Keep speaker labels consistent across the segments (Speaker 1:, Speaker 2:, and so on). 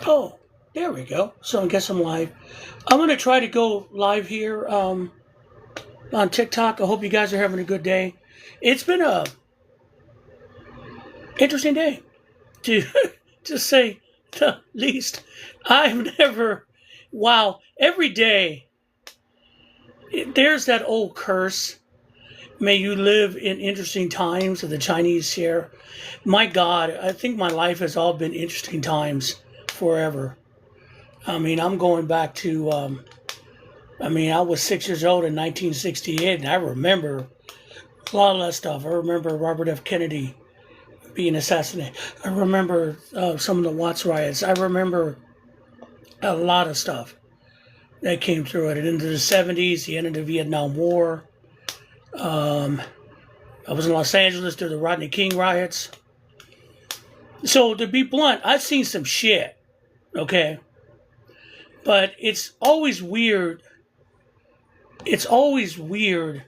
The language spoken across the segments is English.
Speaker 1: Oh, there we go. So I guess I'm live. I'm gonna try to go live here on TikTok. I hope you guys are having a good day. It's been a interesting day to to say the least. I've never. Wow, every day there's that old curse. May you live in interesting times, that the Chinese share. My God, I think my life has all been interesting times forever. I mean, I'm going back to I was 6 years old in 1968, and I remember a lot of that stuff. I remember Robert F. Kennedy being assassinated. I remember some of the Watts riots. I remember a lot of stuff that came through it. And into the 70s, the end of the Vietnam War. Um, I was in Los Angeles during the Rodney King riots. So to be blunt, I've seen some shit, okay? But it's always weird. It's always weird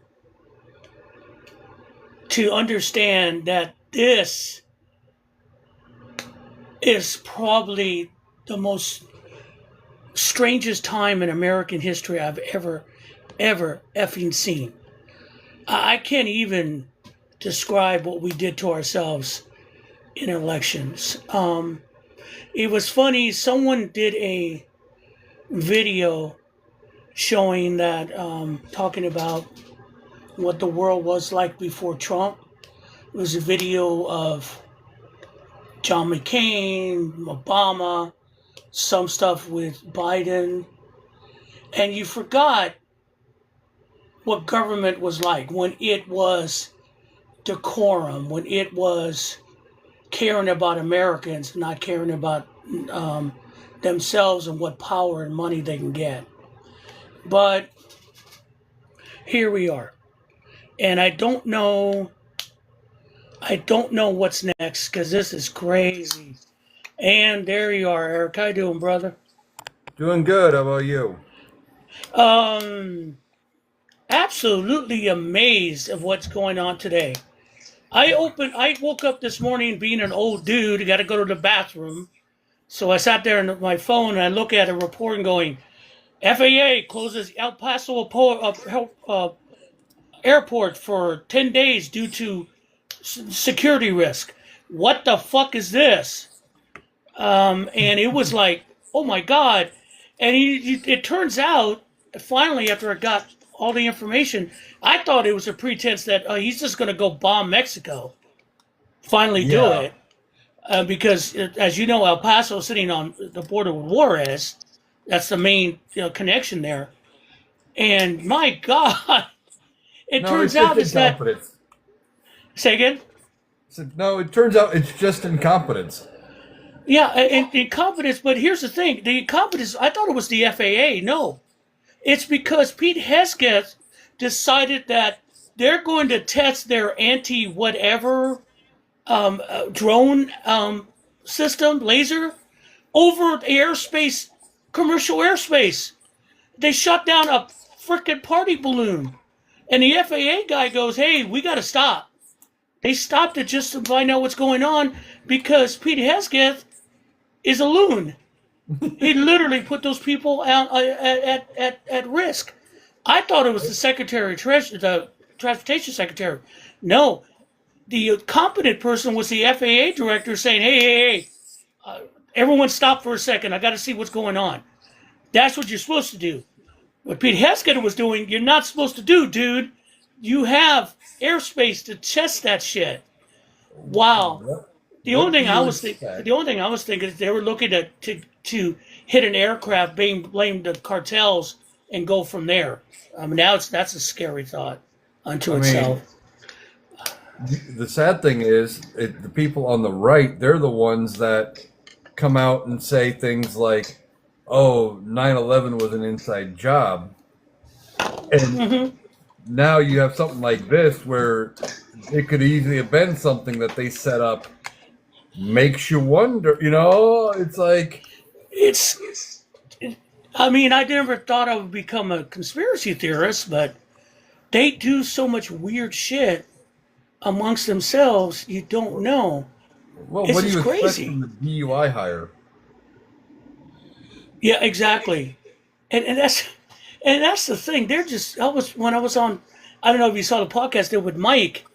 Speaker 1: to understand that this is probably the most strangest time in American history I've ever effing seen. I can't even describe what we did to ourselves in elections. It was funny. Someone did a video showing that, talking about what the world was like before Trump. It was a video of John McCain, Obama, some stuff with Biden, and you forgot what government was like when it was decorum, when it was caring about Americans, not caring about themselves and what power and money they can get. But here we are. And I don't know what's next because this is crazy. And there you are, Eric. How you doing, brother?
Speaker 2: Doing good. How about you?
Speaker 1: Um, Absolutely amazed of what's going on today. I woke up this morning being an old dude. I got to go to the bathroom. So I sat there on my phone and I look at a report and going, FAA closes El Paso airport for 10 days due to security risk. What the fuck is this? And it was like, oh my God. And it turns out, finally, after I got all the information, I thought it was a pretense that he's just going to go bomb Mexico. Finally do
Speaker 2: Yeah.
Speaker 1: it. Because, as you know, El Paso is sitting on the border with Juarez. That's the main connection there. And my God, it
Speaker 2: No,
Speaker 1: turns
Speaker 2: it's just
Speaker 1: out it's that.
Speaker 2: incompetence.
Speaker 1: Say again?
Speaker 2: No, it turns out it's just incompetence.
Speaker 1: Yeah, and incompetence. But here's the thing: the incompetence. I thought it was the FAA. No, it's because Pete Hesketh decided that they're going to test their anti whatever drone system laser over the airspace, commercial airspace. They shut down a freaking party balloon, and the FAA guy goes, "Hey, we got to stop." They stopped it just to find out what's going on because Pete Hesketh is a loon. He literally put those people out at risk. I thought it was the the transportation secretary. No, the competent person was the FAA director saying, "Hey, everyone stop for a second. I got to see what's going on." That's what you're supposed to do. What Pete Hesketh was doing, you're not supposed to do, dude. You have airspace to test that shit. Wow.
Speaker 2: What do you expect?
Speaker 1: The only thing I was thinking is they were looking to hit an aircraft, blame the cartels, and go from there. Now that's a scary thought unto
Speaker 2: I mean,
Speaker 1: itself.
Speaker 2: the sad thing is, the people on the right, they're the ones that come out and say things like, oh, 9/11 was an inside job. And
Speaker 1: Hmm.
Speaker 2: now you have something like this where it could easily have been something that they set up. Makes you wonder, it's like,
Speaker 1: It's. I mean, I never thought I would become a conspiracy theorist, but they do so much weird shit amongst themselves. You don't know.
Speaker 2: well,
Speaker 1: It's
Speaker 2: what do
Speaker 1: just
Speaker 2: you expect
Speaker 1: crazy.
Speaker 2: from the DUI hire?
Speaker 1: Yeah, exactly. And that's the thing. They're just I was when I was on I don't know if you saw the podcast there with Mike,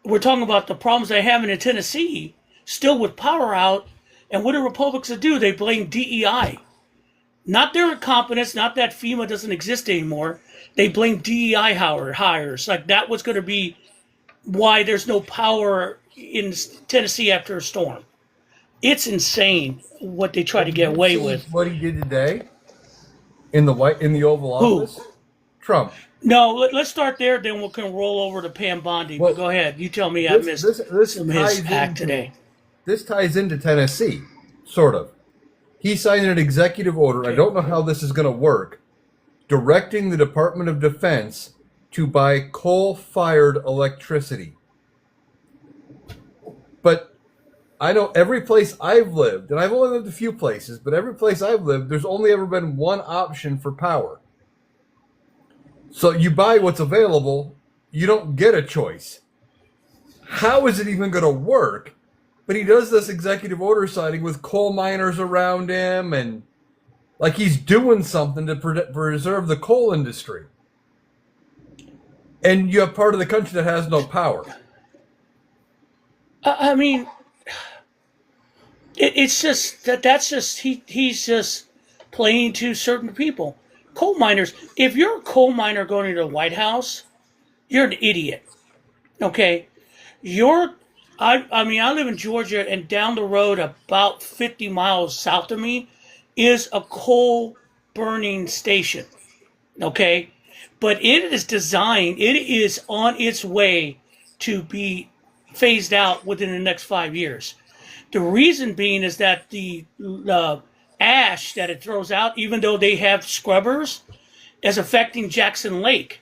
Speaker 1: we're talking about the problems they're having in Tennessee, still with power out, and what do Republicans do? They blame DEI. Not their incompetence, not that FEMA doesn't exist anymore. They blame DEI hires. Like that was going to be why there's no power in Tennessee after a storm. It's insane what they try to
Speaker 2: Did
Speaker 1: get
Speaker 2: you
Speaker 1: away
Speaker 2: see
Speaker 1: with.
Speaker 2: what he did today in the Oval
Speaker 1: Who?
Speaker 2: Office? Trump.
Speaker 1: No, let's start there, then we can roll over to Pam Bondi. But
Speaker 2: Well,
Speaker 1: go ahead. You tell me I missed
Speaker 2: this
Speaker 1: some of his
Speaker 2: ties
Speaker 1: act
Speaker 2: into
Speaker 1: today.
Speaker 2: this ties into Tennessee, sort of. He signed an executive order. I don't know how this is going to work, directing the Department of Defense to buy coal-fired electricity. But I know every place I've lived, and I've only lived a few places, but every place I've lived, there's only ever been one option for power. So you buy what's available, you don't get a choice. How is it even going to work? But he does this executive order signing with coal miners around him, and like he's doing something to preserve the coal industry. And you have part of the country that has no power.
Speaker 1: I mean, it's just that's just he's just playing to certain people. Coal miners. If you're a coal miner going to the White House, you're an idiot. Okay, I mean, I live in Georgia, and down the road, about 50 miles south of me, is a coal burning station. Okay, but it is designed. It is on its way to be phased out within the next 5 years. The reason being is that the ash that it throws out, even though they have scrubbers, is affecting Jackson Lake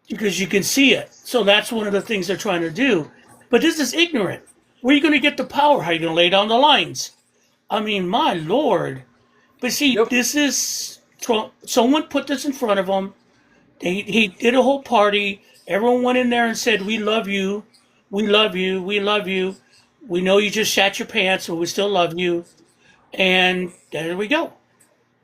Speaker 1: because you can see it. So that's one of the things they're trying to do. But this is ignorant. Where are you going to get the power? How are you going to lay down the lines? I mean, my Lord. But see,
Speaker 2: Yep.
Speaker 1: this is someone put this in front of him. He did a whole party. Everyone went in there and said, "We love you. We love you. We love you. We know you just shat your pants, but we still love you." And there we go.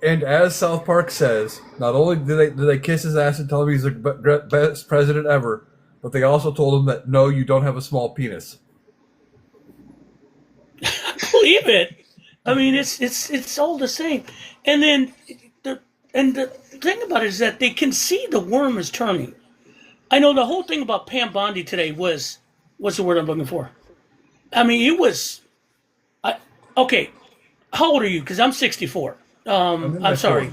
Speaker 2: And as South Park says, not only did they kiss his ass and tell him he's the best president ever, but they also told him that no, you don't have a small penis.
Speaker 1: Believe it. I mean, it's all the same. And then the thing about it is that they can see the worm is turning. I know the whole thing about Pam Bondi today was what's the word I'm looking for? I mean, it was. Okay, how old are you? Because I'm 64.
Speaker 2: I'm in my
Speaker 1: I'm sorry,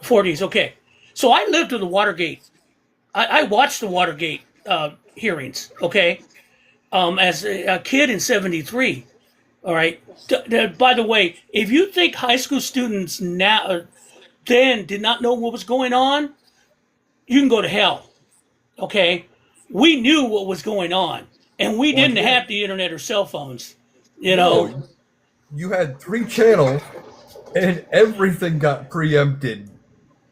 Speaker 1: 40s. Okay, so I lived through the Watergate. I watched the Watergate hearings. Okay, as a kid in '73. All right. By the way, if you think high school students now then did not know what was going on, you can go to hell. Okay, we knew what was going on, and we
Speaker 2: Well,
Speaker 1: didn't
Speaker 2: yeah.
Speaker 1: have the internet or cell phones. You know,
Speaker 2: No, you had 3 channels, and everything got preempted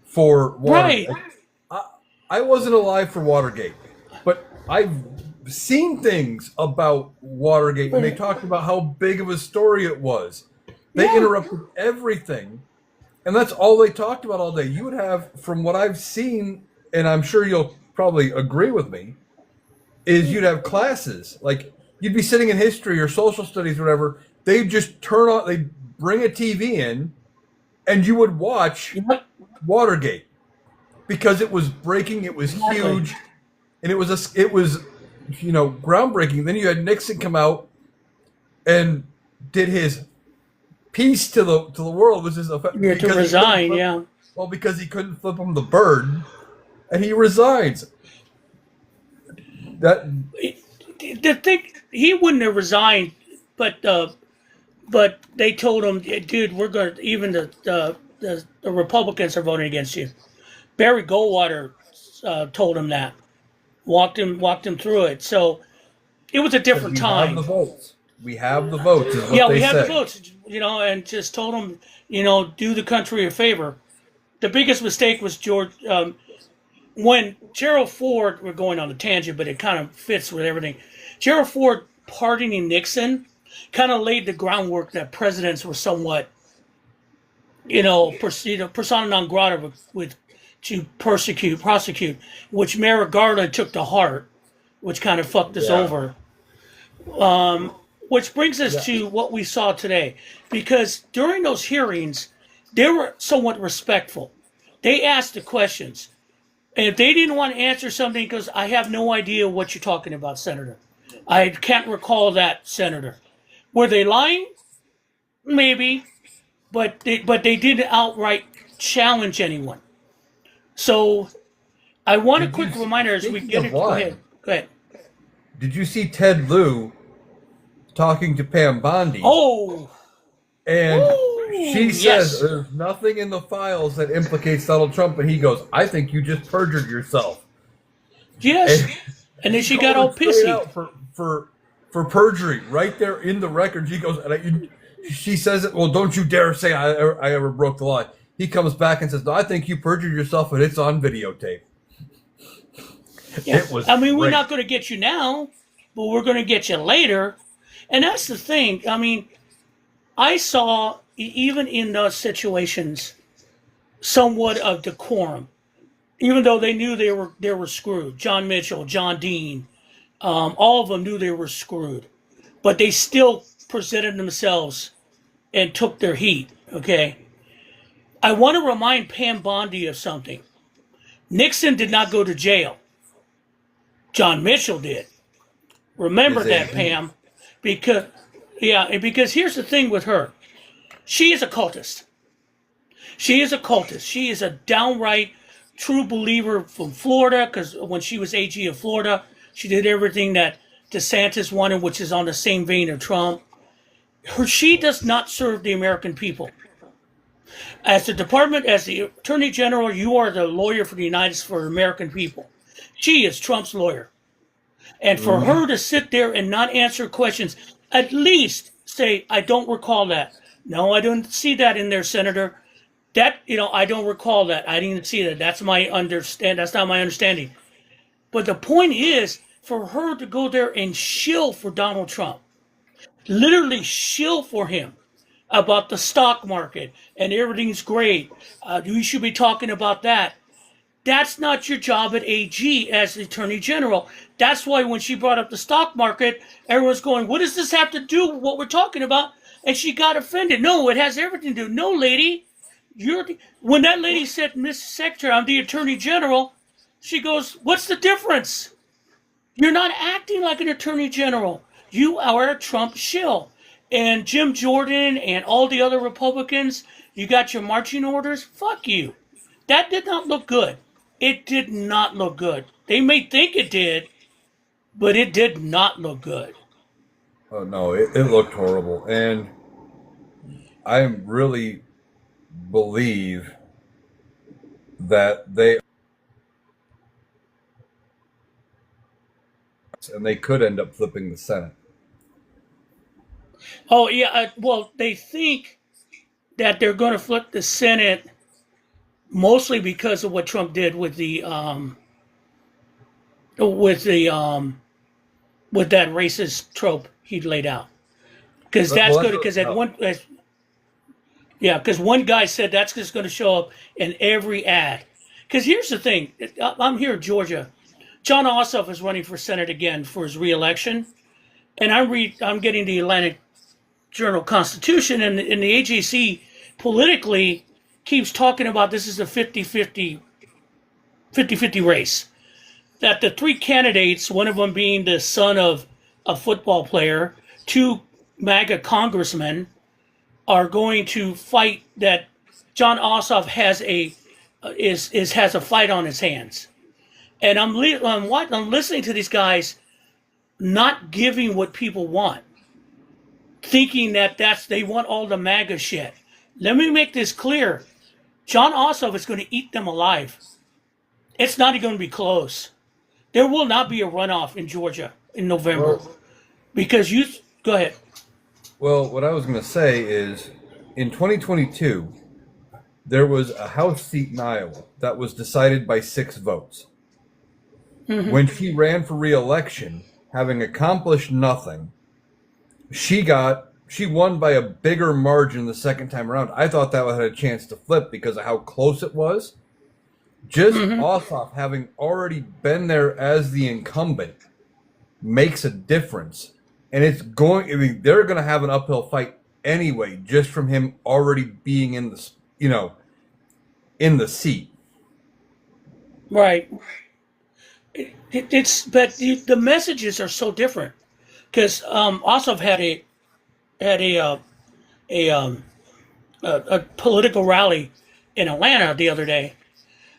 Speaker 2: for
Speaker 1: right?
Speaker 2: Watergate. I wasn't alive for Watergate, but I've seen things about Watergate, and they talked about how big of a story it was. They
Speaker 1: Yeah.
Speaker 2: interrupted everything, and that's all they talked about all day. You would have, from what I've seen, and I'm sure you'll probably agree with me, is you'd have classes. Like, you'd be sitting in history or social studies or whatever, they'd just they'd bring a TV in, and you would watch
Speaker 1: Yep.
Speaker 2: Watergate because it was breaking, it was
Speaker 1: Exactly.
Speaker 2: huge, and it was groundbreaking. Then you had Nixon come out and did his peace to the world, which is
Speaker 1: Yeah, to
Speaker 2: because he couldn't
Speaker 1: resign.
Speaker 2: flip-
Speaker 1: Yeah.
Speaker 2: Well, because he couldn't flip him the bird, and he resigns. That
Speaker 1: The thing he wouldn't have resigned, but they told him, dude, we're going to even the Republicans are voting against you. Barry Goldwater told him that, walked him through it. So it was a different
Speaker 2: we have the
Speaker 1: time.
Speaker 2: votes. We have the votes. Is what
Speaker 1: Yeah,
Speaker 2: they
Speaker 1: we have the
Speaker 2: say.
Speaker 1: votes, and just told him, do the country a favor. The biggest mistake was George when Gerald Ford. We're going on a tangent, but it kind of fits with everything. Gerald Ford pardoning Nixon kind of laid the groundwork that presidents were somewhat persona non grata with to prosecute, which Merrick Garland took to heart, which kind of fucked us
Speaker 2: Yeah.
Speaker 1: over. Which brings us
Speaker 2: Yeah.
Speaker 1: to what we saw today, because during those hearings, they were somewhat respectful. They asked the questions, and if they didn't want to answer something, because I have no idea what you're talking about, Senator, I can't recall that, Senator. Were they lying? Maybe, but they didn't outright challenge anyone. So I want a
Speaker 2: Did you
Speaker 1: quick reminder as we
Speaker 2: speaking
Speaker 1: get
Speaker 2: of
Speaker 1: it. Go ahead.
Speaker 2: lying,
Speaker 1: Go ahead.
Speaker 2: did you see Ted Lieu talking to Pam Bondi?
Speaker 1: Oh,
Speaker 2: And she says
Speaker 1: yes,
Speaker 2: there's nothing in the files that implicates Donald Trump, and he goes, "I think you just perjured yourself."
Speaker 1: yes.
Speaker 2: And
Speaker 1: And then she got
Speaker 2: called
Speaker 1: all
Speaker 2: her straight
Speaker 1: pissy.
Speaker 2: out for perjury right there in the record. She goes, she says it. Well, don't you dare say I ever broke the law. He comes back and says, "No, I think you perjured yourself, and it's on videotape."
Speaker 1: Yeah.
Speaker 2: It was
Speaker 1: I mean, we're
Speaker 2: great.
Speaker 1: not going to get you now, but we're going to get you later. And that's the thing. I mean, I saw, even in those situations, somewhat of decorum, even though they knew they were screwed. John Mitchell, John Dean, all of them knew they were screwed, but they still presented themselves and took their heat. Okay, I want to remind Pam Bondi of something. Nixon did not go to jail. John Mitchell did. Remember
Speaker 2: His
Speaker 1: that,
Speaker 2: AG.
Speaker 1: Pam, because because here's the thing with her. She is a cultist. She is a cultist. She is a downright true believer from Florida, because when she was AG of Florida, she did everything that DeSantis wanted, which is on the same vein of Trump. She does not serve the American people. As the Attorney General, you are the lawyer for the American people. She is Trump's lawyer. And for
Speaker 2: Mhm.
Speaker 1: her to sit there and not answer questions, at least say, I don't recall that. No, I don't see that in there, Senator. I don't recall that. I didn't see that. That's not my understanding. But the point is, for her to go there and shill for Donald Trump, literally shill for him about the stock market and everything's great. We should be talking about that. That's not your job at AG as the Attorney General. That's why when she brought up the stock market, everyone's going, what does this have to do with what we're talking about? And she got offended. No, it has everything to do. No, lady. When that lady said, Mr. Secretary, I'm the Attorney General, she goes, what's the difference? You're not acting like an Attorney General. You are a Trump shill. And Jim Jordan and all the other Republicans, you got your marching orders? Fuck you. That did not look good. It did not look good. They may think it did, but it did not look good.
Speaker 2: Oh no, it looked horrible, and I really believe that they could end up flipping the Senate.
Speaker 1: Oh, yeah. Well, they think that they're going to flip the Senate mostly because of what Trump did with the with that racist trope he laid out. Because that's
Speaker 2: Well,
Speaker 1: good.
Speaker 2: that's
Speaker 1: Because
Speaker 2: what, no.
Speaker 1: because one guy said that's just going to show up in every ad. Because here's the thing, I'm here in Georgia. John Ossoff is running for Senate again for his reelection, and I'm getting the Atlantic Journal Constitution, and the AJC politically keeps talking about this is a 50-50 race. That the three candidates, one of them being the son of a football player, two MAGA congressmen, are going to fight. That John Ossoff has a fight on his hands, and I'm listening to these guys not giving what people want, thinking that they want all the MAGA shit. Let me make this clear: John Ossoff is going to eat them alive. It's not even going to be close. There will not be a runoff in Georgia in November
Speaker 2: Well,
Speaker 1: because you go ahead.
Speaker 2: well, what I was going to say is, in 2022, there was a House seat in Iowa that was decided by 6 votes. When she ran for re-election, having accomplished nothing, she got she won by a bigger margin the second time around. I thought that had a chance to flip because of how close it was. Just Ossoff having already been there as the incumbent makes a difference. And it's going, I mean, they're going to have an uphill fight anyway, just from him already being in the, in the seat.
Speaker 1: Right. But the messages are so different because Ossoff had a political rally in Atlanta the other day,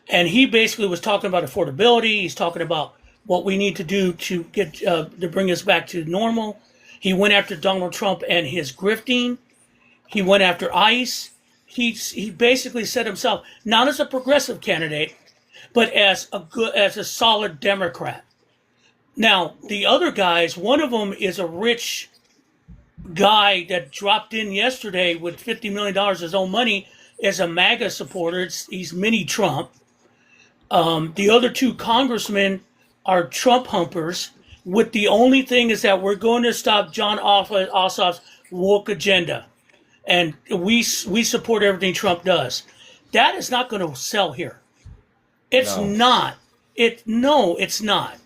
Speaker 1: and he basically was talking about affordability. He's talking about what we need to do to get to bring us back to normal. He went after Donald Trump and his grifting. He went after ICE. He basically said himself, not as a progressive candidate, but as a solid Democrat. Now, the other guys, one of them is a rich guy that dropped in yesterday with $50 million of his own money as a MAGA supporter. He's mini Trump. The other two congressmen are Trump humpers. With the only thing is that we're going to stop John Ossoff's woke agenda, and we support everything Trump does. That is not going to sell here. It's not. It's not.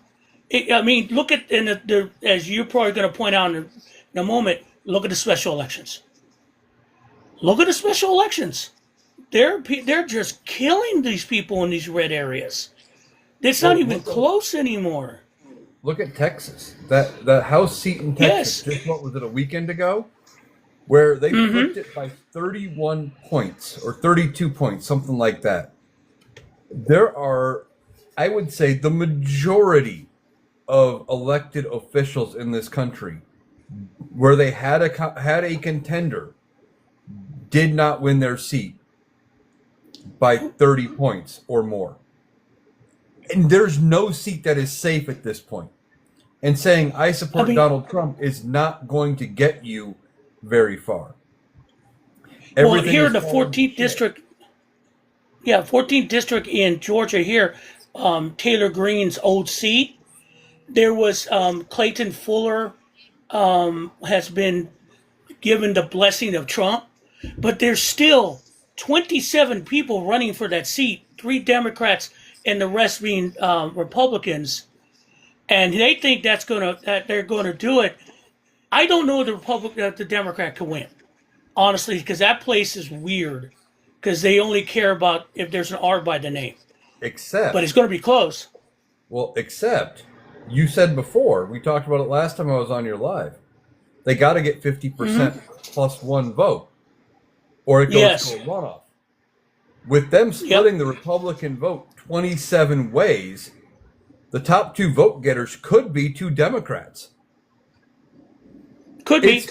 Speaker 1: I mean, look at as you're probably going to point out in a moment. Look at the special elections. Look at the special elections. They're just killing these people in these red areas. It's not even close anymore.
Speaker 2: Look at Texas. That House seat in Texas, just what was it, a weekend ago? Where they flipped it by 31 points or 32 points, something like that. There are, I would say, the majority of elected officials in this country where they had a contender did not win their seat by 30 points or more. And there's no seat that is safe at this point. And saying, I support Donald Trump is not going to get you very far.
Speaker 1: Well, here in the 14th district, 14th district in Georgia here, Taylor Greene's old seat, there was Clayton Fuller has been given the blessing of Trump, but there's still 27 people running for that seat, 3 Democrats and the rest being Republicans, and they think that they're going to do it. I don't know if the Democrat can win, honestly, because that place is weird, because they only care about if there's an R by the name. But it's going to be close.
Speaker 2: Well, except you said before, we talked about it last time I was on your live. They got to get 50% plus one vote, or it goes to a runoff. With them splitting the Republican vote 27 ways, the top 2 vote getters could be 2 Democrats.
Speaker 1: Could be.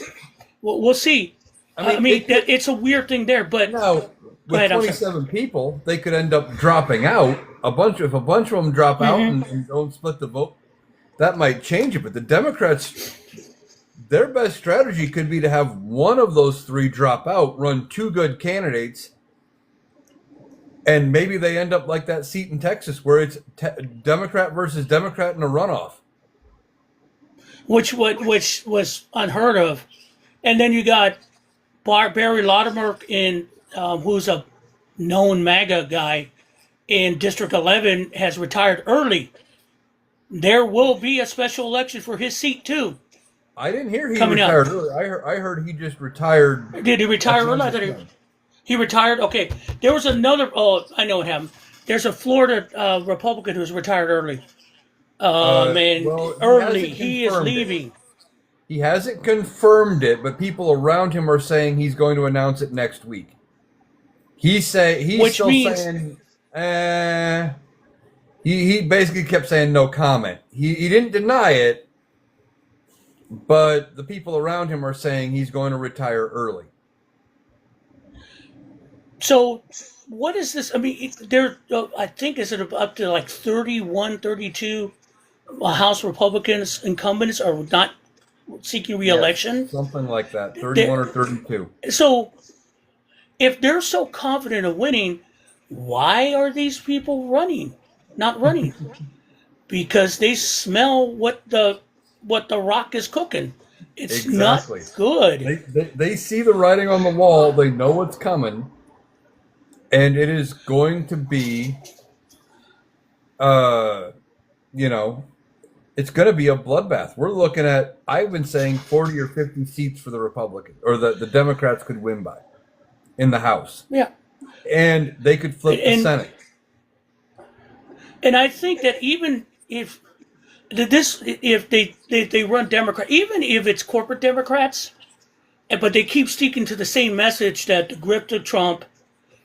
Speaker 1: We'll see. I mean, it's a weird thing there, but
Speaker 2: now with 27 people, they could end up dropping out. If a bunch of them drop out and don't split the vote, that might change it. But the Democrats, their best strategy could be to have one of those 3 drop out, run 2 good candidates, and maybe they end up like that seat in Texas where it's Democrat versus Democrat in a runoff.
Speaker 1: Which was unheard of. And then you got Barry Latimer, who's a known MAGA guy in District 11, has retired early. There will be a special election for his seat, too.
Speaker 2: I didn't hear he retired early. I heard he just retired.
Speaker 1: Did he retire early? I thought he retired? Okay. There was another, I know what happened. There's a Florida Republican who's retired early. Early. He is leaving.
Speaker 2: He hasn't confirmed it, but people around him are saying he's going to announce it next week. He basically kept saying no comment. He didn't deny it, but the people around him are saying he's going to retire early.
Speaker 1: So what is this? I mean, I think, is it up to like 31, 32 House Republicans incumbents are not seeking re-election?
Speaker 2: Yes, something like that, 31 or 32.
Speaker 1: So if they're so confident of winning, why are these people not running? Because they smell what the Rock is cooking. It's
Speaker 2: Exactly.
Speaker 1: not good.
Speaker 2: They see the writing on the wall. They know what's coming, and it is going to be, uh, you know, it's going to be a bloodbath. We're looking at, I've been saying 40 or 50 seats for the Republicans, or the Democrats could win by in the House.
Speaker 1: Yeah.
Speaker 2: And they could flip the
Speaker 1: And
Speaker 2: Senate.
Speaker 1: and I think that even if they run Democrat, even if it's corporate Democrats, but they keep sticking to the same message that the grip to Trump,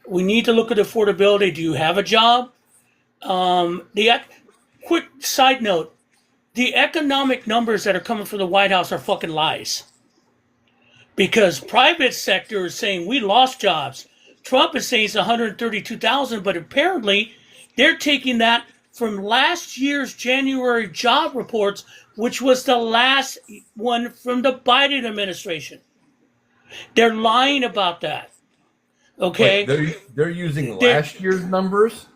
Speaker 1: we need to look at affordability. Do you have a job? Quick side note, the economic numbers that are coming from the White House are fucking lies. Because private sector is saying we lost jobs. Trump is saying it's 132,000, but apparently they're taking that from last year's January job reports, which was the last one from the Biden administration. They're lying about that. Okay?
Speaker 2: Wait, they're using
Speaker 1: They're-
Speaker 2: last year's numbers?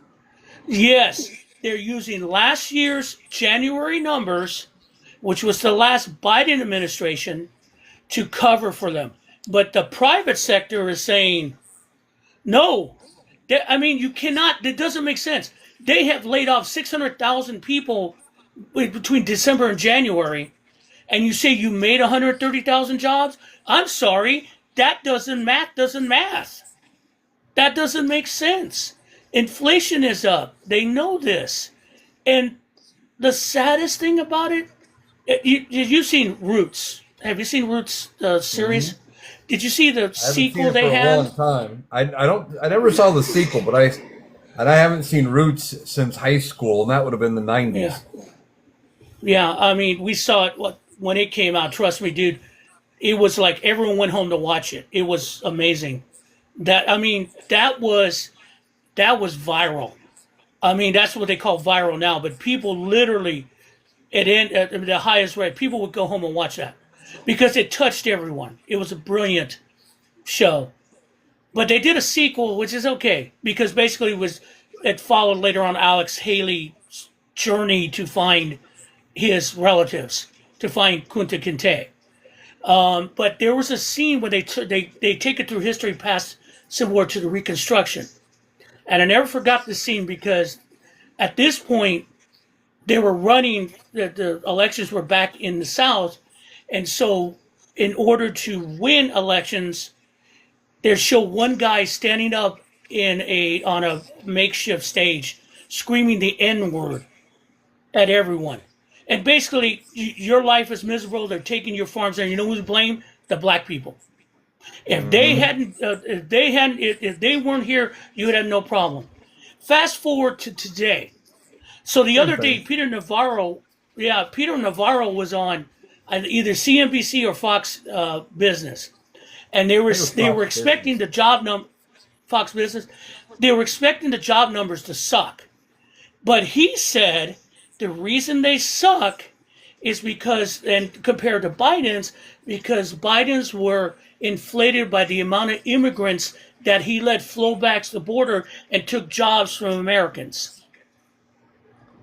Speaker 1: Yes, they're using last year's January numbers, which was the last Biden administration, to cover for them. But the private sector is saying, no. I mean, you cannot, that doesn't make sense. They have laid off 600,000 people between December and January, and you say you made 130,000 jobs? I'm sorry, that doesn't math. That doesn't make sense. Inflation is up. They know this. And the saddest thing about it, you've seen Roots. Have you seen Roots series?
Speaker 2: Mm-hmm.
Speaker 1: Did you see the
Speaker 2: I haven't
Speaker 1: sequel
Speaker 2: seen it
Speaker 1: they
Speaker 2: for a
Speaker 1: had?
Speaker 2: long time. I never saw the sequel, but I haven't seen Roots since high school, and that would have been the 90s.
Speaker 1: Yeah, I mean, we saw it when it came out. Trust me, dude. It was like everyone went home to watch it. It was amazing. That was viral. I mean, that's what they call viral now. But people literally, at the highest rate, people would go home and watch that because it touched everyone. It was a brilliant show. But they did a sequel, which is okay because basically it followed later on Alex Haley's journey to find his relatives, to find Kunta Kinte. But there was a scene where they take it through history past Civil War to the Reconstruction. And I never forgot the scene because at this point, they were running, the elections were back in the South. And so in order to win elections, they show one guy standing up on a makeshift stage, screaming the N-word at everyone. And basically, your life is miserable. They're taking your farms, and you know who's to blame? The black people. If they weren't here, you would have no problem. Fast forward to today. So the other day, Peter Navarro was on either CNBC or Fox Business, and they were expecting the Fox Business. They were expecting the job numbers to suck, but he said the reason they suck is because, and compared to Biden's, because Biden's were inflated by the amount of immigrants that he let flow back to the border and took jobs from Americans.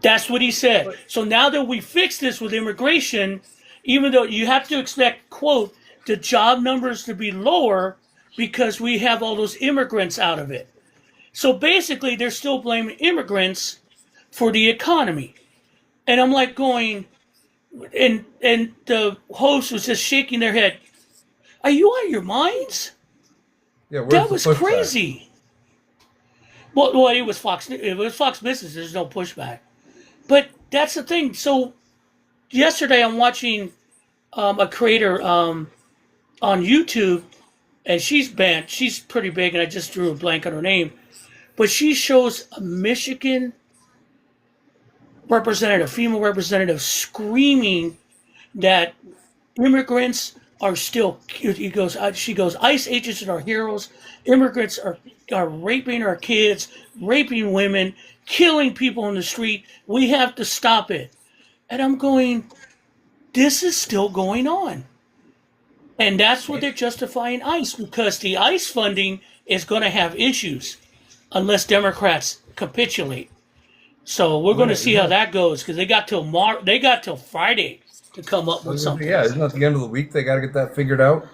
Speaker 1: That's what he said. So now that we fix this with immigration, even though you have to expect, quote, the job numbers to be lower because we have all those immigrants out of it. So basically, they're still blaming immigrants for the economy. And I'm like going, and the host was just shaking their head. Are you out of your minds?
Speaker 2: Yeah,
Speaker 1: That was crazy. Well, it was Fox. It was Fox Business. There's no pushback. But that's the thing. So yesterday I'm watching a creator on YouTube, and she's banned. She's pretty big, and I just drew a blank on her name. But she shows a Michigan representative, female representative, screaming that immigrants are still. She goes, ICE agents are heroes. Immigrants are raping our kids, raping women, killing people in the street. We have to stop it. And I'm going, this is still going on. And that's what they're justifying ICE, because the ICE funding is going to have issues unless Democrats capitulate. So we're going to see how that goes, because they got till Friday to come up with something.
Speaker 2: Yeah, isn't that the end of the week? They got to get that figured out.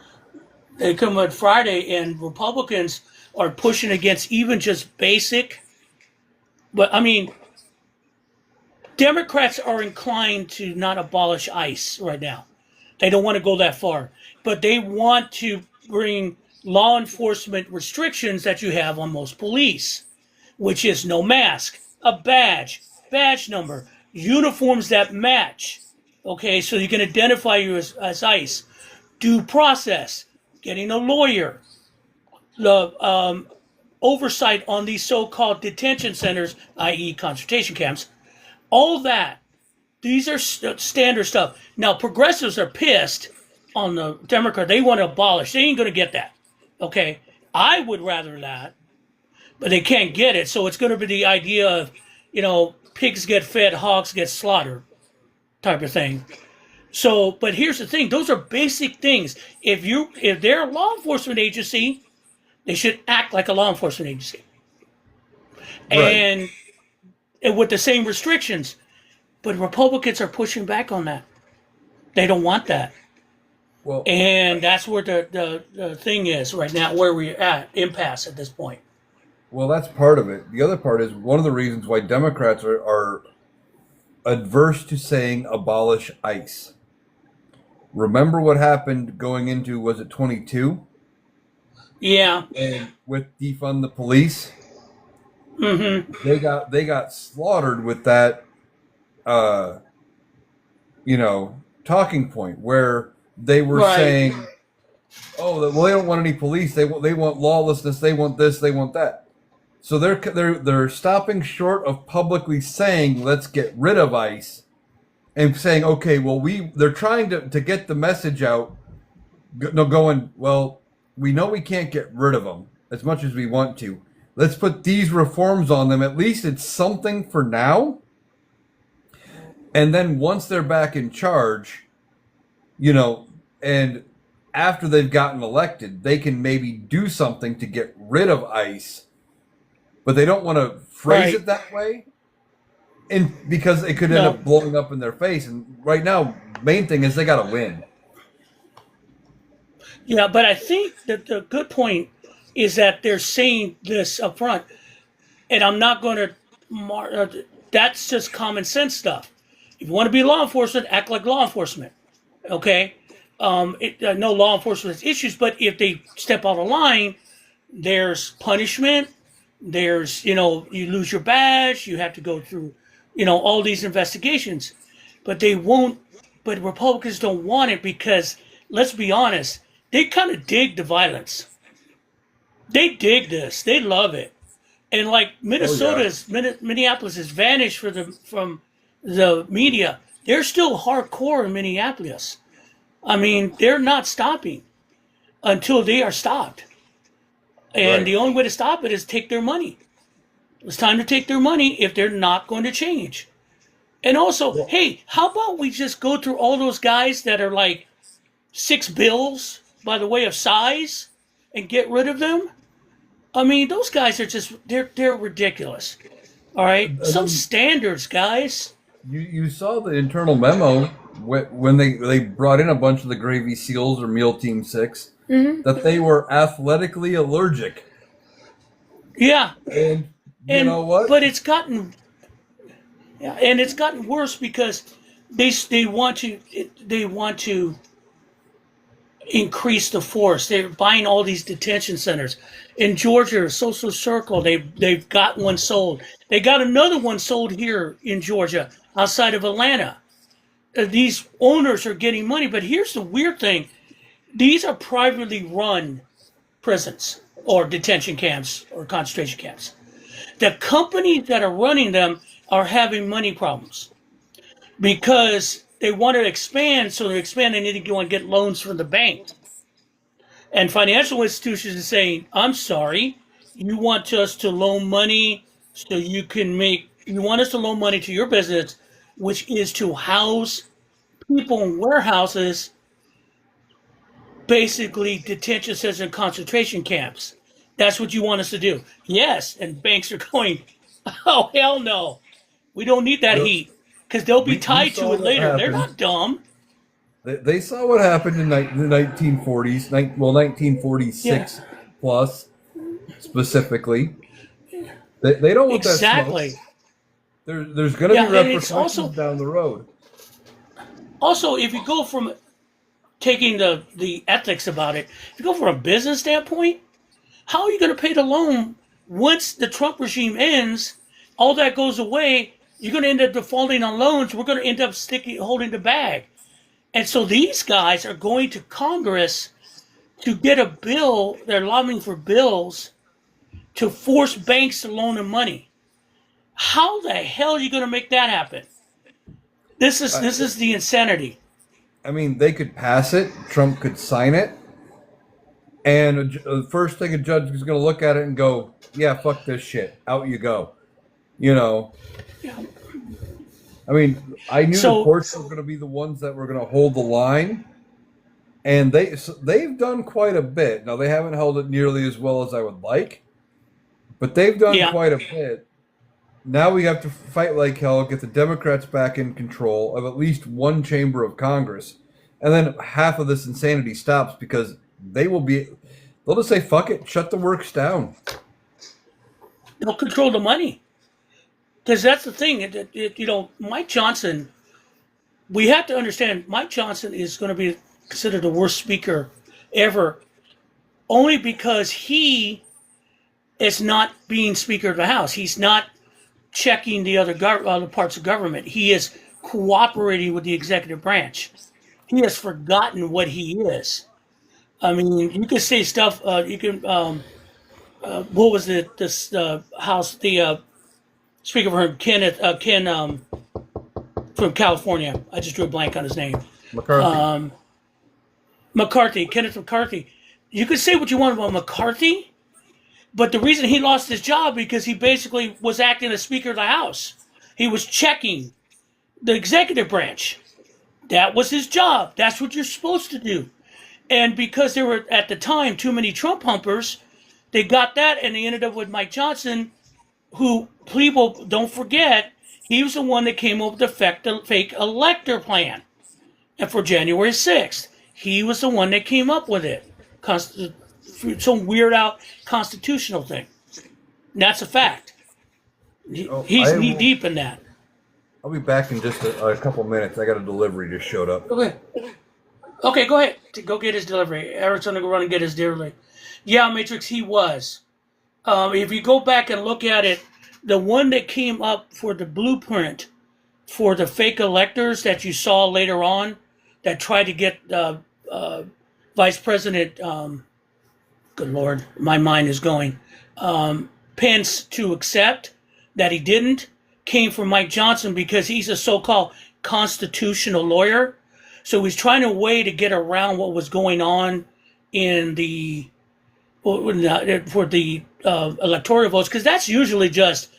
Speaker 1: They come on Friday, and Republicans are pushing against even just basic. But I mean, Democrats are inclined to not abolish ICE right now. They don't want to go that far, but they want to bring law enforcement restrictions that you have on most police, which is no mask, a badge number, uniforms that match. Okay, so you can identify you as ICE. Due process, getting a lawyer, the oversight on these so-called detention centers, i.e. concentration camps, all that. These are standard stuff. Now, progressives are pissed on the Democrat. They want to abolish. They ain't going to get that. Okay? I would rather that, but they can't get it. So it's going to be the idea of, pigs get fed, hogs get slaughtered type of thing. So, but here's the thing. Those are basic things. If they're a law enforcement agency, they should act like a law enforcement agency. Right. And with the same restrictions. But Republicans are pushing back on that. They don't want that. Well, and that's where the thing is right now, where we're at, impasse at this point.
Speaker 2: Well, that's part of it. The other part is one of the reasons why Democrats are adverse to saying abolish ICE. Remember what happened going into, was it 22?
Speaker 1: Yeah.
Speaker 2: And with defund the police, they got slaughtered with that, talking point where they were saying, "Oh, well, they don't want any police. They want lawlessness. They want this. They want that." So they're stopping short of publicly saying, "Let's get rid of ICE," and saying, "Okay, well, they're trying to get the message out." Going, well, we know we can't get rid of them as much as we want to. Let's put these reforms on them. At least it's something for now. And then once they're back in charge, and after they've gotten elected, they can maybe do something to get rid of ICE. But they don't want to phrase it that way, and because it could end up blowing up in their face. And right now, main thing is they got to win.
Speaker 1: Yeah, but I think that the good point is that they're saying this up front, and I'm not going to. That's just common sense stuff. If you want to be law enforcement, act like law enforcement. Okay? No law enforcement issues, but if they step out of line, there's punishment. There's, you lose your badge. You have to go through, all these investigations. But but Republicans don't want it because, let's be honest, they kind of dig the violence. They dig this. They love it. And like Minnesota's, Minneapolis has vanished from the media. They're still hardcore in Minneapolis. I mean, they're not stopping until they are stopped. And the only way to stop it is take their money. It's time to take their money if they're not going to change. And also, hey, how about we just go through all those guys that are like 6 bills by the way of size and get rid of them? I mean, those guys are just, they're ridiculous. All right? Some standards, guys.
Speaker 2: You saw the internal memo when they brought in a bunch of the Gravy SEALs or MEAL Team 6, that they were athletically allergic.
Speaker 1: Yeah.
Speaker 2: And you know what?
Speaker 1: But it's gotten worse because they want to increase the force. They're buying all these detention centers. In Georgia, Social Circle, they've got one sold. They got another one sold here in Georgia, outside of Atlanta. These owners are getting money, but here's the weird thing. These are privately run prisons or detention camps or concentration camps. The companies that are running them are having money problems because they want to expand. So to expand, they need to go and get loans from the bank. And financial institutions are saying, I'm sorry, you want us to loan money so you want us to loan money to your business, which is to house people in warehouses, basically detention centers and concentration camps. That's what you want us to do. Yes, and banks are going, oh, hell no. We don't need that heat because they'll be tied to it later. They're not dumb.
Speaker 2: They saw what happened in the 1940s, 1946
Speaker 1: Yeah,
Speaker 2: plus specifically. They don't want that smoke.
Speaker 1: exactly.
Speaker 2: There's going to be
Speaker 1: Yeah, and it's
Speaker 2: repercussions down the road.
Speaker 1: also if you go from taking the ethics about it, if you go from a business standpoint, how are you going to pay the loan once the Trump regime ends? All that goes away. You're going to end up defaulting on loans. We're going to end up holding the bag. And so these guys are going to Congress to get a bill. They're lobbying for bills to force banks to loan them money. How the hell are you going to make that happen? This is the insanity.
Speaker 2: I mean, they could pass it. Trump could sign it, and the first thing a judge is going to look at it and go, "Yeah, fuck this shit. Out you go." You know.
Speaker 1: Yeah.
Speaker 2: I mean, I knew the
Speaker 1: So
Speaker 2: courts were going to be the ones that were going to hold the line, and they've done quite a bit. Now they haven't held it nearly as well as I would like, but they've done
Speaker 1: yeah,
Speaker 2: quite a bit. Now we have to fight like hell, get the Democrats back in control of at least one chamber of Congress, and then half of this insanity stops because they'll just say fuck it, shut the works down.
Speaker 1: they'll control the money because that's the thing. Mike Johnson. We have to understand Mike Johnson is going to be considered the worst speaker ever, only because he is not being Speaker of the House. He's not checking the other parts of government. He is cooperating with the executive branch. He has forgotten what he is. I mean, you can say stuff. You can. What was it? This House. The Speaker for him, Ken from California. I just drew a blank on his name.
Speaker 2: McCarthy.
Speaker 1: McCarthy, Kenneth McCarthy. You could say what you want about McCarthy, but the reason he lost his job because he basically was acting as Speaker of the House. He was checking the executive branch. That was his job. That's what you're supposed to do. And because there were at the time too many Trump humpers, they got that and they ended up with Mike Johnson, who people don't forget, he was the one that came up with the fake elector plan. And for January 6th, he was the one that came up with it. Some weird out constitutional thing. And that's a fact. He's knee deep in that.
Speaker 2: I'll be back in just a couple minutes. I got a delivery just showed up.
Speaker 1: Okay, go ahead. Go get his delivery. Eric's going to go run and get his delivery. Yeah, Matrix, he was. If you go back and look at it, the one that came up for the blueprint for the fake electors that you saw later on that tried to get Vice President, good Lord, my mind is going, Pence to accept that he didn't, came from Mike Johnson because he's a so-called constitutional lawyer. So he's trying a way to get around what was going on in for the electoral votes, because that's usually just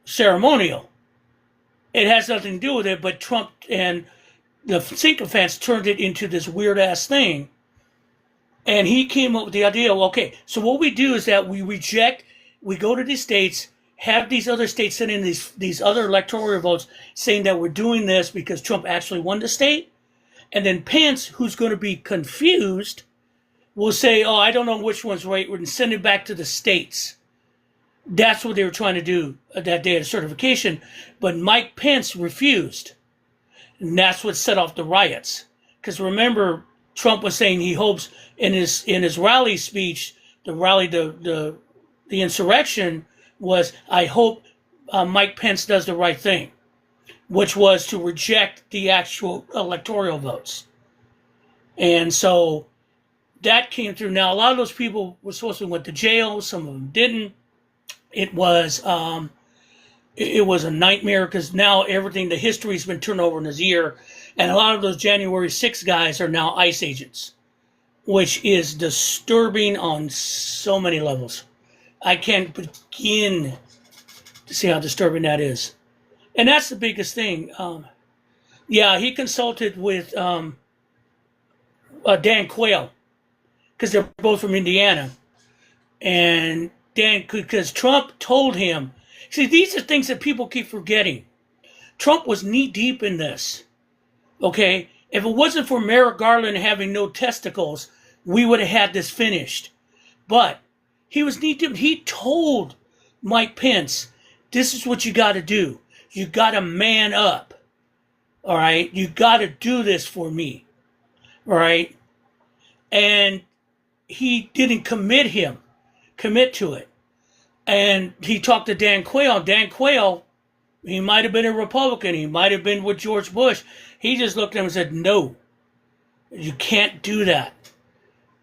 Speaker 1: ceremonial. It has nothing to do with it, but Trump and the sycophants turned it into this weird-ass thing. And he came up with the idea, well, okay, so what we do is that we go to these states, have these other states send in these other electoral votes saying that we're doing this because Trump actually won the state. And then Pence, who's going to be confused, will say, oh, I don't know which one's right. We're going to send it back to the states. That's what they were trying to do that day of certification. But Mike Pence refused. And that's what set off the riots. Because remember, Trump was saying he hopes in his rally speech, the insurrection was, I hope Mike Pence does the right thing, which was to reject the actual electoral votes. And so that came through. Now, a lot of those people were supposed to went to jail. Some of them didn't. It was a nightmare because now the history's been turned over in his ear. And a lot of those January 6 guys are now ICE agents, which is disturbing on so many levels. I can't begin to see how disturbing that is. And that's the biggest thing. He consulted with Dan Quayle because they're both from Indiana. And because Trump told him, see, these are things that people keep forgetting. Trump was knee deep in this. Okay? If it wasn't for Merrick Garland having no testicles, we would have had this finished. But he told Mike Pence, this is what you got to do. You got to man up. All right. You got to do this for me. All right. And he didn't commit to it. And he talked to Dan Quayle. Dan Quayle, he might have been a Republican. He might have been with George Bush. He just looked at him and said, no, you can't do that.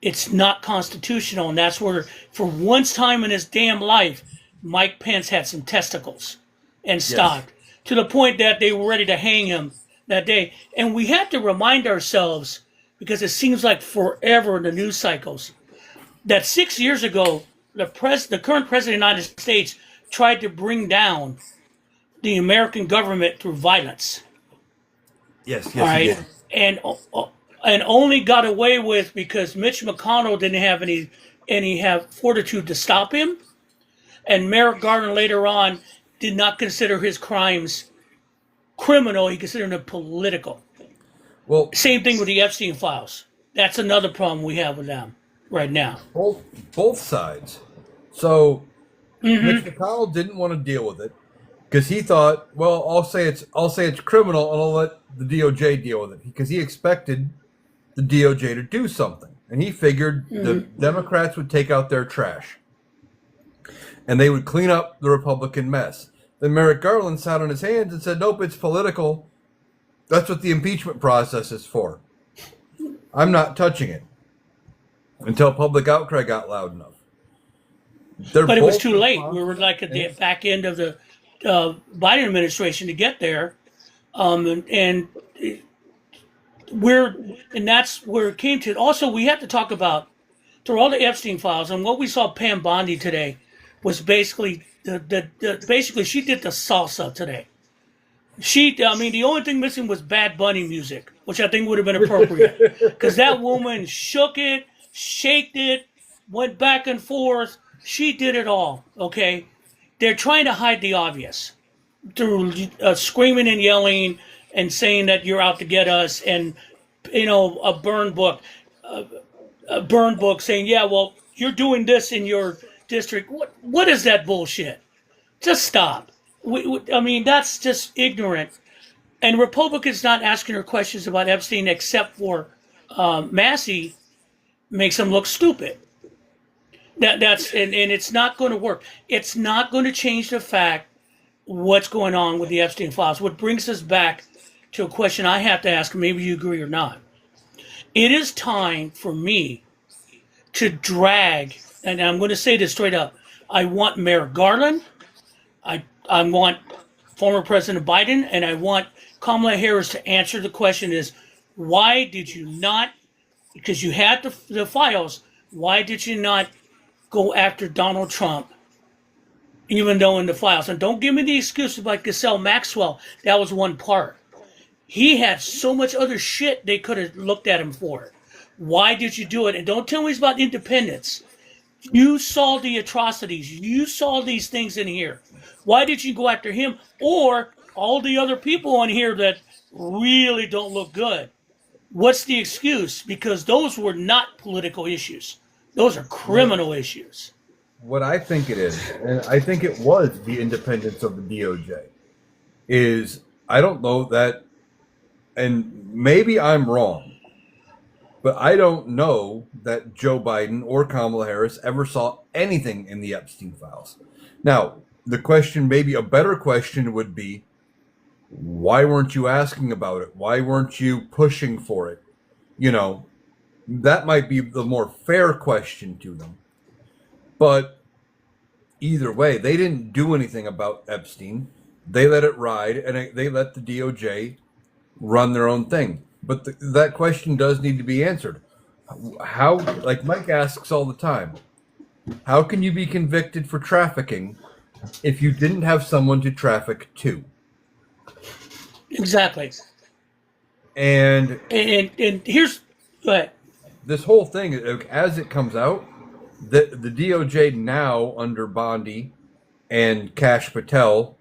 Speaker 1: It's not constitutional. And that's where, for once time in his damn life, Mike Pence had some testicles and stopped. Yes. To the point that they were ready to hang him that day. And we have to remind ourselves, because it seems like forever in the news cycles, that 6 years ago, the current president of the United States tried to bring down the American government through violence.
Speaker 2: Yes, he did.
Speaker 1: And only got away with because Mitch McConnell didn't have any fortitude to stop him, and Merrick Garland later on did not consider his crimes criminal. He considered them political. Well, same thing with the Epstein files. That's another problem we have with them right now.
Speaker 2: Both sides. So Mitch McConnell didn't want to deal with it because he thought, well, I'll say it's criminal and I'll let the DOJ deal with it, because he expected the DOJ to do something, and he figured the Democrats would take out their trash and they would clean up the Republican mess. Then Merrick Garland sat on his hands and said, nope, it's political. That's what the impeachment process is for. I'm not touching it until public outcry got loud enough.
Speaker 1: But it was too late. We were like at the back end of the Biden administration to get there. And that's where it came to. Also, we have to talk about, through all the Epstein files, and what we saw Pam Bondi today was basically basically she did the salsa today. The only thing missing was Bad Bunny music, which I think would have been appropriate, because that woman shook it, shaked it, went back and forth. She did it all. Okay, they're trying to hide the obvious through screaming and yelling and saying that you're out to get us, and a burn book saying, yeah, well, you're doing this in your district. What is that bullshit? Just stop. That's just ignorant. And Republicans not asking her questions about Epstein except for Massey makes them look stupid. And it's not going to work. It's not going to change the fact what's going on with the Epstein files. What brings us back to a question I have to ask, maybe you agree or not. It is time for me to drag, and I'm going to say this straight up, I want Merrick Garland, I want former President Biden, and I want Kamala Harris to answer the question is, why did you not, because you had the files, why did you not go after Donald Trump, even though in the files? And don't give me the excuse about Ghislaine Maxwell. That was one part. He had so much other shit they could have looked at him for. Why did you do it? And don't tell me it's about independence. You saw the atrocities. You saw these things in here. Why did you go after him or all the other people on here that really don't look good? What's the excuse? Because those were not political issues. Those are criminal issues.
Speaker 2: What I think it is, and I think it was the independence of the DOJ, is I don't know that, and maybe I'm wrong, but I don't know that Joe Biden or Kamala Harris ever saw anything in the Epstein files. Now, the question, maybe a better question would be, why weren't you asking about it? Why weren't you pushing for it? That might be the more fair question to them. But either way, they didn't do anything about Epstein. They let it ride, and they let the DOJ run their own thing. But that question does need to be answered. How, like Mike asks all the time, how can you be convicted for trafficking if you didn't have someone to traffic to?
Speaker 1: Exactly.
Speaker 2: And
Speaker 1: here's, go ahead.
Speaker 2: This whole thing, as it comes out, the DOJ now under Bondi and Kash Patel,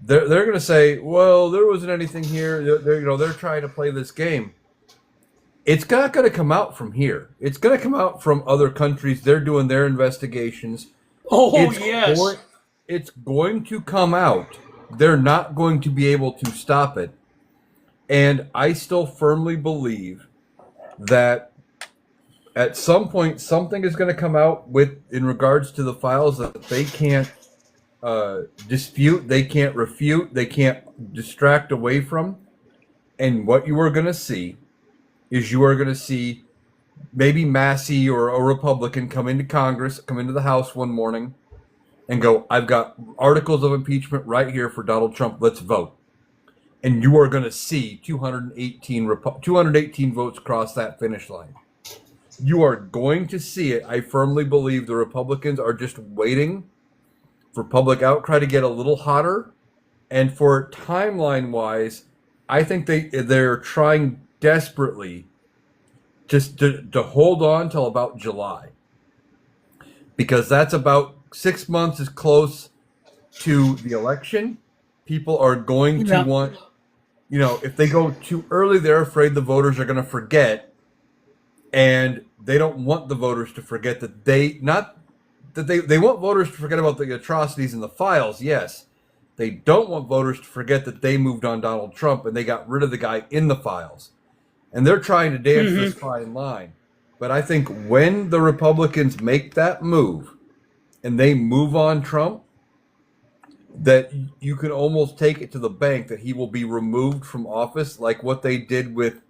Speaker 2: they're going to say, well, there wasn't anything here. They're trying to play this game. It's not going to come out from here. It's going to come out from other countries. They're doing their investigations.
Speaker 1: Oh,
Speaker 2: It's
Speaker 1: yes.
Speaker 2: going, it's going to come out. They're not going to be able to stop it. And I still firmly believe that at some point something is going to come out with in regards to the files that they can't dispute, they can't refute, they can't distract away from. And what you are going to see is you are going to see maybe Massey or a Republican come into Congress, come into the House one morning and go, I've got articles of impeachment right here for Donald Trump. Let's vote. And you are going to see 218 votes cross that finish line. You are going to see it. I firmly believe the Republicans are just waiting for public outcry to get a little hotter. And for timeline wise, I think they're trying desperately just to hold on till about July, because that's about 6 months is close to the election. People are going to
Speaker 1: Yeah.
Speaker 2: want, if they go too early, they're afraid the voters are going to forget, and they don't want the voters to forget that they want voters to forget about the atrocities in the files. Yes, they don't want voters to forget that they moved on Donald Trump and they got rid of the guy in the files. And they're trying to dance this fine line. But I think when the Republicans make that move and they move on Trump, that you can almost take it to the bank that he will be removed from office, like what they did with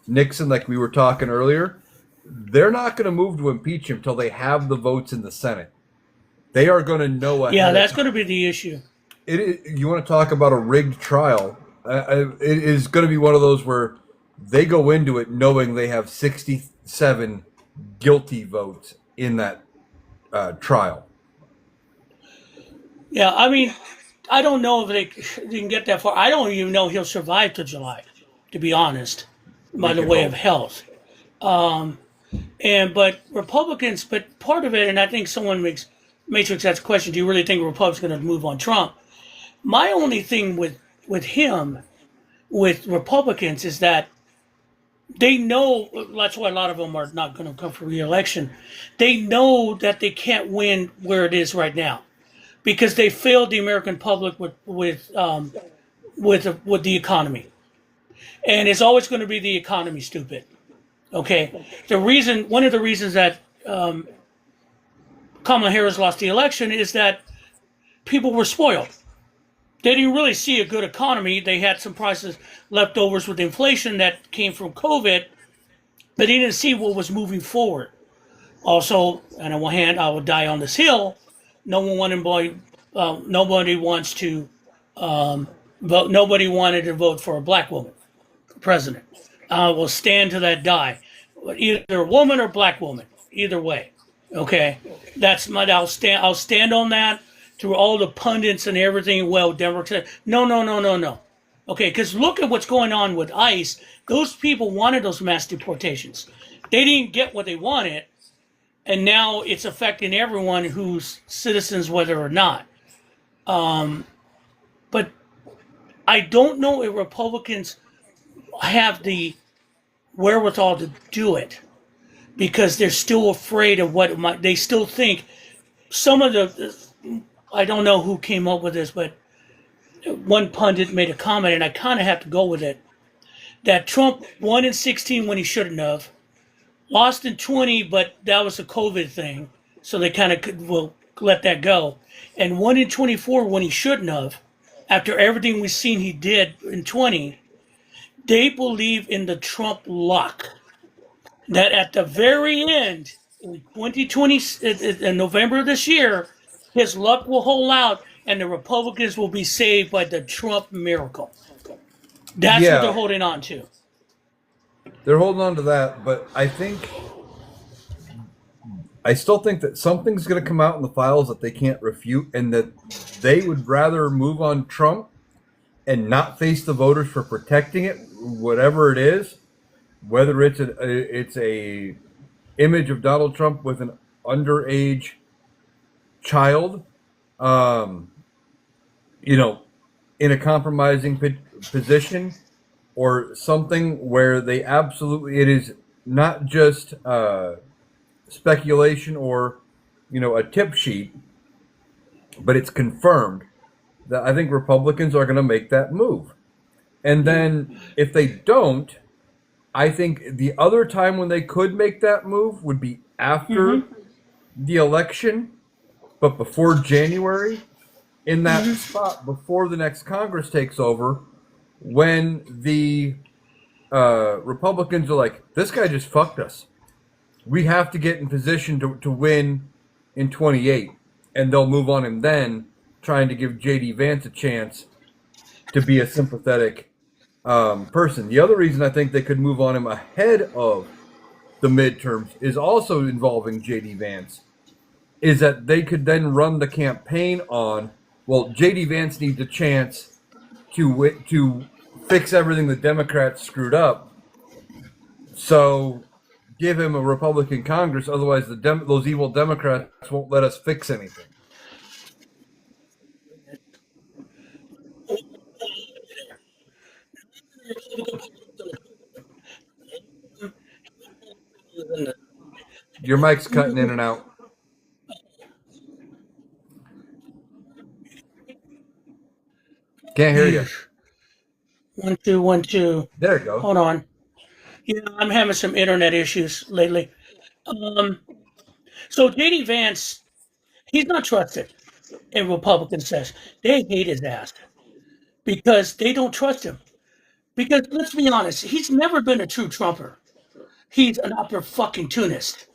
Speaker 2: Nixon, like we were talking earlier. They're not going to move to impeach him till they have the votes in the Senate. They are going to know ahead
Speaker 1: Yeah,
Speaker 2: of
Speaker 1: that's
Speaker 2: time.
Speaker 1: going to be the issue.
Speaker 2: You want to talk about a rigged trial? It is going to be one of those where they go into it knowing they have 67 guilty votes in that trial.
Speaker 1: Yeah, I mean, I don't know if they can get that far. I don't even know he'll survive to July, to be honest, by the
Speaker 2: can
Speaker 1: way
Speaker 2: hope.
Speaker 1: of health. But Republicans, but part of it, and I think someone Matrix asked a question: do you really think Republicans are going to move on Trump? My only thing with him, with Republicans, is that they know that's why a lot of them are not going to come for re-election. They know that they can't win where it is right now because they failed the American public with the economy, and it's always going to be the economy, stupid. Okay, one of the reasons that Kamala Harris lost the election is that people were spoiled. They didn't really see a good economy. They had some prices leftovers with inflation that came from COVID, but they didn't see what was moving forward. Also, and on one hand, I will die on this hill. Nobody wants to vote. Nobody wanted to vote for a black woman for president. I will stand to that die, either a woman or black woman. Either way, okay. I'll stand on that through all the pundits and everything. Well, Democrats said no, no, no, no, no. Okay, because look at what's going on with ICE. Those people wanted those mass deportations. They didn't get what they wanted, and now it's affecting everyone who's citizens, whether or not. But I don't know if Republicans have the wherewithal to do it because they're still afraid of they still think some of I don't know who came up with this, but one pundit made a comment, and I kind of have to go with it, that Trump won in 16 when he shouldn't have, lost in 20, but that was a COVID thing, so they kind of will let that go, and won in 24 when he shouldn't have, after everything we've seen he did in 20. They believe in the Trump luck, that at the very end, in 2020, in November of this year, his luck will hold out and the Republicans will be saved by the Trump miracle. That's what they're holding on to.
Speaker 2: They're holding on to that, but I still think that something's going to come out in the files that they can't refute, and that they would rather move on Trump and not face the voters for protecting it, whatever it is, whether it's a image of Donald Trump with an underage child, in a compromising position, or something where they absolutely, it is not just speculation or, a tip sheet, but it's confirmed that I think Republicans are going to make that move. And then if they don't, I think the other time when they could make that move would be after the election, but before January, in that spot before the next Congress takes over, when the Republicans are like, this guy just fucked us. We have to get in position to win in 28. And they'll move on him then, trying to give J.D. Vance a chance to be a sympathetic person. The other reason I think they could move on him ahead of the midterms is also involving J.D. Vance, is that they could then run the campaign on, well, J.D. Vance needs a chance to fix everything the Democrats screwed up. So give him a Republican Congress, otherwise those evil Democrats won't let us fix anything. Your mic's cutting in and out. Can't hear you.
Speaker 1: 1 2 1 2.
Speaker 2: There you go.
Speaker 1: Hold on. Yeah, I'm having some internet issues lately. So J.D. Vance, he's not trusted. And Republicans says they hate his ass because they don't trust him. Because let's be honest, he's never been a true Trumper. He's an opportunist.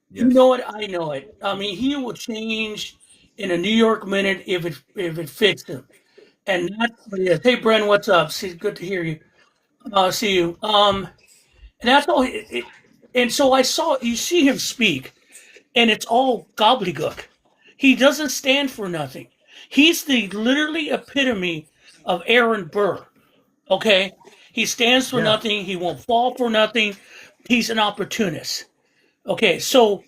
Speaker 1: You know it, I know it. I mean, he will change in a New York minute if it fits him. And that's what he is. Hey, Bren, what's up? See, good to hear you. See you. And that's all. And so you see him speak, and it's all gobbledygook. He doesn't stand for nothing. He's the literally epitome of Aaron Burr. Okay? He stands for nothing. He won't fall for nothing. He's an opportunist. Okay, so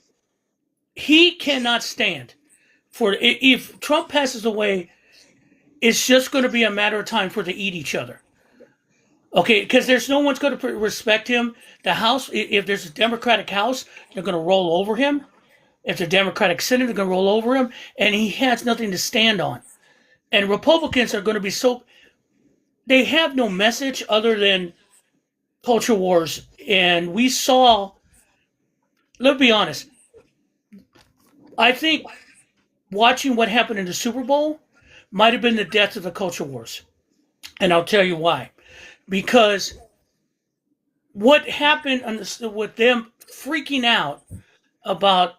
Speaker 1: he cannot stand for, if Trump passes away, it's just going to be a matter of time for them to eat each other. Okay, because there's no one's going to respect him. The House, if there's a Democratic House, they're going to roll over him. If the Democratic Senate, they're going to roll over him. And he has nothing to stand on. And Republicans are going to be they have no message other than culture wars. And we saw, let's be honest, I think watching what happened in the Super Bowl might have been the death of the culture wars. And I'll tell you why. Because what happened with them freaking out about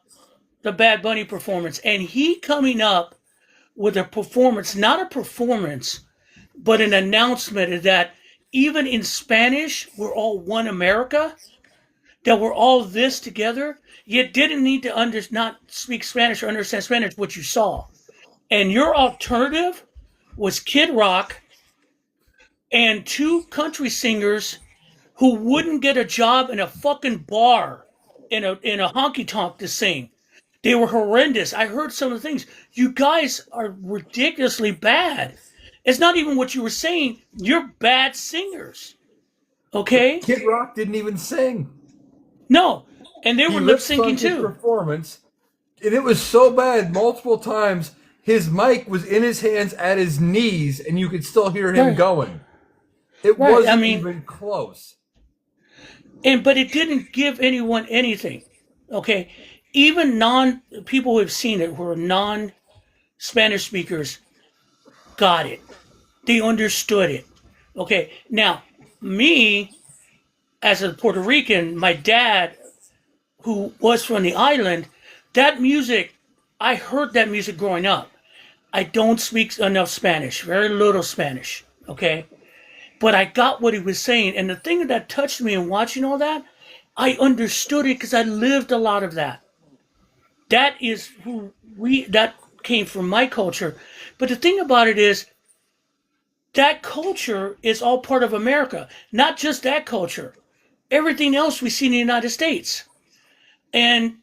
Speaker 1: the Bad Bunny performance, and he coming up with a performance, not a performance, but an announcement that even in Spanish, we're all one America, that we're all this together. You didn't need to not speak Spanish or understand Spanish, what you saw. And your alternative was Kid Rock and two country singers who wouldn't get a job in a fucking bar in a honky tonk to sing. They were horrendous. I heard some of the things. You guys are ridiculously bad. It's not even what you were saying. You're bad singers. Okay?
Speaker 2: Kid Rock didn't even sing.
Speaker 1: No. And they were lip syncing too.
Speaker 2: Performance, and it was so bad multiple times. His mic was in his hands at his knees, and you could still hear him going. It wasn't even close.
Speaker 1: But it didn't give anyone anything. Okay? Even people who have seen it, who are non-Spanish speakers, got it. They understood it. Okay? Now, me, as a Puerto Rican, my dad, who was from the island, that music, I heard that music growing up. I don't speak enough Spanish, very little Spanish, okay? But I got what he was saying. And the thing that touched me in watching all that, I understood it because I lived a lot of that. That is that came from my culture. But the thing about it is, that culture is all part of America. Not just that culture. Everything else we see in the United States. And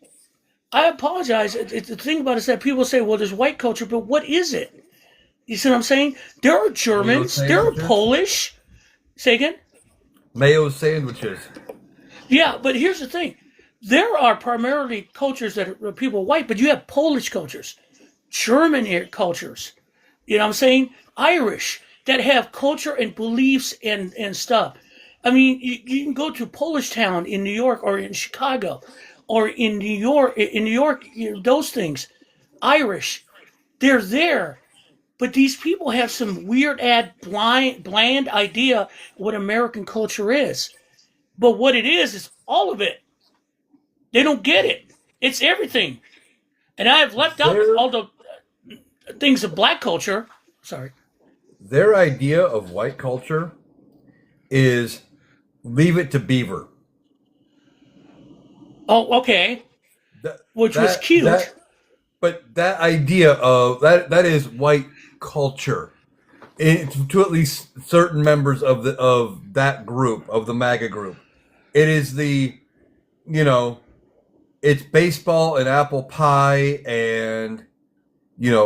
Speaker 1: I apologize. The thing about it is that people say, well, there's white culture, but what is it? You see what I'm saying? There are Germans. There are Polish. Say again?
Speaker 2: Mayo sandwiches.
Speaker 1: Yeah, but here's the thing. There are primarily cultures that are people white, but you have Polish cultures, German cultures, you know what I'm saying? Irish that have culture and beliefs and stuff. I mean, you can go to Polish Town in New York or in Chicago or in New York. In New York, you know, those things. Irish, they're there. But these people have some weird, bland idea what American culture is. But what it is all of it. They don't get it. It's everything. And I've left out
Speaker 2: Their
Speaker 1: all the things of black culture. Sorry.
Speaker 2: their idea of white culture is leave it to Beaver.
Speaker 1: Oh, okay.
Speaker 2: That
Speaker 1: Which was
Speaker 2: that
Speaker 1: cute.
Speaker 2: that but that idea of that is white culture. To at least certain members of that group, of the MAGA group. It is you know, it's baseball and apple pie and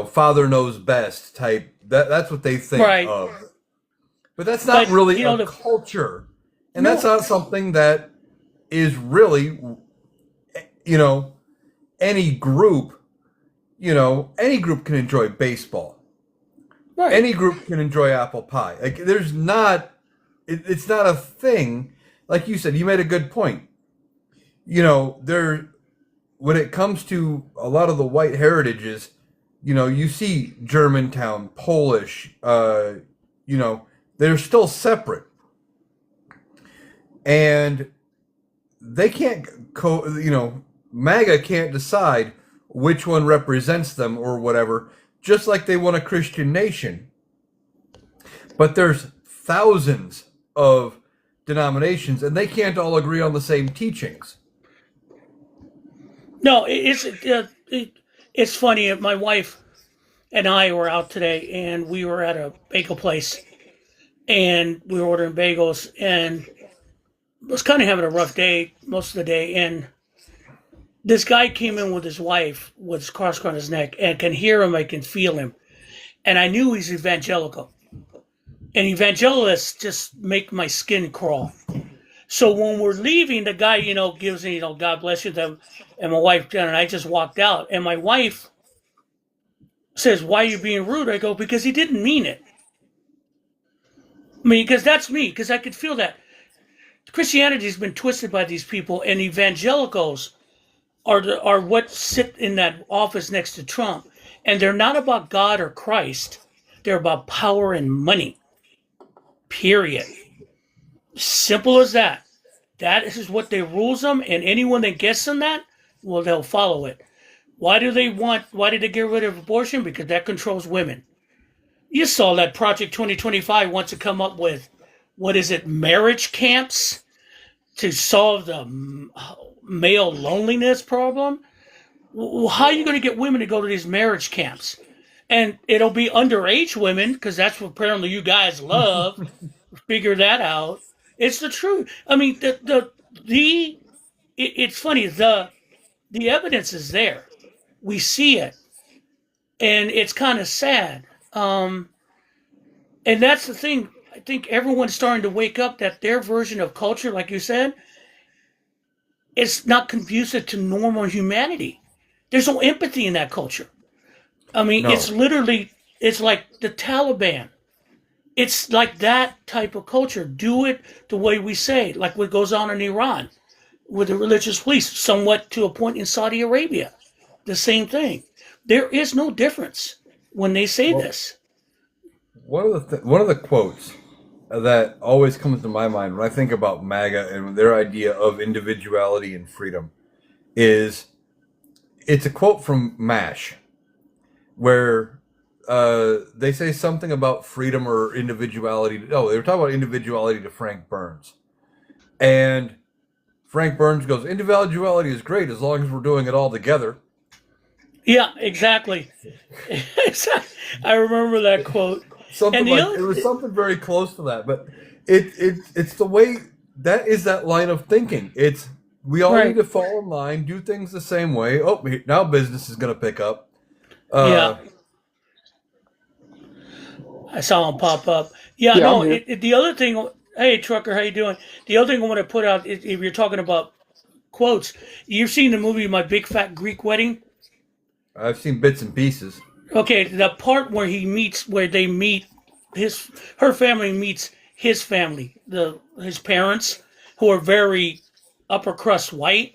Speaker 2: father knows best type. That's what they think
Speaker 1: Right.
Speaker 2: of. But that's not
Speaker 1: But,
Speaker 2: really
Speaker 1: you know,
Speaker 2: a culture. And that's
Speaker 1: no.
Speaker 2: not something that is really, you know, any group, any group can enjoy baseball.
Speaker 1: Right.
Speaker 2: Any group can enjoy apple pie. Like it's not a thing. Like you said, you made a good point. When it comes to a lot of the white heritages, you see Germantown, Polish, they're still separate. And they can't MAGA can't decide which one represents them or whatever, just like they want a Christian nation. But there's thousands of denominations and they can't all agree on the same teachings.
Speaker 1: No, it's funny. My wife and I were out today, and we were at a bagel place, and we were ordering bagels, and was kind of having a rough day most of the day, and this guy came in with his wife with his cross on his neck, and I can hear him, I can feel him, and I knew he's evangelical, and evangelicals just make my skin crawl. So when we're leaving, the guy, gives me, God bless you, them, and my wife, Jen, and I just walked out, and my wife says, "Why are you being rude?" I go, "Because he didn't mean it." I mean, because that's me, because I could feel that. Christianity has been twisted by these people, and evangelicals are what sit in that office next to Trump, and they're not about God or Christ. They're about power and money. Period. Simple as that. That is what they rules them, and anyone that gets them that, well, they'll follow it. Why did they get rid of abortion? Because that controls women. You saw that Project 2025 wants to come up with, what is it, marriage camps to solve the male loneliness problem? How are you going to get women to go to these marriage camps? And it'll be underage women, because that's what apparently you guys love. Figure that out. It's the truth. I mean, it's funny. The evidence is there. We see it, and it's kind of sad. And that's the thing. I think everyone's starting to wake up that their version of culture, like you said, is not conducive to normal humanity. There's no empathy in that culture. I mean,
Speaker 2: No.
Speaker 1: it's like the Taliban. It's like that type of culture. Do it the way we say, like what goes on in Iran with the religious police, somewhat to a point in Saudi Arabia. The same thing. There is no difference when they say this.
Speaker 2: One of the quotes that always comes to my mind when I think about MAGA and their idea of individuality and freedom is it's a quote from MASH where they say something about freedom or individuality. No, they were talking about individuality to Frank Burns. And Frank Burns goes, individuality is great as long as we're doing it all together.
Speaker 1: Yeah, exactly. I remember that quote.
Speaker 2: Something
Speaker 1: And
Speaker 2: it was something very close to that, but it's the way that is that line of thinking. It's we all
Speaker 1: Right.
Speaker 2: need to fall in line, do things the same way. Oh, now business is going to pick up.
Speaker 1: Yeah, I saw him pop up. Yeah,
Speaker 3: Yeah,
Speaker 1: no.
Speaker 3: I'm here.
Speaker 1: The other thing Hey, trucker, how you doing? The other thing I want to put out, if you're talking about quotes, you've seen the movie My Big Fat Greek Wedding.
Speaker 2: I've seen bits and pieces.
Speaker 1: Okay, the part where they meet, her family meets his family, his parents, who are very upper crust white,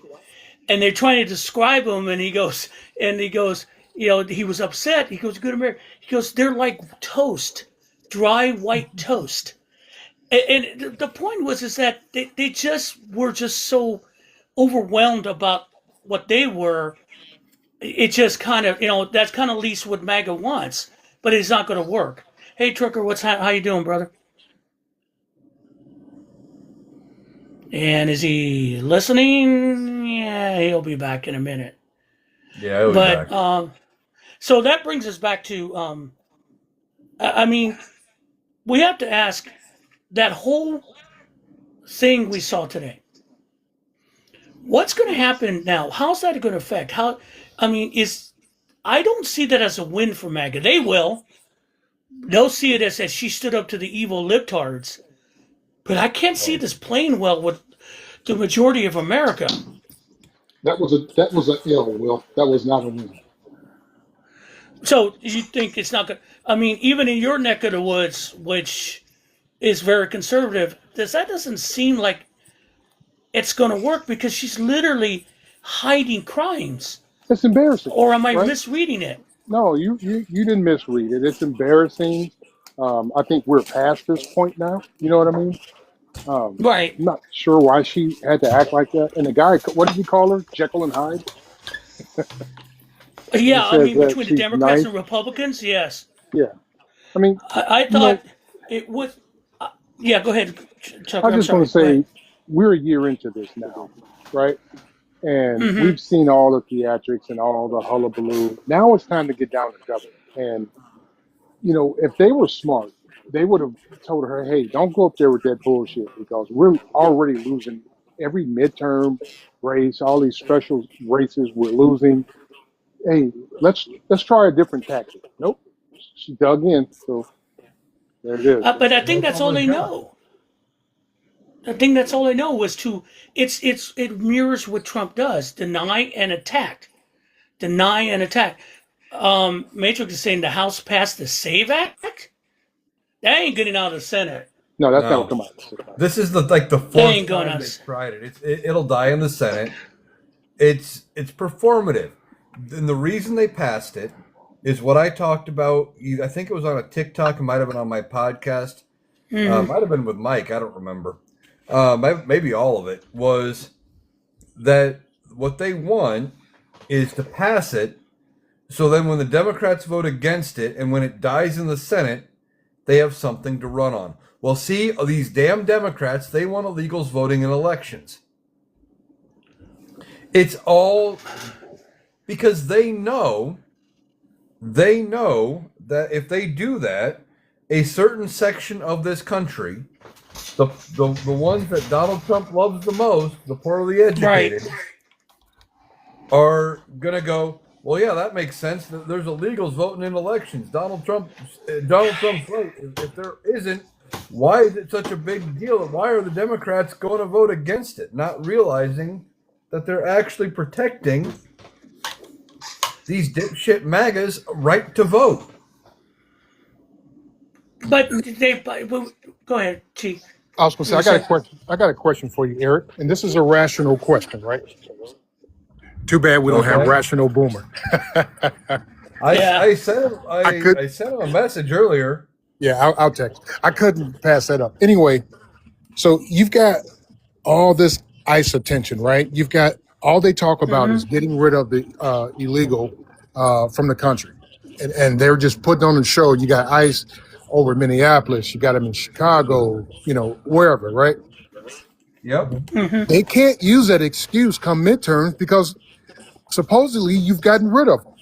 Speaker 1: and they're trying to describe him, and he goes, he was upset. He goes, good American. He goes, they're like toast, dry white toast. And the point was is that they just were just so overwhelmed about what they were. It just kind of, that's kind of at least what MAGA wants, but it's not going to work. Hey, Trucker, how you doing, brother? And is he listening? Yeah, he'll be back in a minute.
Speaker 2: Yeah, I'll be
Speaker 1: But
Speaker 2: back.
Speaker 1: so that brings us back to, I mean, we have to ask that whole thing we saw today. What's going to happen now? How's that going to affect? I don't see that as a win for MAGA. They will. They'll see it as she stood up to the evil libtards. But I can't see this playing well with the majority of America.
Speaker 3: That was a ill, Will. That was not a win.
Speaker 1: So you think it's not going to... I mean, even in your neck of the woods, which is very conservative, that doesn't seem like it's going to work because she's literally hiding crimes.
Speaker 3: It's embarrassing.
Speaker 1: Or am I
Speaker 3: right?
Speaker 1: misreading it?
Speaker 3: No, you didn't misread it. It's embarrassing. I think we're past this point now. You know what I mean?
Speaker 1: Right.
Speaker 3: I'm not sure why she had to act like that. And the guy, what did he call her? Jekyll and Hyde?
Speaker 1: Yeah, I
Speaker 3: says
Speaker 1: mean,
Speaker 3: that
Speaker 1: between the
Speaker 3: she's
Speaker 1: Democrats
Speaker 3: nice.
Speaker 1: and Republicans, yes.
Speaker 3: Yeah. I mean,
Speaker 1: I
Speaker 3: you know,
Speaker 1: thought it would... yeah, go ahead, Chuck.
Speaker 3: I
Speaker 1: I'm
Speaker 3: just
Speaker 1: sorry.
Speaker 3: want to
Speaker 1: Go
Speaker 3: say
Speaker 1: ahead.
Speaker 3: we're a year into this now, right? And
Speaker 1: Mhm.
Speaker 3: we've seen all the theatrics and all the hullabaloo. Now it's time to get down to government. And, if they were smart, they would have told her, hey, don't go up there with that bullshit because we're already losing every midterm race, all these special races we're losing. Hey, let's try a different tactic. Nope. She dug in. So there it is.
Speaker 1: But I think
Speaker 2: That's
Speaker 1: that's all
Speaker 2: all
Speaker 1: they
Speaker 2: they've got.
Speaker 1: know. I think that's all they know was it mirrors what Trump does: deny and attack, deny and attack. Matrix is saying the House passed the SAVE Act. That ain't getting out of the Senate.
Speaker 3: No, that's
Speaker 2: No.
Speaker 3: not come out.
Speaker 2: This is the
Speaker 1: They
Speaker 2: fourth
Speaker 1: ain't going
Speaker 2: time
Speaker 1: on.
Speaker 2: they've tried it. It'll die in the Senate. It's performative. And the reason they passed it is what I talked about. I think it was on a TikTok. It might have been on my podcast. Might have been with Mike. I don't remember. Maybe all of it was that what they want is to pass it. So then when the Democrats vote against it and when it dies in the Senate, they have something to run on. Well, see, these damn Democrats, they want illegals voting in elections. It's all because they know that if they do that, a certain section of this country, the ones that Donald Trump loves the most, the poorly educated, are going to go, well, yeah, that makes sense. There's illegals voting in elections. Donald Trump's right. If there isn't, why is it such a big deal? Why are the Democrats going to vote against it? Not realizing that they're actually protecting these dipshit MAGA's right to vote.
Speaker 1: But go ahead, Chief.
Speaker 4: I was going to say, I got a question for you, Eric, and this is a rational question, right? Too bad we don't have
Speaker 2: Okay.
Speaker 4: rational boomer.
Speaker 2: I sent him a message earlier.
Speaker 4: Yeah, I'll text. I couldn't pass that up. Anyway, so you've got all this ICE attention, right? You've got all they talk about is getting rid of the illegal from the country. And they're just putting on the show. You got ICE over Minneapolis. You got them in Chicago, wherever, right?
Speaker 2: Yep.
Speaker 4: They can't use that excuse come midterms because supposedly you've gotten rid of them,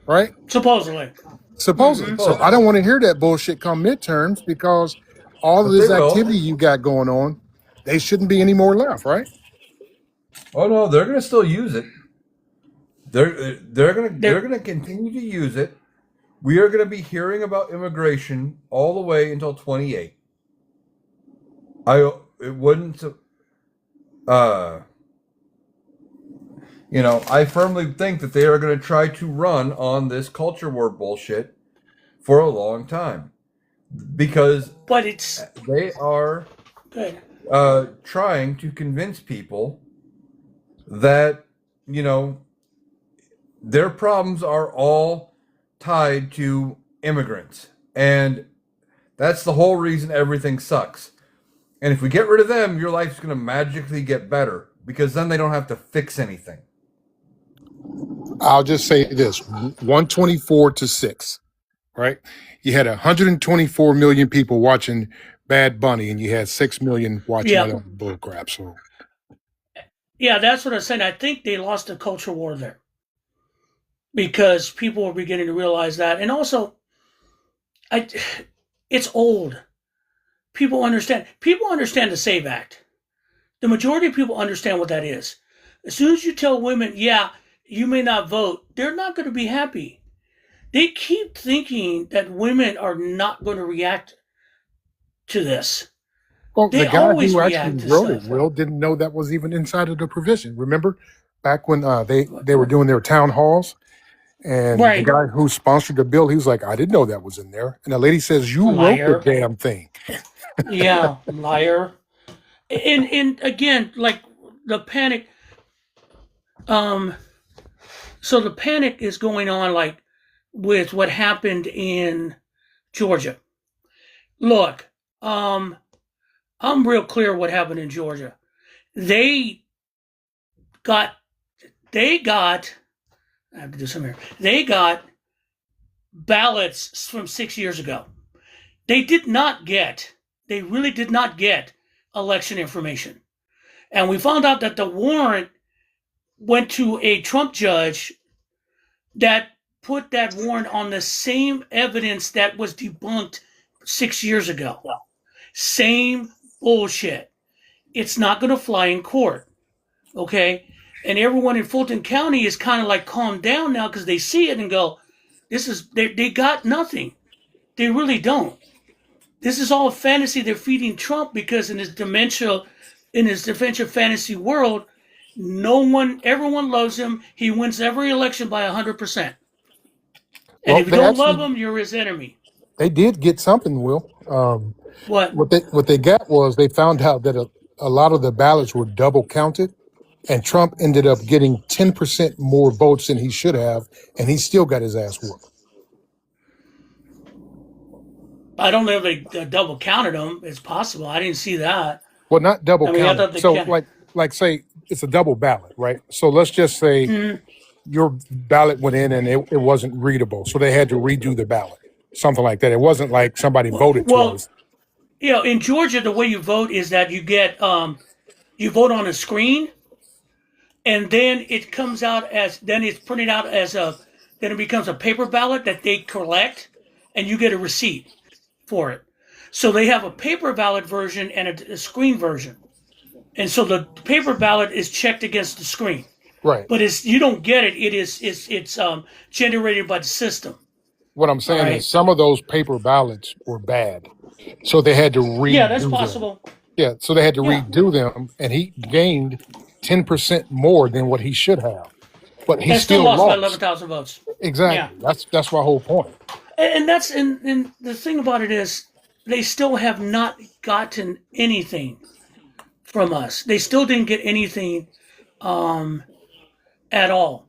Speaker 4: right?
Speaker 1: Supposedly.
Speaker 4: Supposedly. So I don't want to hear that bullshit come midterms because all of
Speaker 2: But
Speaker 4: this
Speaker 2: they will.
Speaker 4: activity you got going on, they shouldn't be any more left, right?
Speaker 2: Oh no, they're going to still use it. They're going to continue to use it. We are going to be hearing about immigration all the way until 28. it wouldn't. Uh, I firmly think that they are going to try to run on this culture war bullshit for a long time because
Speaker 1: But it's
Speaker 2: they are
Speaker 1: good.
Speaker 2: trying to convince people that you know their problems are all tied to immigrants, and that's the whole reason everything sucks. And if we get rid of them, your life's going to magically get better because then they don't have to fix anything.
Speaker 4: I'll just say this: 124 to 6. Right? You had 124 million people watching Bad Bunny, and you had 6 million watching
Speaker 1: Yeah.
Speaker 4: that other bull crap. So
Speaker 1: Yeah, that's what I'm saying. I think they lost the culture war there because people were beginning to realize that. And also, it's old. People understand. People understand the SAVE Act. The majority of people understand what that is. As soon as you tell women, yeah, you may not vote, they're not going to be happy. They keep thinking that women are not going to react to this.
Speaker 4: well,
Speaker 1: They
Speaker 4: the guy
Speaker 1: always
Speaker 4: who
Speaker 1: react
Speaker 4: actually
Speaker 1: to
Speaker 4: wrote it,
Speaker 1: stuff.
Speaker 4: Will, didn't know that was even inside of the provision. Remember back when they were doing their town halls, and the
Speaker 1: Right.
Speaker 4: guy who sponsored the bill, he was like, "I didn't know that was in there." And the lady says, "You wrote the
Speaker 1: Liar.
Speaker 4: damn thing."
Speaker 1: Yeah, liar. And again, like the panic. So the panic is going on, like with what happened in Georgia. Look, I'm real clear what happened in Georgia. They got. I have to do some here. They got ballots from 6 years ago. They really did not get election information. And we found out that the warrant went to a Trump judge that put that warrant on the same evidence that was debunked 6 years ago. Same bullshit. It's not going to fly in court. Okay? And everyone in Fulton County is kind of like calmed down now because they see it and go, they got nothing. They really don't. This is all fantasy they're feeding Trump because in his dementia fantasy world, everyone loves him. He wins every election by 100%. And
Speaker 4: Well,
Speaker 1: if you don't love him, you're his enemy.
Speaker 4: they did get something, Will.
Speaker 1: What?
Speaker 4: What they got was they found out that a lot of the ballots were double counted, and Trump ended up getting 10% more votes than he should have, and he still got his ass whooped.
Speaker 1: I don't know if they double counted them. It's possible. I didn't see that.
Speaker 4: Well, not double
Speaker 1: I mean, I thought
Speaker 4: counted.
Speaker 1: they
Speaker 4: So,
Speaker 1: counted.
Speaker 4: like say it's a double ballot, right? So let's just say
Speaker 1: Mhm.
Speaker 4: your ballot went in and it wasn't readable, so they had to redo the ballot, something like that. It wasn't like somebody voted
Speaker 1: Well,
Speaker 4: twice.
Speaker 1: in Georgia, the way you vote is that you get you vote on a screen, and then it comes out then it's printed out then it becomes a paper ballot that they collect, and you get a receipt for it. So they have a paper ballot version and a screen version, and so the paper ballot is checked against the screen,
Speaker 4: Right.
Speaker 1: but you don't get it. It's generated by the system.
Speaker 4: What I'm saying
Speaker 1: Right.
Speaker 4: is some of those paper ballots were bad, so they had to redo
Speaker 1: Yeah, that's
Speaker 4: them.
Speaker 1: possible.
Speaker 4: Yeah, so they had to
Speaker 1: Yeah.
Speaker 4: redo them, and he gained 10% more than what he should have, but he
Speaker 1: And still
Speaker 4: still
Speaker 1: lost by
Speaker 4: lost.
Speaker 1: 11,000 votes.
Speaker 4: Exactly. That's my whole point.
Speaker 1: And the thing about it is they still have not gotten anything from us. They still didn't get anything at all.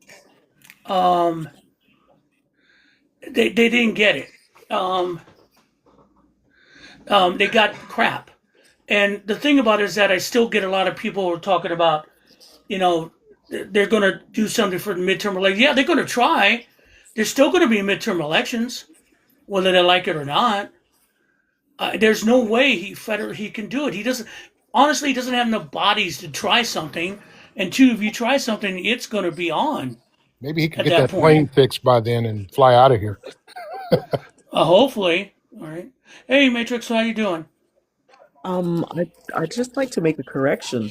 Speaker 1: They didn't get it. They got crap. And the thing about it is that I still get a lot of people who are talking about, they're going to do something for the midterm elections. Yeah, they're going to try. There's still going to be midterm elections, whether they like it or not. There's no way he can do it. He doesn't. Honestly, he doesn't have enough bodies to try something. And two, if you try something, it's going to be on
Speaker 4: Maybe he could
Speaker 1: at
Speaker 4: get
Speaker 1: that
Speaker 4: that
Speaker 1: point.
Speaker 4: plane fixed by then and fly out of here.
Speaker 1: Hopefully. All right. Hey, Matrix, how you doing?
Speaker 5: I'd just like to make a correction.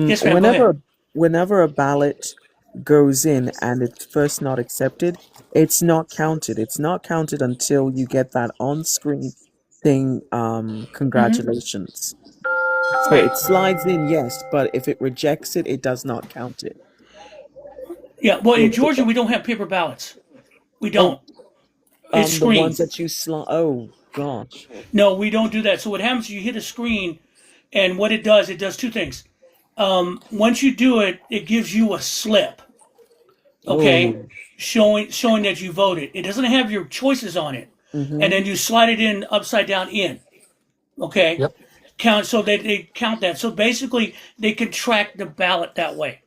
Speaker 1: Yes, ma'am. Go ahead.
Speaker 5: Whenever a ballot goes in and it's first not accepted, it's not counted. It's not counted until you get that on-screen thing. Congratulations. So it slides in, yes, but if it rejects it, it does not count it.
Speaker 1: Yeah. Well, in
Speaker 5: You'll put
Speaker 1: Georgia,
Speaker 5: the,
Speaker 1: we don't have paper ballots. We
Speaker 5: oh,
Speaker 1: don't. It's
Speaker 5: the ones
Speaker 1: screen.
Speaker 5: that you slide. Oh gosh.
Speaker 1: No, we don't do that. So what happens is you hit a screen, and what it does two things. Once you do it, it gives you a slip, okay,
Speaker 5: Oh.
Speaker 1: showing that you voted. It doesn't have your choices on it, and
Speaker 5: Mm-hmm.
Speaker 1: then you slide it in upside down in, okay,
Speaker 4: Yep.
Speaker 1: count so they count that. So basically, they can track the ballot that way.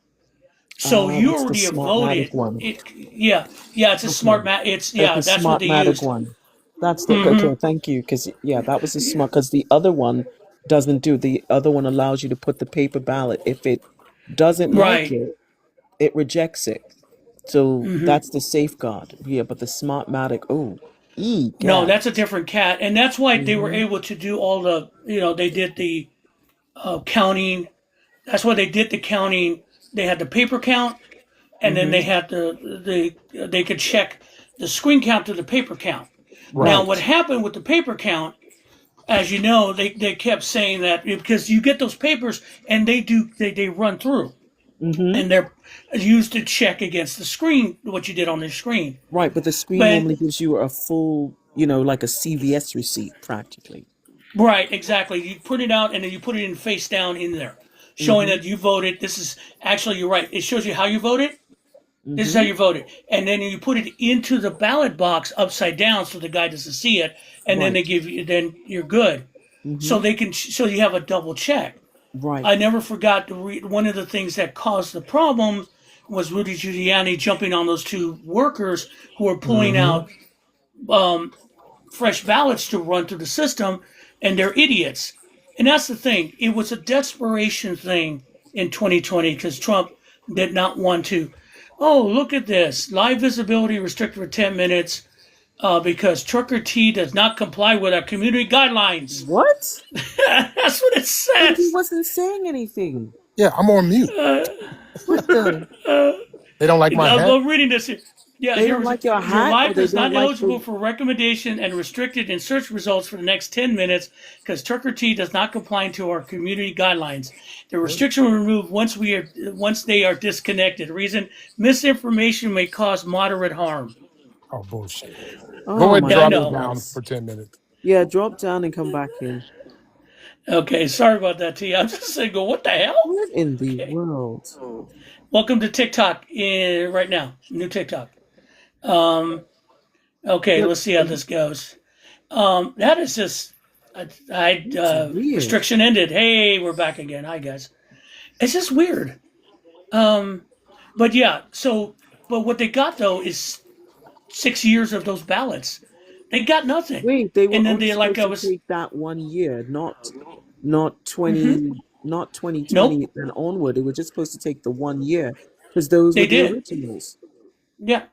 Speaker 1: So
Speaker 5: Ah,
Speaker 1: you
Speaker 5: that's the
Speaker 1: already have
Speaker 5: Smartmatic
Speaker 1: voted.
Speaker 5: one.
Speaker 1: Yeah, it's a smart
Speaker 5: Okay.
Speaker 1: mat. It's
Speaker 5: Okay,
Speaker 1: yeah, that's what they
Speaker 5: Smartmatic
Speaker 1: used.
Speaker 5: one. That's the okay. Thank you, because yeah, that was the smart. Because the other one doesn't do. The other one allows you to put the paper ballot. If it doesn't like
Speaker 1: Right.
Speaker 5: it, it rejects it. So that's the safeguard. Yeah, but the Smartmatic. Oh,
Speaker 1: No,
Speaker 5: egad.
Speaker 1: that's a different cat, and that's why they were
Speaker 5: Mm-hmm.
Speaker 1: able to do all the. They did the counting. That's why they did the counting. They had the paper count, and then they
Speaker 5: Mm-hmm.
Speaker 1: had they could check the screen count to the paper count. Now,
Speaker 4: Right.
Speaker 1: what
Speaker 5: Right.
Speaker 1: happened with the paper count, as you know, they kept saying that because you get those papers and they run through
Speaker 5: Mm-hmm.
Speaker 1: and they're used to check against the screen what you did on the screen.
Speaker 5: Right, but the screen
Speaker 1: But
Speaker 5: normally gives you a full, like a CVS receipt, practically.
Speaker 1: right, exactly. You print it out and then you put it in face down in there, showing
Speaker 5: Mm-hmm.
Speaker 1: that you voted. This is actually you're right. It shows you how you voted. This is how
Speaker 5: Mm-hmm.
Speaker 1: you voted, and then you put it into the ballot box upside down so the guy doesn't see it, and then they
Speaker 5: Right.
Speaker 1: give you. Then you're good. So
Speaker 5: Mm-hmm.
Speaker 1: they can. So you have a double check.
Speaker 5: Right.
Speaker 1: I never forgot to read one of the things that caused the problem was Rudy Giuliani jumping on those two workers who were pulling
Speaker 4: Mm-hmm.
Speaker 1: out fresh ballots to run through the system, and they're idiots. And that's the thing. It was a desperation thing in 2020 because Trump did not want to. Oh, look at this live visibility restricted for 10 minutes because Trucker T does not comply with our community guidelines.
Speaker 5: What?
Speaker 1: That's what it
Speaker 5: But he
Speaker 1: says.
Speaker 5: wasn't saying anything.
Speaker 4: Yeah, I'm on mute.
Speaker 5: What the?
Speaker 4: They don't like my hat.
Speaker 1: I'm reading this here. Yeah,
Speaker 5: They
Speaker 1: here
Speaker 5: don't
Speaker 1: was
Speaker 5: like your
Speaker 1: your
Speaker 5: hat, or
Speaker 1: life
Speaker 5: they
Speaker 1: is
Speaker 5: don't
Speaker 1: not
Speaker 5: like
Speaker 1: eligible
Speaker 5: the.
Speaker 1: for recommendation and restricted in search results for the next 10 minutes because Trucker T does not comply to our community guidelines. The restriction will remove once they are disconnected. Reason misinformation may cause moderate harm.
Speaker 4: Oh, bullshit. Go
Speaker 5: Oh
Speaker 4: ahead and
Speaker 5: my
Speaker 1: Yeah, I
Speaker 4: drop it
Speaker 1: know.
Speaker 4: down
Speaker 5: goodness.
Speaker 4: for 10 minutes.
Speaker 5: Yeah, drop down and come back in.
Speaker 1: Okay, sorry about that, T. I'm just saying, go, what the hell?
Speaker 5: What in the
Speaker 1: Okay.
Speaker 5: world?
Speaker 1: Welcome to TikTok right now. New TikTok. Okay,
Speaker 5: But
Speaker 1: let's see how this goes. That is just,
Speaker 5: it's weird.
Speaker 1: restriction ended. Hey, we're back again. Hi, guys. It's just weird. Um, but yeah, but what they got though is 6 years of those ballots. They got nothing.
Speaker 5: Wait, they
Speaker 1: And
Speaker 5: were
Speaker 1: then
Speaker 5: only
Speaker 1: they, like
Speaker 5: supposed
Speaker 1: I
Speaker 5: to
Speaker 1: was,
Speaker 5: take that 1 year, not
Speaker 1: hmm
Speaker 5: 20, not
Speaker 1: nope,
Speaker 5: 2020 and onward. They were just supposed to take the 1 year because those were
Speaker 1: they
Speaker 5: the
Speaker 1: did.
Speaker 5: originals.
Speaker 1: Yeah.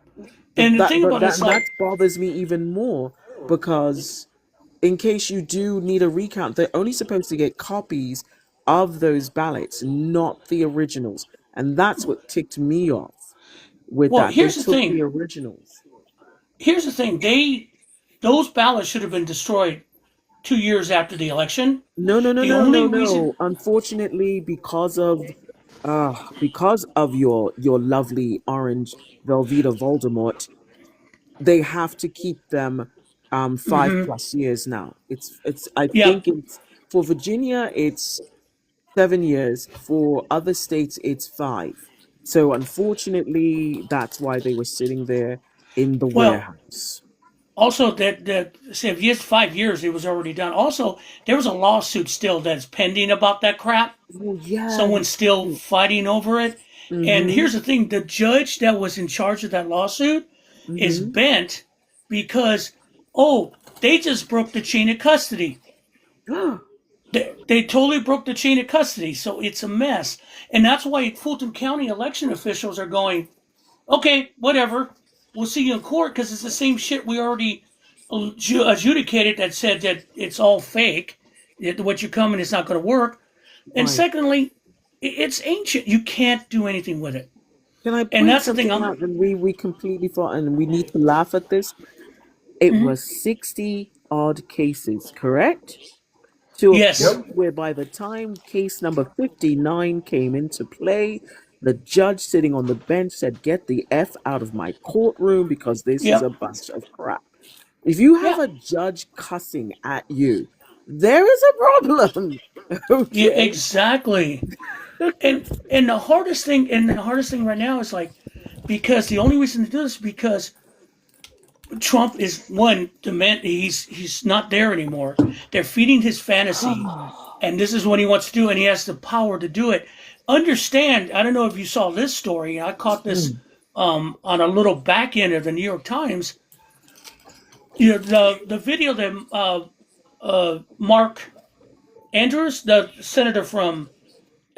Speaker 5: But
Speaker 1: And the thing about it is
Speaker 5: that
Speaker 1: like,
Speaker 5: bothers me even more because in case you do need a recount, they're only supposed to get copies of those ballots, not the originals. And that's what ticked me off with
Speaker 1: well,
Speaker 5: that. They
Speaker 1: here's the
Speaker 5: took the
Speaker 1: thing.
Speaker 5: originals.
Speaker 1: Here's the thing. Those ballots should have been destroyed 2 years after the election.
Speaker 5: No, no, no,
Speaker 1: The
Speaker 5: no,
Speaker 1: only
Speaker 5: no,
Speaker 1: reason,
Speaker 5: no. Unfortunately, because of your lovely orange Velveeta Voldemort, they have to keep them 5 plus years now. It's I
Speaker 1: yeah.
Speaker 5: think it's for Virginia it's 7 years. For other states it's 5. So unfortunately, that's why they were sitting there in the
Speaker 1: Well,
Speaker 5: warehouse.
Speaker 1: also that say if yes 5 years it was already done. Also, there was a lawsuit still that's pending about that crap.
Speaker 5: Oh yeah.
Speaker 1: Someone's still fighting over it. And
Speaker 5: Mm-hmm.
Speaker 1: here's the thing: the judge that was in charge of that lawsuit is
Speaker 5: Mm-hmm.
Speaker 1: bent because they just broke the chain of custody. They totally broke the chain of custody, so it's a mess. And that's why Fulton County election officials are going, okay, whatever. We'll see you in court because it's the same shit we already adjudicated that said that it's all fake. What you're coming is not going to work. And
Speaker 5: Right.
Speaker 1: secondly, it's ancient. You can't do anything with it.
Speaker 5: Can I
Speaker 1: And
Speaker 5: point
Speaker 1: that's the thing.
Speaker 5: something out? And we completely thought, and we need to laugh at this. It
Speaker 1: Mhm.
Speaker 5: was 60 odd cases, correct? to a
Speaker 1: Yes.
Speaker 5: point where by the time case number 59 came into play, the judge sitting on the bench said, "Get the F out of my courtroom because this is a
Speaker 1: Yep.
Speaker 5: bunch of crap." If you have
Speaker 1: Yeah.
Speaker 5: a judge cussing at you, there is a problem.
Speaker 1: Yeah.
Speaker 5: Okay.
Speaker 1: Exactly. And the hardest thing right now is like, because the only reason to do this is because Trump is one demand. He's not there anymore. They're feeding his fantasy, and this is what he wants to do, and he has the power to do it. Understand? I don't know if you saw this story. I caught this
Speaker 5: Mm,
Speaker 1: on a little back end of the New York Times. You know, the video that Mark Andrews, the senator from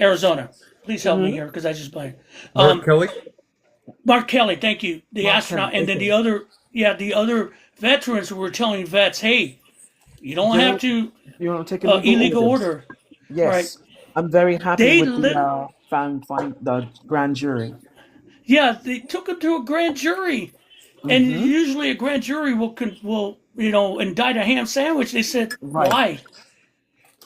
Speaker 1: Arizona. Please help me
Speaker 5: mhm.
Speaker 1: here because I just blanked.
Speaker 2: Mark Kelly.
Speaker 1: Mark Kelly, thank you, the
Speaker 5: Mark Kelly.
Speaker 1: astronaut, and then
Speaker 5: Okay.
Speaker 1: the other veterans who were telling vets, "Hey, you don't have
Speaker 5: Don't
Speaker 1: to
Speaker 5: you want to take illegal
Speaker 1: illegal
Speaker 5: orders?
Speaker 1: order, right?"
Speaker 5: Yes. I'm very happy
Speaker 1: They
Speaker 5: with the
Speaker 1: lit,
Speaker 5: the grand jury.
Speaker 1: yeah, they took him to a grand jury, and
Speaker 5: Hmm.
Speaker 1: usually a grand jury will indict a ham sandwich. They said,
Speaker 5: Right.
Speaker 1: "Why?"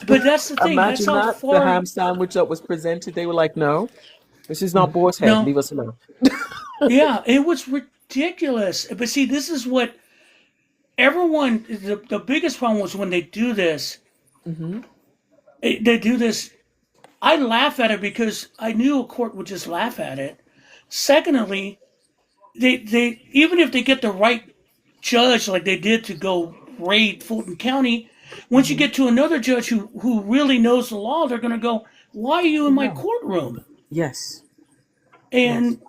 Speaker 1: But that's the thing. That's
Speaker 5: Imagine
Speaker 1: how
Speaker 5: that the
Speaker 1: far.
Speaker 5: ham sandwich that was presented. They were like, "No, this is not boar's head.
Speaker 1: No,
Speaker 5: Leave us alone."
Speaker 1: yeah, it was ridiculous. But see, this is what everyone. The biggest problem was when they do this.
Speaker 5: Hmm.
Speaker 1: They do this. I laugh at it because I knew a court would just laugh at it. Secondly, they even if they get the right judge like they did to go raid Fulton County, once you
Speaker 5: Hmm.
Speaker 1: get to another judge who really knows the law, they're going to go, "Why are you in my
Speaker 5: No.
Speaker 1: courtroom?"
Speaker 5: Yes. Yes.
Speaker 1: And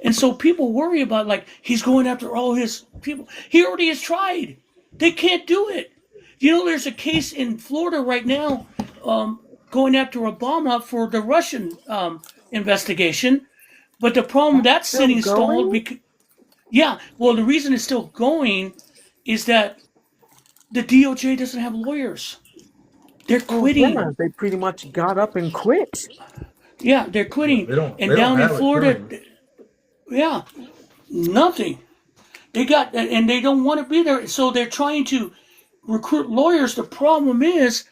Speaker 1: and so people worry about like he's going after all his people. He already has tried. They can't do it. You know, there's a case in Florida right now going after Obama for the Russian investigation. But the problem
Speaker 5: That's
Speaker 1: that's
Speaker 5: still
Speaker 1: sitting stalled
Speaker 5: going.
Speaker 1: because yeah, well the reason it's still going is that the DOJ doesn't have lawyers. They're
Speaker 5: Oh yeah,
Speaker 1: quitting.
Speaker 5: they pretty much got up and quit.
Speaker 1: Yeah, they're
Speaker 2: Yeah,
Speaker 1: quitting.
Speaker 2: they don't.
Speaker 1: And
Speaker 2: They don't
Speaker 1: down in
Speaker 2: have
Speaker 1: Florida,
Speaker 2: attorneys.
Speaker 1: yeah, nothing. They got and they don't want to be there, so they're trying to recruit lawyers. The problem is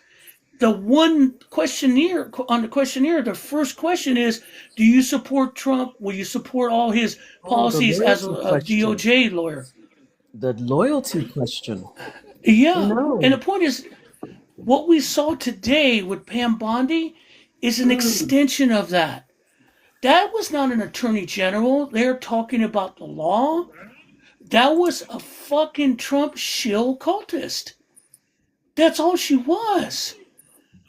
Speaker 1: the one questionnaire on the questionnaire. The first question is, "Do you support Trump? Will you support all his
Speaker 5: Oh, the
Speaker 1: policies as
Speaker 5: loyalty
Speaker 1: a
Speaker 5: question.
Speaker 1: DOJ lawyer?"
Speaker 5: The loyalty question.
Speaker 1: Yeah, and
Speaker 5: No.
Speaker 1: the point is, what we saw today with Pam Bondi is an
Speaker 5: Mm.
Speaker 1: extension of that. That was not an attorney general. They're talking about the law. That was a fucking Trump shill cultist. That's all she was.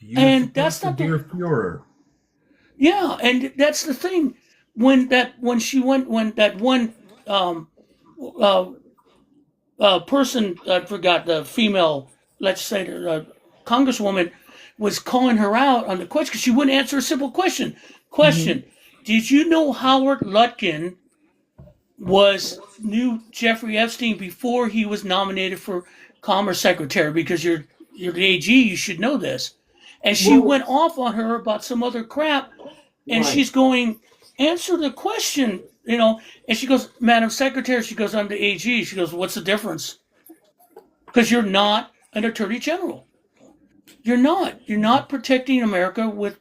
Speaker 2: Do you
Speaker 1: And
Speaker 2: support
Speaker 1: that's
Speaker 2: the
Speaker 1: not the
Speaker 2: dear Fuhrer?
Speaker 1: yeah, and that's the thing. When that one um uh person I forgot the female legislator congresswoman was calling her out on the question because she wouldn't answer a simple question.
Speaker 5: Hmm.
Speaker 1: Question: Did you know Howard Lutkin knew Jeffrey Epstein before he was nominated for Commerce Secretary? Because you're the AG, you should know this. And she
Speaker 5: Well,
Speaker 1: went off on her about some other crap, and
Speaker 5: right.
Speaker 1: she's going, "Answer the question, you know." And she goes, "Madam Secretary," she goes, "I'm the AG." She goes, "What's the difference?" Because you're not an attorney general. You're not. You're not protecting America with.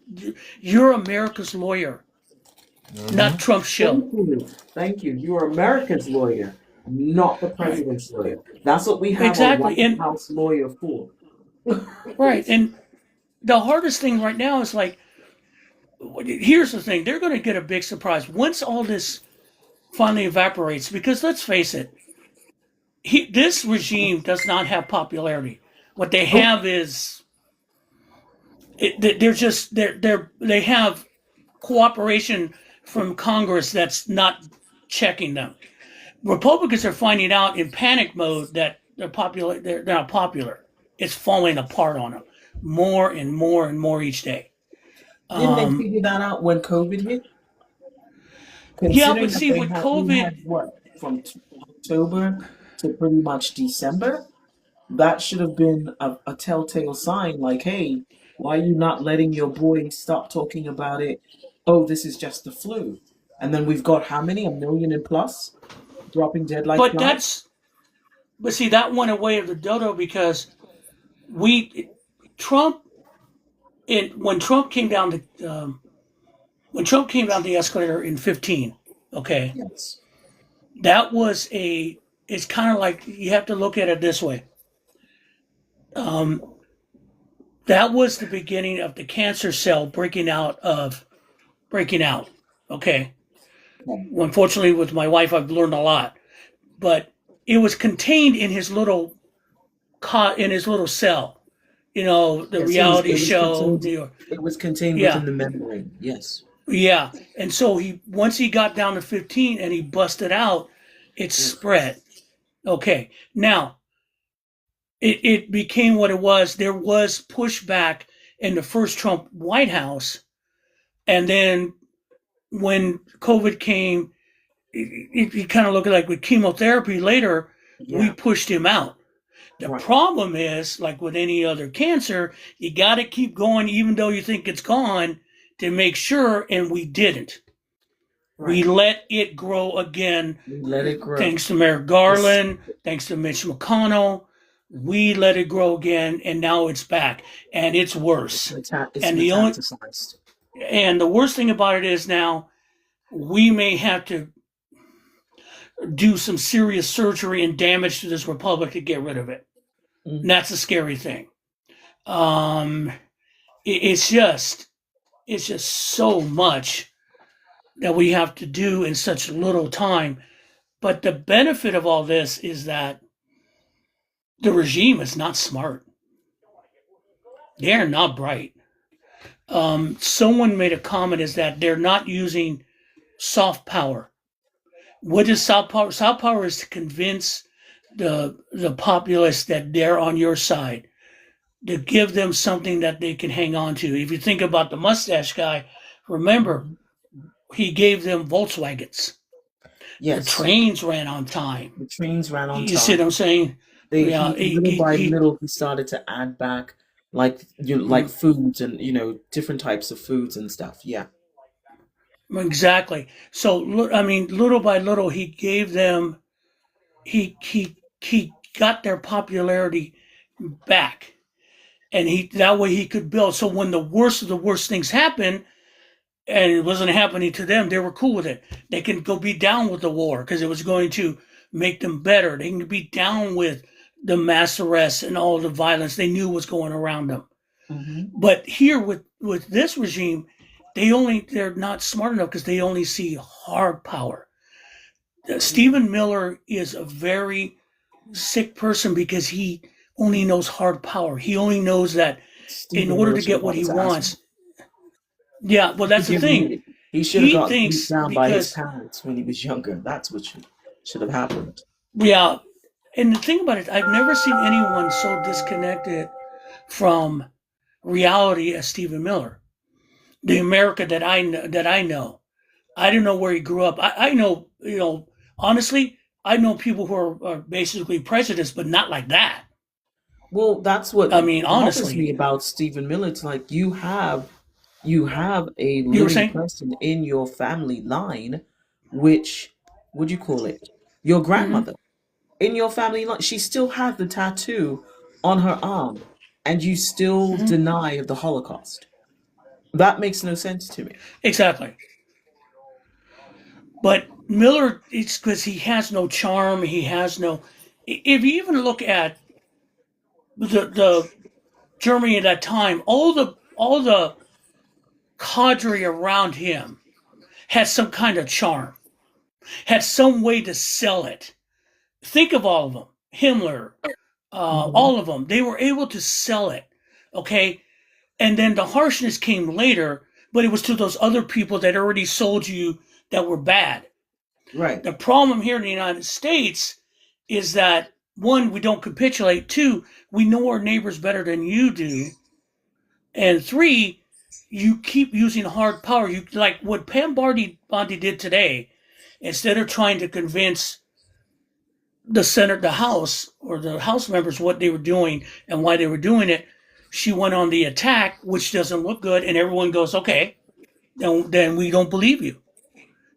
Speaker 1: You're America's lawyer, not
Speaker 2: Mm-hmm.
Speaker 1: Trump's shill.
Speaker 5: Thank you. Thank you. You are America's lawyer, not the
Speaker 1: Right.
Speaker 5: president's lawyer. That's what we have a
Speaker 1: Exactly.
Speaker 5: White
Speaker 1: And
Speaker 5: House lawyer for.
Speaker 1: right. And the hardest thing right now is like, here's the thing: they're going to get a big surprise once all this finally evaporates. Because let's face it, this regime does not have popularity. What they
Speaker 5: Nope.
Speaker 1: have is they're just they have cooperation from Congress that's not checking them. Republicans are finding out in panic mode that they're not popular. It's falling apart on them more and more and more each day.
Speaker 5: Didn't they
Speaker 1: Um,
Speaker 5: figure that out when COVID hit?
Speaker 1: yeah,
Speaker 5: Considering
Speaker 1: but
Speaker 5: that
Speaker 1: see, with
Speaker 5: we
Speaker 1: COVID,
Speaker 5: had what from October to pretty much December, that should have been a telltale sign. Like, hey, why are you not letting your boy stop talking about it? Oh, this is just the flu. And then we've got how many? A million and plus dropping dead like
Speaker 1: but
Speaker 5: flies.
Speaker 1: that's but see that went away of the dodo because we Trump, when Trump came down the escalator in 15, okay,
Speaker 5: Yes.
Speaker 1: that was it's kind of like, you have to look at it this way. Um, that was the beginning of the cancer cell breaking out. Okay. Unfortunately, with my wife, I've learned a lot, but it was contained in his little cell. The
Speaker 5: Yes,
Speaker 1: reality show, New York.
Speaker 5: it was contained
Speaker 1: Yeah,
Speaker 5: within the membrane. Yes.
Speaker 1: yeah. And so once he got down to 15 and he busted out, it
Speaker 5: Yes.
Speaker 1: spread. Okay. Now it became what it was. There was pushback in the first Trump White House, and then when COVID came, it kind of looked like with chemotherapy later, we
Speaker 5: Yeah.
Speaker 1: pushed him out. The
Speaker 5: Right.
Speaker 1: problem is, like with any other cancer, you got to keep going even though you think it's gone to make sure, and we didn't. We
Speaker 5: Right.
Speaker 1: let it grow again,
Speaker 5: We let it grow.
Speaker 1: thanks to Merrick
Speaker 5: It's
Speaker 1: Garland, thanks to Mitch McConnell. We let it grow again, and now it's back, and it's worse.
Speaker 5: it's
Speaker 1: And the worst thing about it is now we may have to do some serious surgery and damage to this republic to get rid of it. And that's a scary thing. Um, it's just so much that we have to do in such little time. But the benefit of all this is that the regime is not smart. They are not bright. Someone made a comment is that they're not using soft power. What is soft power? Soft power is to convince the populace that they're on your side, to give them something that they can hang on to. If you think about the mustache guy, remember, he gave them Volkswagens. The trains ran on time.
Speaker 5: The trains ran on
Speaker 1: You see what
Speaker 5: time.
Speaker 1: I'm saying? Yeah,
Speaker 5: Little by little, he started to add back like foods and different types of foods and stuff. Yeah.
Speaker 1: exactly. So I mean, little by little, he gave them. He got their popularity back, and that way he could build. So when the worst of the worst things happen, and it wasn't happening to them, they were cool with it. They can go be down with the war because it was going to make them better. They can be down with the mass arrests and all the violence they knew was going around them.
Speaker 5: Mm-hmm.
Speaker 1: But here with this regime, they're not smart enough because they only see hard power. Stephen Miller is a very sick person because he only knows hard power. He only knows that in order to get what he wants. Yeah, well, that's the thing.
Speaker 5: He should have got beat
Speaker 1: thinks
Speaker 5: down by his
Speaker 1: because
Speaker 5: parents when he was younger. That's what should have happened.
Speaker 1: yeah, and the thing about it, I've never seen anyone so disconnected from reality as Stephen Miller. The America that I know. I don't know where he grew up. I know, honestly, I know people who are basically prejudiced, but not like that.
Speaker 5: Well, that's what
Speaker 1: I mean,
Speaker 5: bothers
Speaker 1: honestly.
Speaker 5: me about Stephen Miller. It's like you have a
Speaker 1: You were
Speaker 5: living
Speaker 1: saying?
Speaker 5: person in your family line, which, what do you call it? Your
Speaker 1: hmm
Speaker 5: grandmother in your family line. She still has the tattoo on her arm, and you still
Speaker 1: hmm
Speaker 5: deny the Holocaust. That makes no sense to me.
Speaker 1: Exactly. But Miller, it's because he has no charm. He has no. If you even look at the Germany at that time, all the cadre around him had some kind of charm, had some way to sell it. Think of all of them. Himmler,
Speaker 5: Hmm.
Speaker 1: all of them. They were able to sell it. Okay. And then the harshness came later, but it was to those other people that already sold you that were bad.
Speaker 5: Right.
Speaker 1: The problem here in the United States is that, one, we don't capitulate. Two, we know our neighbors better than you do. And three, you keep using hard power. You like what Pam Bondi did today. Instead of trying to convince the House, or the House members what they were doing and why they were doing it, she went on the attack, which doesn't look good, and everyone goes, okay, then we don't believe you.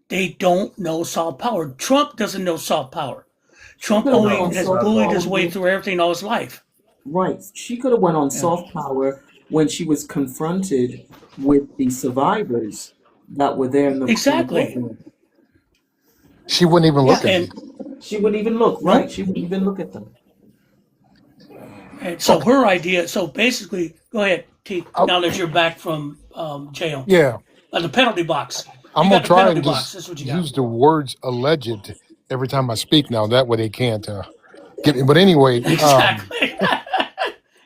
Speaker 1: They don't know soft power. Trump doesn't know soft power. Trump
Speaker 5: No,
Speaker 1: only
Speaker 2: No,
Speaker 1: has
Speaker 2: not at
Speaker 1: bullied his
Speaker 2: all.
Speaker 1: way through everything all his life.
Speaker 5: Right. She could have went on
Speaker 1: Yeah.
Speaker 5: soft power when she was confronted with the survivors that were there in the
Speaker 1: Exactly.
Speaker 5: courtroom.
Speaker 4: She wouldn't even
Speaker 1: Yeah.
Speaker 4: look at me.
Speaker 5: She wouldn't even look, right?
Speaker 1: Nope.
Speaker 5: She wouldn't even look at them.
Speaker 1: And so
Speaker 4: Okay.
Speaker 1: her idea. So basically, go ahead, T.
Speaker 4: I,
Speaker 1: Now that you're back from jail,
Speaker 4: yeah,
Speaker 1: the penalty box.
Speaker 4: I'm
Speaker 1: You
Speaker 4: gonna
Speaker 1: got the
Speaker 4: try
Speaker 1: penalty
Speaker 4: and
Speaker 1: box.
Speaker 4: just
Speaker 1: That's what you got.
Speaker 4: use the words alleged every time I speak now. That way they can't get me. But anyway,
Speaker 1: Exactly.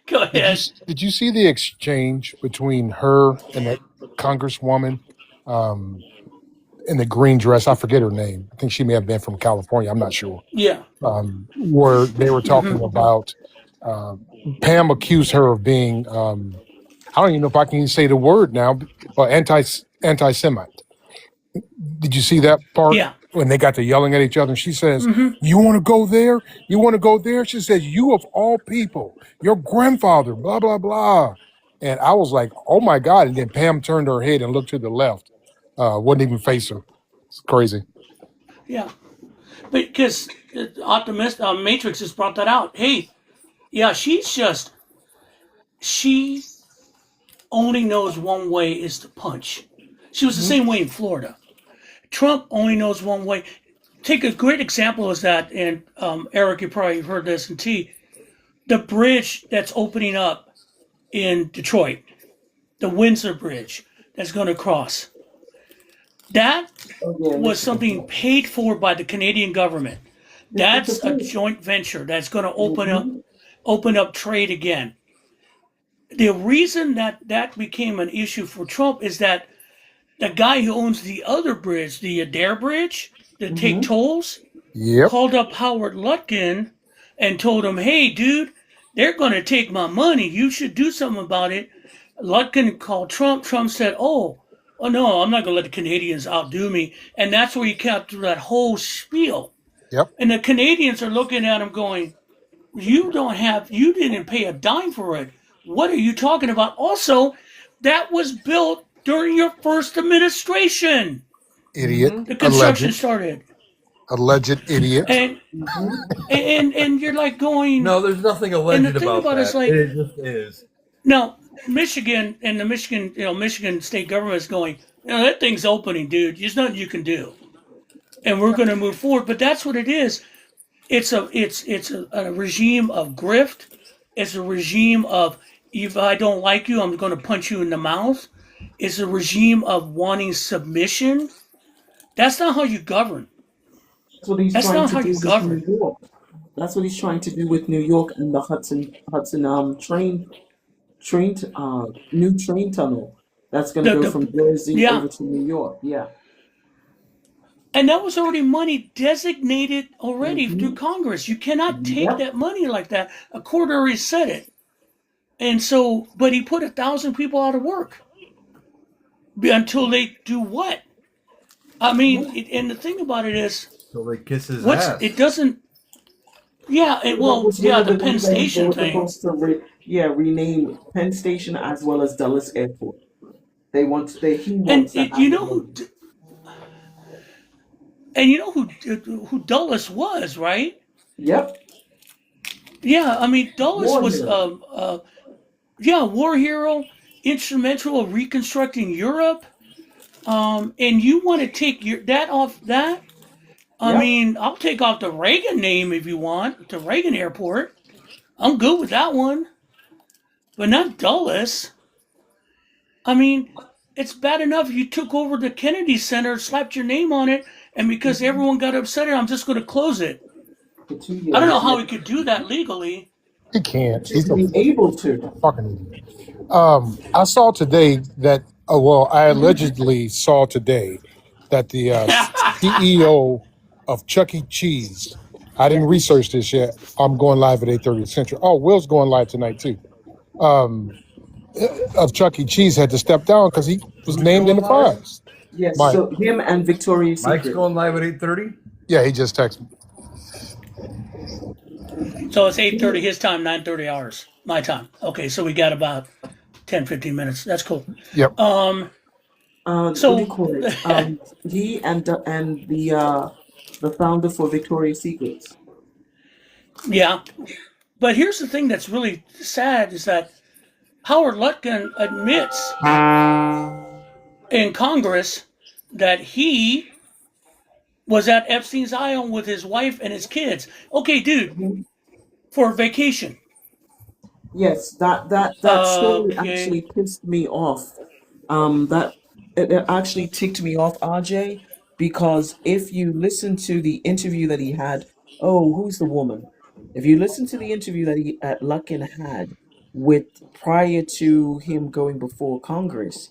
Speaker 1: Go ahead.
Speaker 4: did you see the exchange between her and that congresswoman um, in the green dress? I forget her name. I think she may have been from California. I'm not sure.
Speaker 1: Yeah.
Speaker 4: Where they were talking about uh, Pam accused her of being I don't even know if I can even say the word now, anti-Semite. Did you see that part
Speaker 1: Yeah.
Speaker 4: when they got to yelling at each other? And she says, "You want to go there? You want to go there?" She says, "You of all people, your grandfather, blah blah blah." And I was like, "Oh my God!" And then Pam turned her head and looked to the left. Wouldn't even face her. It's crazy.
Speaker 1: Yeah. Because Optimist Matrix has brought that out. Hey, yeah, she only knows one way is to punch. She was the
Speaker 5: Hmm.
Speaker 1: same way in Florida. Trump only knows one way. Take a great example is that, and Eric, you probably heard this, and T, the bridge that's opening up in Detroit, the Windsor Bridge that's going to cross. That
Speaker 5: Oh yeah,
Speaker 1: was
Speaker 5: Michigan.
Speaker 1: something paid for by the Canadian government.
Speaker 5: It's a
Speaker 1: That's a
Speaker 5: bridge.
Speaker 1: joint venture that's going to
Speaker 5: Hmm.
Speaker 1: open up trade again. The reason that that became an issue for Trump is that the guy who owns the other bridge, the Adair Bridge, that take
Speaker 5: Hmm.
Speaker 1: tolls,
Speaker 4: Yep.
Speaker 1: called up Howard Lutkin and told him, "Hey, dude, they're going to take my money. You should do something about it." Lutkin called Trump. Trump said, oh no, I'm not going to let the Canadians outdo me." And that's where he kept through that whole spiel.
Speaker 4: Yep.
Speaker 1: And the Canadians are looking at him going, you didn't pay a dime for it. What are you talking about? Also, that was built during your first administration.
Speaker 4: Idiot.
Speaker 5: Hmm.
Speaker 1: The construction
Speaker 4: Alleged.
Speaker 1: started.
Speaker 4: Alleged idiot.
Speaker 1: And
Speaker 5: Hmm.
Speaker 1: and you're like going,
Speaker 2: No, there's nothing
Speaker 1: and the
Speaker 2: alleged
Speaker 1: thing
Speaker 2: about
Speaker 1: about it is
Speaker 2: that.
Speaker 1: like,
Speaker 2: It just is.
Speaker 1: now Michigan and the Michigan state government is going, that thing's opening, dude. There's nothing you can do. And we're going to move forward. But that's what it is. It's a regime of grift. It's a regime of, if I don't like you, I'm going to punch you in the mouth. It's a regime of wanting submission. That's not how you govern.
Speaker 5: That's what he's
Speaker 1: That's
Speaker 5: trying
Speaker 1: not
Speaker 5: to
Speaker 1: how
Speaker 5: do
Speaker 1: you
Speaker 5: with New
Speaker 1: govern.
Speaker 5: York. That's what he's trying to do with New York and the Hudson new train tunnel that's going to go from
Speaker 1: The
Speaker 5: Jersey
Speaker 1: yeah,
Speaker 5: over to New York. Yeah.
Speaker 1: and that was already money designated already through
Speaker 5: Hmm.
Speaker 1: Congress. You cannot take
Speaker 5: Yep.
Speaker 1: that money like that. A court already said it. And so, but he put 1,000 people out of work until they do what? I mean,
Speaker 5: Yep.
Speaker 1: and the thing about it is,
Speaker 2: So they kiss his
Speaker 1: it
Speaker 2: ass.
Speaker 1: doesn't. Yeah,
Speaker 5: That was one of
Speaker 1: the
Speaker 5: the
Speaker 1: Penn
Speaker 5: things they
Speaker 1: Station
Speaker 5: were
Speaker 1: thing.
Speaker 5: supposed to rename Penn Station as well as Dulles Airport. He
Speaker 1: And
Speaker 5: wants to
Speaker 1: you
Speaker 5: have it
Speaker 1: know who,
Speaker 5: named.
Speaker 1: and you know who Dulles was, right?
Speaker 5: Yep.
Speaker 1: Yeah, I mean Dulles
Speaker 5: War
Speaker 1: was
Speaker 5: hero.
Speaker 1: yeah, war hero, instrumental of reconstructing Europe. And you want to take that off that? I
Speaker 5: Yep.
Speaker 1: mean, I'll take off the Reagan name if you want, the Reagan Airport. I'm good with that one, but not Dulles. I mean, it's bad enough you took over the Kennedy Center, slapped your name on it, and because
Speaker 5: Hmm.
Speaker 1: everyone got upset, I'm just going to close it.
Speaker 5: For two
Speaker 1: I don't know
Speaker 5: years.
Speaker 1: how
Speaker 5: Yeah.
Speaker 1: he could do that legally.
Speaker 4: He can't.
Speaker 5: Just
Speaker 4: He's a
Speaker 5: be able to.
Speaker 4: fucking idiot. I saw today that, I allegedly saw today that the CEO of Chuck E. Cheese, I didn't research this yet. I'm going live at 8:30 Central. Oh, Will's going live tonight too. Um, of Chuck E. Cheese had to step down because he was
Speaker 2: Who's
Speaker 4: named in
Speaker 2: going
Speaker 4: the
Speaker 2: live?
Speaker 4: fires.
Speaker 5: Yes.
Speaker 4: Mike.
Speaker 5: So him and Victoria's
Speaker 2: Mike's
Speaker 5: Secret.
Speaker 2: going live at 8:30.
Speaker 4: Yeah, he just texted me.
Speaker 1: So it's 8:30 his time, 9:30 ours, my time. Okay, so we got about 10, 15 minutes. That's cool.
Speaker 4: Yep.
Speaker 5: What do you
Speaker 1: So
Speaker 5: call it? He and the founder for Victoria's Secrets.
Speaker 1: yeah, But here's the thing that's really sad is that Howard Lutkin admits in Congress that he was at Epstein's Island with his wife and his kids. Okay, dude,
Speaker 5: Mhm.
Speaker 1: for vacation.
Speaker 5: Yes, that story
Speaker 1: Okay.
Speaker 5: actually pissed me off. That it actually ticked me off, RJ, because if you listen to the interview that he had, oh, who's the woman? If you listen to the interview that he Luckin had with prior to him going before Congress,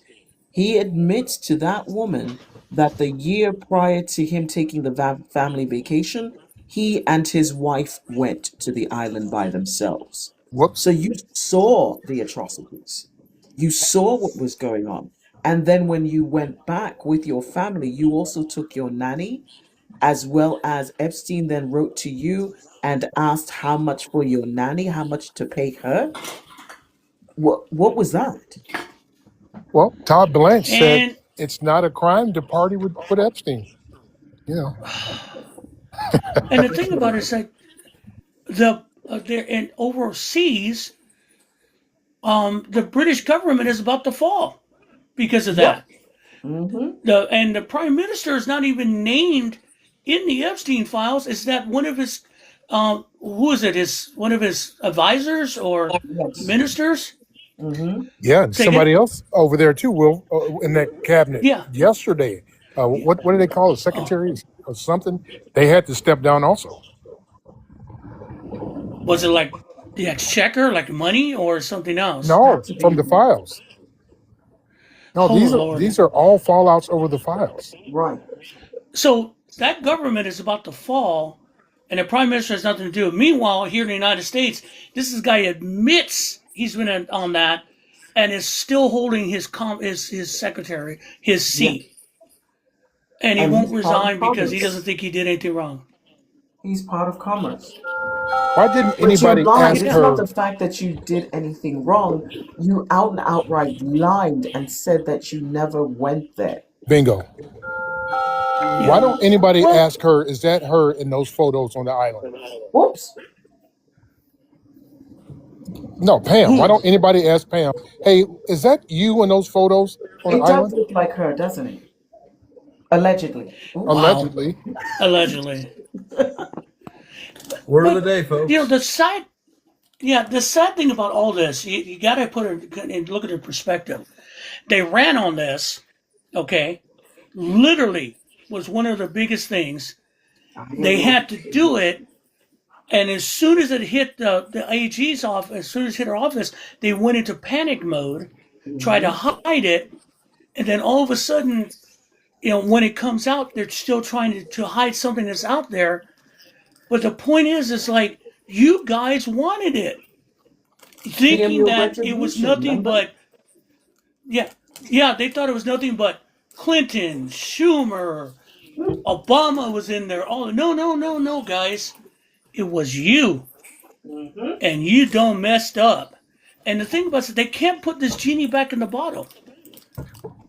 Speaker 5: he admits to that woman that the year prior to him taking the family vacation, he and his wife went to the island by themselves. So
Speaker 4: Whoops.
Speaker 5: you saw the atrocities. You saw what was going on. And then when you went back with your family, you also took your nanny, as well as Epstein then wrote to you and asked how much for your nanny, how much to pay her. What was that?
Speaker 4: Well, Todd Blanche said
Speaker 1: And
Speaker 4: it's not a crime to party with Epstein. You know,
Speaker 1: the thing about it is that they're in overseas, the British government is about to fall because of
Speaker 5: Yep.
Speaker 1: that.
Speaker 5: Mm-hmm.
Speaker 1: The prime minister is not even named in the Epstein files. Is that one of his who is it? Is one of his advisors or
Speaker 5: Yes.
Speaker 1: ministers?
Speaker 5: Mm-hmm.
Speaker 4: yeah, and
Speaker 1: Say again?
Speaker 4: somebody else over there too, Will, in that cabinet
Speaker 1: Yeah.
Speaker 4: yesterday. What do they call it?
Speaker 1: Oh,
Speaker 4: Secretary or something? They had to step down also.
Speaker 1: was it like the exchequer, like money, or something else?
Speaker 4: No,
Speaker 5: Had to
Speaker 4: from
Speaker 5: be
Speaker 4: the files. No,
Speaker 1: Oh Lord!
Speaker 4: these are all fallouts over the files.
Speaker 5: right.
Speaker 1: So that government is about to fall, and the prime minister has nothing to do. Meanwhile, here in the United States, this guy admits he's been on that, and is still holding his secretary his
Speaker 5: Yeah.
Speaker 1: seat, and he
Speaker 5: And
Speaker 1: won't
Speaker 5: he's part of
Speaker 1: resign because he doesn't
Speaker 5: commerce.
Speaker 1: think he did anything wrong.
Speaker 5: He's part of commerce.
Speaker 4: Why didn't
Speaker 5: But you
Speaker 4: anybody
Speaker 5: lied.
Speaker 4: ask
Speaker 5: It's
Speaker 1: Yeah.
Speaker 5: not
Speaker 4: her?
Speaker 5: the fact that you did anything wrong. You out and outright lied and said that you never went there.
Speaker 4: Bingo. Why
Speaker 1: Yeah.
Speaker 4: don't anybody
Speaker 1: Well,
Speaker 4: ask her? Is that her in those photos on the island?
Speaker 5: Oops.
Speaker 4: No, Pam. Why
Speaker 1: who?
Speaker 4: don't anybody ask Pam? Hey, is that you in those photos on the
Speaker 5: It does
Speaker 4: island?
Speaker 5: look like her, doesn't it? Allegedly. Oops.
Speaker 1: Wow.
Speaker 4: Allegedly.
Speaker 1: Allegedly.
Speaker 2: Word of the
Speaker 1: But
Speaker 2: day, folks.
Speaker 1: the sad thing about all this, you got to put it and look at the perspective. They ran on this, okay? Literally was one of the biggest things. They had to do it, and as soon as it hit the AG's off, as soon as it hit her office, they went into panic mode, tried to
Speaker 5: Mm-hmm.
Speaker 1: hide it, and then all of a sudden, when it comes out, they're still trying to hide something that's out there. But the point is, it's like you guys wanted it, thinking
Speaker 5: Samuel
Speaker 1: that it was
Speaker 5: Retribution,
Speaker 1: nothing
Speaker 5: remember?
Speaker 1: but they thought it was nothing but Clinton, Schumer, Obama was in there. Oh no, guys, it was you,
Speaker 5: Mm-hmm.
Speaker 1: and you don't messed up. And the thing about it, they can't put this genie back in the bottle.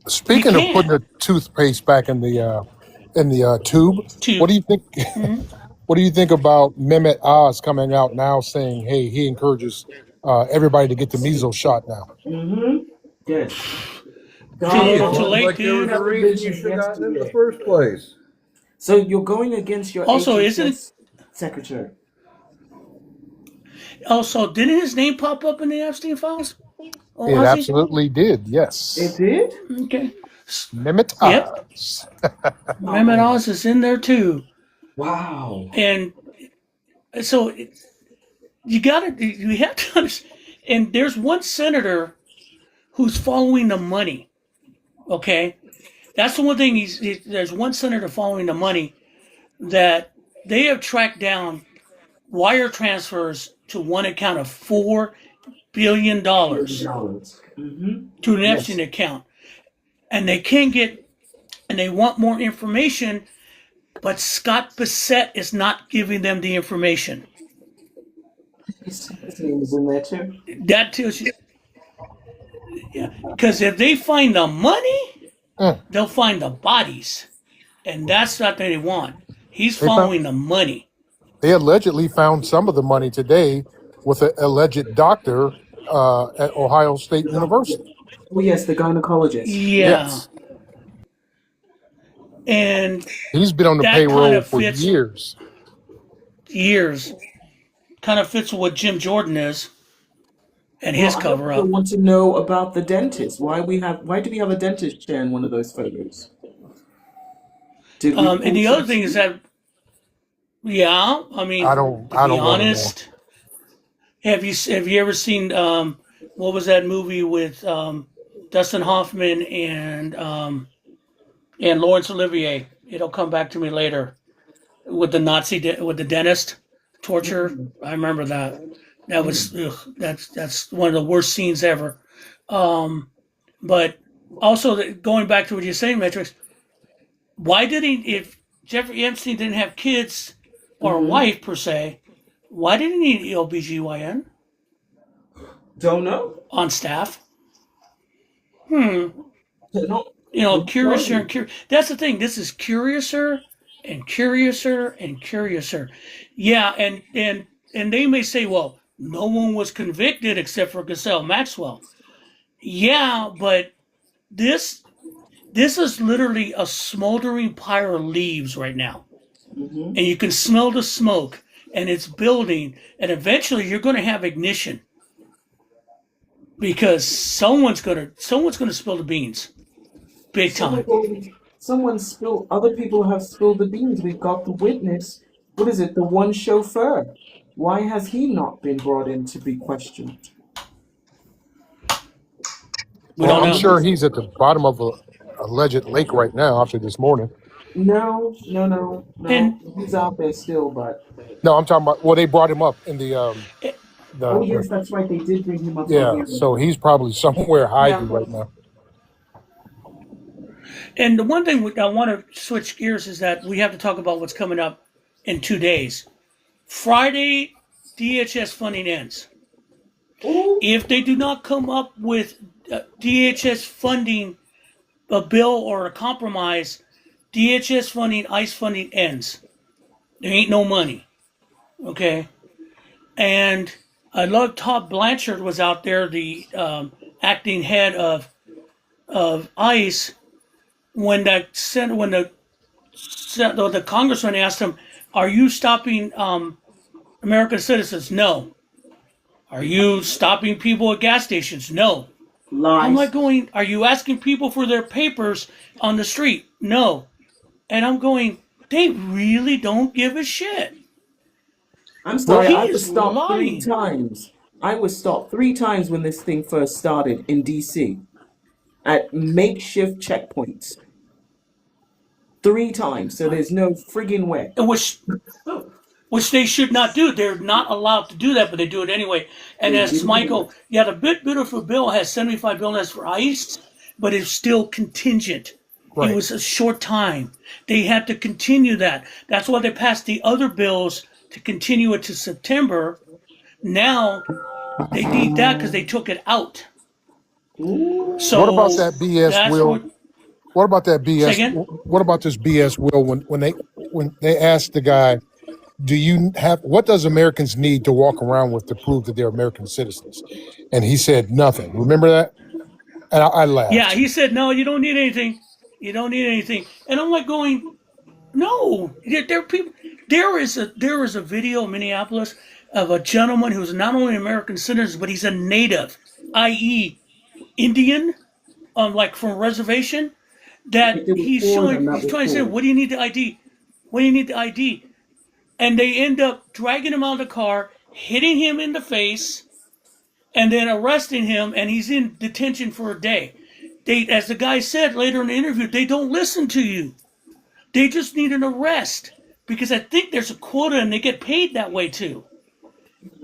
Speaker 1: You
Speaker 4: Speaking of
Speaker 1: can't.
Speaker 4: putting the toothpaste back in the tube, what do
Speaker 1: Tube.
Speaker 4: you think?
Speaker 1: Mhm.
Speaker 4: What do you think about Mehmet Oz coming out now saying, "Hey, he encourages everybody to get the measles shot now"?
Speaker 5: Mm-hmm. Good.
Speaker 1: Too
Speaker 5: God
Speaker 2: Gee, it
Speaker 1: little, too
Speaker 2: sounds
Speaker 5: forbid.
Speaker 1: late,
Speaker 2: like there was
Speaker 1: dude.
Speaker 2: a reason you
Speaker 5: Television
Speaker 2: should have gotten it in the
Speaker 5: yesterday.
Speaker 2: first place.
Speaker 5: So you're going against your
Speaker 1: Also, isn't
Speaker 5: HHS secretary.
Speaker 1: didn't his name pop up in the Epstein files? Oh,
Speaker 4: It
Speaker 1: Ozzy?
Speaker 4: absolutely did.
Speaker 5: It
Speaker 4: Yes,
Speaker 5: did?
Speaker 1: Okay.
Speaker 4: Mehmet
Speaker 1: Yep.
Speaker 4: Oz.
Speaker 1: Mehmet
Speaker 5: Oh,
Speaker 1: Oz is in there too.
Speaker 5: wow.
Speaker 1: And so you have to understand. And there's one senator who's following the money. Okay. That's the one thing there's one senator following the money that they have tracked down wire transfers to one account of $4 billion
Speaker 5: Mm-hmm.
Speaker 1: to an
Speaker 5: Yes.
Speaker 1: Epstein account. And they can't and they want more information, but Scott Bissett is not giving them the information.
Speaker 5: His name is in there too.
Speaker 1: That tells you, yeah, because if they find the money,
Speaker 4: Mm.
Speaker 1: they'll find the bodies, and that's what they want. He's
Speaker 4: They found.
Speaker 1: following the money.
Speaker 4: They allegedly found some of the money today with an alleged doctor at Ohio State University.
Speaker 5: Oh yes, the gynecologist.
Speaker 1: Yeah,
Speaker 4: Yes,
Speaker 1: and
Speaker 4: he's been on the
Speaker 1: that kind
Speaker 4: payroll
Speaker 1: of
Speaker 4: for
Speaker 1: fits
Speaker 4: years.
Speaker 1: years. Kind of fits what Jim Jordan is and
Speaker 5: Well,
Speaker 1: his
Speaker 5: I
Speaker 1: cover
Speaker 5: also
Speaker 1: up.
Speaker 5: want to know about the dentist. Why do we have a dentist chair in one of those photos? Did we
Speaker 1: And
Speaker 5: pull
Speaker 1: the
Speaker 5: some
Speaker 1: other thing is
Speaker 5: strings?
Speaker 1: that, yeah, I mean, to
Speaker 4: I
Speaker 1: be
Speaker 4: don't want to know.
Speaker 1: honest, have you ever seen what was that movie with Dustin Hoffman and Laurence Olivier? It'll come back to me later with the with the dentist torture.
Speaker 5: Mm,
Speaker 1: I remember that. That was
Speaker 5: mm.
Speaker 1: that's one of the worst scenes ever. Um, but also going back to what you're saying, Metrics, why did he? If Jeffrey Epstein didn't have kids or a
Speaker 5: Hmm.
Speaker 1: wife per se, why did he need OBGYN
Speaker 5: Don't know.
Speaker 1: on staff? Hmm.
Speaker 5: Don't know.
Speaker 1: You know,
Speaker 5: Couldn't tell
Speaker 1: curiouser and
Speaker 5: you.
Speaker 1: curious. That's the thing. This is curiouser and curiouser and curiouser. Yeah, and they may say, well, no one was convicted except for Ghislaine Maxwell. Yeah, but this this is literally a smoldering pile of leaves right now,
Speaker 5: Hmm.
Speaker 1: and you can smell the smoke, and it's building, and eventually you're going to have ignition because someone's gonna spill the beans, big
Speaker 5: Someone,
Speaker 1: time.
Speaker 5: someone spilled. Other people have spilled the beans. We've got the witness. What is it? The one chauffeur. Why has he not been brought in to be questioned?
Speaker 1: We
Speaker 4: Well,
Speaker 1: don't
Speaker 4: I'm
Speaker 1: know.
Speaker 4: sure he's at the bottom of a alleged lake right now after this morning.
Speaker 5: No, no, no,
Speaker 1: And
Speaker 5: no. He's out there still, but
Speaker 4: No, I'm talking about. Well, they brought him up in the
Speaker 5: oh
Speaker 4: the
Speaker 5: yes, that's right. They did bring him up for a
Speaker 4: yeah.
Speaker 5: hearing.
Speaker 4: So he's probably somewhere
Speaker 5: Yeah.
Speaker 4: hiding right now.
Speaker 1: and the one thing I want to switch gears is that we have to talk about what's coming up in 2 days. Friday, DHS funding ends.
Speaker 5: Oh,
Speaker 1: If they do not come up with DHS funding, a bill or a compromise, DHS funding, ICE funding ends. There ain't no money. Okay. And I love Todd Blanchard was out there, the acting head of ICE, when the congressman asked him, "Are you stopping American citizens?" No. Are you stopping people at gas stations? No. I'm like
Speaker 5: lies.
Speaker 1: going, are you asking people for their papers on the street? No. And I'm going, they really don't give a shit.
Speaker 5: I'm
Speaker 4: Well,
Speaker 5: sorry.
Speaker 1: He
Speaker 5: I was
Speaker 1: is
Speaker 5: stopped three
Speaker 1: lying.
Speaker 5: times. I was stopped three times when this thing first started in DC at makeshift checkpoints. Three times. So there's no friggin' way.
Speaker 1: And which they should not do. They're not allowed to do that, but they do it anyway. And
Speaker 5: They
Speaker 1: as
Speaker 5: do do
Speaker 1: Michael,
Speaker 5: it.
Speaker 1: yeah, the beautiful bill has 75 billion for ICE, but it's still contingent. It
Speaker 4: right.
Speaker 1: was a short time. They had to continue that. That's why they passed the other bills to continue it to September. Now they need that because they took it out.
Speaker 5: Ooh.
Speaker 4: What about
Speaker 1: So
Speaker 4: that BS,
Speaker 1: that's
Speaker 4: Will?
Speaker 1: what.
Speaker 4: What about that
Speaker 1: Say
Speaker 4: BS?
Speaker 1: again.
Speaker 4: What about this BS, Will? When they asked the guy, do you have what does Americans need to walk around with to prove that they're American citizens? And he said nothing. Remember that? And I
Speaker 1: Yeah,
Speaker 4: laughed.
Speaker 1: he said, no, you don't need anything. You don't need anything. And I'm like going, no, there are people. There is a video in Minneapolis of a gentleman who's not only an American citizen, but he's a native, i.e., Indian, like from a reservation.
Speaker 5: Like
Speaker 1: That
Speaker 5: there was
Speaker 1: he's
Speaker 5: four of
Speaker 1: showing,
Speaker 5: them that
Speaker 1: he's
Speaker 5: were
Speaker 1: trying to say,
Speaker 5: pulled.
Speaker 1: what do you need the ID? What do you need the ID? And they end up dragging him out of the car, hitting him in the face, and then arresting him, and he's in detention for a day. They, as the guy said later in the interview, they don't listen to you. They just need an arrest because I think there's a quota and they get paid that way too.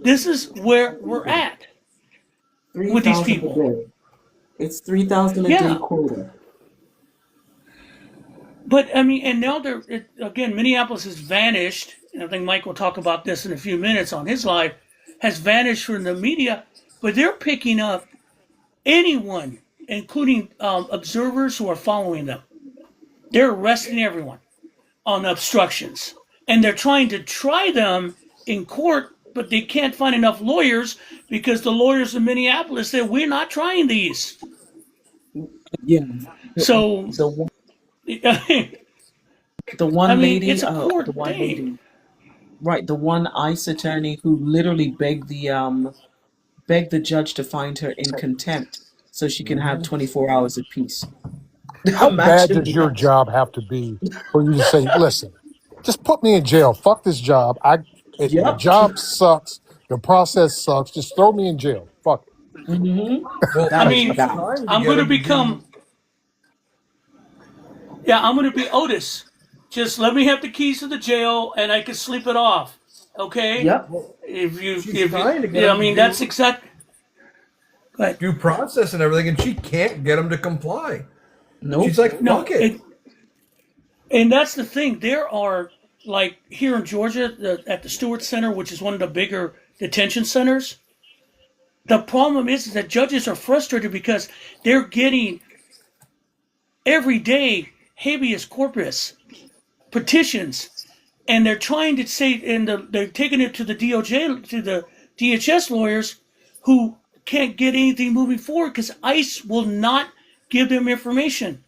Speaker 1: This is where we're at
Speaker 5: Three
Speaker 1: with these
Speaker 5: thousand a
Speaker 1: people.
Speaker 5: day. It's 3,000 a day
Speaker 1: Yeah,
Speaker 5: quota.
Speaker 1: but I mean, and now again, Minneapolis has vanished, and I think Mike will talk about this in a few minutes on his live, has vanished from the media, but they're picking up anyone, including observers who are following them. They're arresting everyone on obstructions, and they're trying to try them in court but they can't find enough lawyers because the lawyers in Minneapolis said we're not trying these.
Speaker 5: Yeah.
Speaker 1: So,
Speaker 5: The one,
Speaker 1: I
Speaker 5: the one
Speaker 1: mean,
Speaker 5: lady,
Speaker 1: it's a
Speaker 5: the
Speaker 1: court
Speaker 5: one
Speaker 1: thing.
Speaker 5: lady, right? The one ICE attorney who literally begged the judge to find her in contempt so she can have 24 hours of peace.
Speaker 4: How bad
Speaker 5: Imagine
Speaker 4: does your
Speaker 5: that.
Speaker 4: job have to be for you to say, listen, just put me in jail. Fuck this job. The
Speaker 5: Yep.
Speaker 4: job sucks. The process sucks. Just throw me in jail. Fuck it.
Speaker 2: Well,
Speaker 1: I
Speaker 5: That is
Speaker 1: mean,
Speaker 2: she's
Speaker 5: bad.
Speaker 2: trying to
Speaker 1: I'm
Speaker 2: get
Speaker 1: going to
Speaker 2: him to
Speaker 1: become,
Speaker 2: do.
Speaker 1: yeah, I'm going to be Otis. Just let me have the keys to the jail and I can sleep it off. Okay?
Speaker 5: Yep.
Speaker 2: Well, she's
Speaker 1: If you,
Speaker 2: trying to get
Speaker 1: yeah, I
Speaker 2: him to
Speaker 1: mean, that's
Speaker 2: do
Speaker 1: exact. Go ahead.
Speaker 2: due process and everything, and she can't get him to comply. She's
Speaker 5: Nope.
Speaker 2: like,
Speaker 1: No,
Speaker 2: fuck it.
Speaker 1: and that's the thing. There are, like, here in Georgia, at the Stewart Center, which is one of the bigger detention centers, the problem is that judges are frustrated because they're getting every day habeas corpus petitions, and they're trying to say, and they're taking it to the DOJ, to the DHS lawyers, who can't get anything moving forward because ICE will not give them information.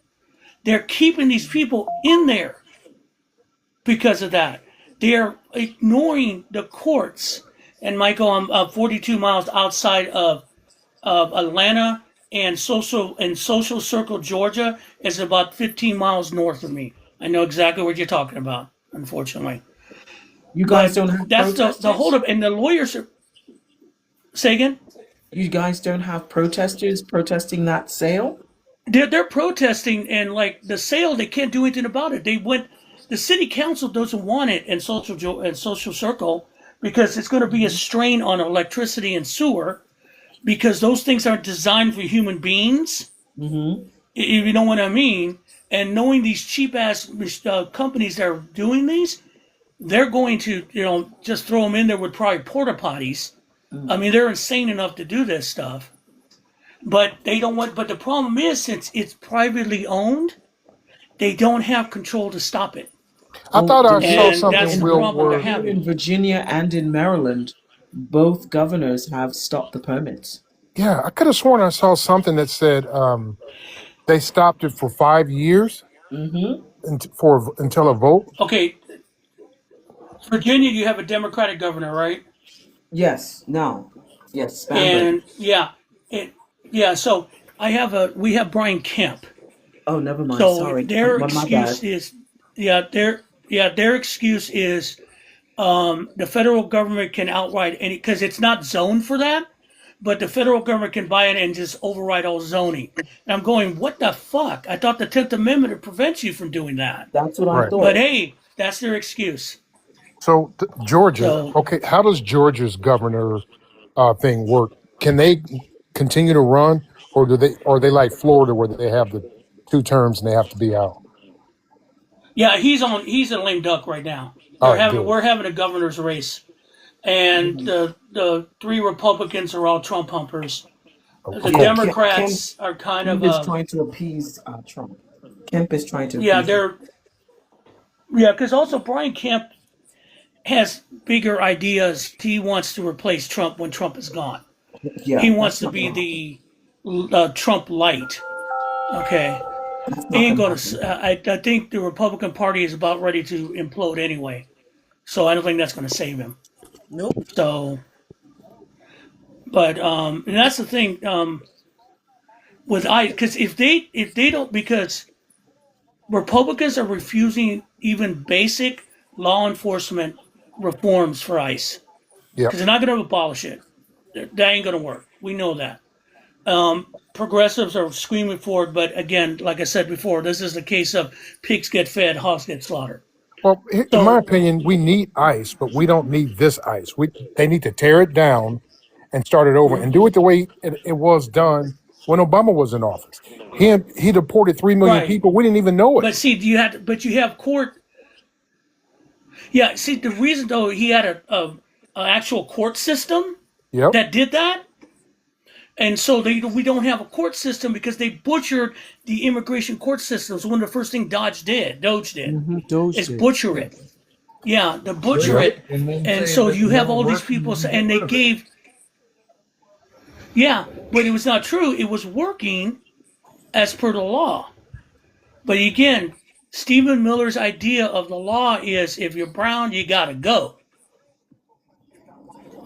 Speaker 1: They're keeping these people in there because of that. They're ignoring the courts. And Michael, I'm 42 miles outside of Atlanta, and Social Circle, Georgia, is about 15 miles north of me. I know exactly what you're talking about, unfortunately.
Speaker 5: You guys
Speaker 1: But
Speaker 5: don't have
Speaker 1: that's the
Speaker 5: protesters?
Speaker 1: holdup. And the lawyers are, say again?
Speaker 5: You guys don't have protesters protesting that sale?
Speaker 1: They're protesting, and like the sale, they can't do anything about it. The city council doesn't want it in Social Circle because it's going to be a strain on electricity and sewer because those things aren't designed for human beings.
Speaker 5: Mm-hmm.
Speaker 1: If you know what I mean. And knowing these cheap ass companies that are doing these, they're going to just throw them in there with probably porta potties. I mean, they're insane enough to do this stuff. But they don't want. But the problem is, since it's privately owned, they don't have control to stop it,
Speaker 4: I
Speaker 5: Well,
Speaker 4: thought I saw
Speaker 1: and
Speaker 4: something,
Speaker 1: that's the
Speaker 4: Will,
Speaker 1: problem they're
Speaker 4: where,
Speaker 5: here in
Speaker 1: having.
Speaker 5: Virginia and in Maryland, both governors have stopped the permits.
Speaker 4: yeah, I could have sworn I saw something that said they stopped it for 5 years
Speaker 5: Mm-hmm.
Speaker 4: until a vote.
Speaker 1: Okay, Virginia, you have a Democratic governor, right?
Speaker 5: Yes, now. Yes, Spanberg.
Speaker 1: And it, yeah. So we have Brian Kemp.
Speaker 5: Oh, never mind.
Speaker 1: So
Speaker 5: Sorry.
Speaker 1: their
Speaker 5: My bad.
Speaker 1: excuse is, their excuse is the federal government can outright any because it's not zoned for that, but the federal government can buy it and just override all zoning. And I'm going, what the fuck? I thought the 10th Amendment would prevent you from doing that.
Speaker 5: That's what I
Speaker 4: Right.
Speaker 1: But
Speaker 5: thought.
Speaker 1: hey, that's their excuse.
Speaker 4: So Georgia,
Speaker 1: So
Speaker 4: okay, how does Georgia's governor thing work? Can they continue to run, or are they like Florida where they have the 2 terms and they have to be out?
Speaker 1: yeah, he's a lame duck right now.
Speaker 4: All right, good.
Speaker 1: We're having a governor's race, and
Speaker 5: Mhm.
Speaker 1: the three Republicans are all Trump humpers.
Speaker 4: Of
Speaker 1: The
Speaker 5: Yeah,
Speaker 4: course.
Speaker 5: Kemp,
Speaker 1: Democrats are kind of
Speaker 5: Kemp is trying to appease Trump. Kemp is trying to
Speaker 1: yeah,
Speaker 5: appease him.
Speaker 1: because also Brian Kemp has bigger ideas. He wants to replace Trump when Trump is gone.
Speaker 5: Yeah,
Speaker 1: He wants
Speaker 5: that's
Speaker 1: to
Speaker 5: not
Speaker 1: be
Speaker 5: gonna happen.
Speaker 1: the Trump light. Okay,
Speaker 5: That's not
Speaker 1: ain't
Speaker 5: gonna
Speaker 1: gonna.
Speaker 5: happen.
Speaker 1: I think the Republican Party is about ready to implode anyway. So I don't think that's going to save him.
Speaker 5: Nope.
Speaker 1: So, but and that's the thing with ICE because if they don't because Republicans are refusing even basic law enforcement reforms for ICE
Speaker 4: Yep.
Speaker 1: because they're not going to abolish it. That ain't going to work. We know that. Progressives are screaming for it, but again, like I said before, this is the case of pigs get fed, hogs get slaughtered.
Speaker 4: Well, in my
Speaker 1: So,
Speaker 4: opinion, we need ICE, but we don't need this ICE. They need to tear it down and start it over and do it the way it was done when Obama was in office. He deported 3 million
Speaker 1: right,
Speaker 4: people. We didn't even know it.
Speaker 1: but see, you have court. Yeah, see, the reason though he had a actual court system
Speaker 4: Yep.
Speaker 1: that did that, and so we don't have a court system because they butchered the immigration court systems. One of the first things Doge did
Speaker 5: Mm-hmm. Doge
Speaker 1: is
Speaker 5: did.
Speaker 1: butcher it. Yeah, to butcher
Speaker 2: Yep.
Speaker 1: it.
Speaker 2: And then
Speaker 1: And
Speaker 2: say
Speaker 1: so
Speaker 2: that
Speaker 1: you have
Speaker 2: never
Speaker 1: all these
Speaker 2: worked and
Speaker 1: people,
Speaker 2: then get
Speaker 1: and they
Speaker 2: rid of it.
Speaker 1: gave, yeah, but it was not true. It was working as per the law. But again, Stephen Miller's idea of the law is if you're brown, you got to go.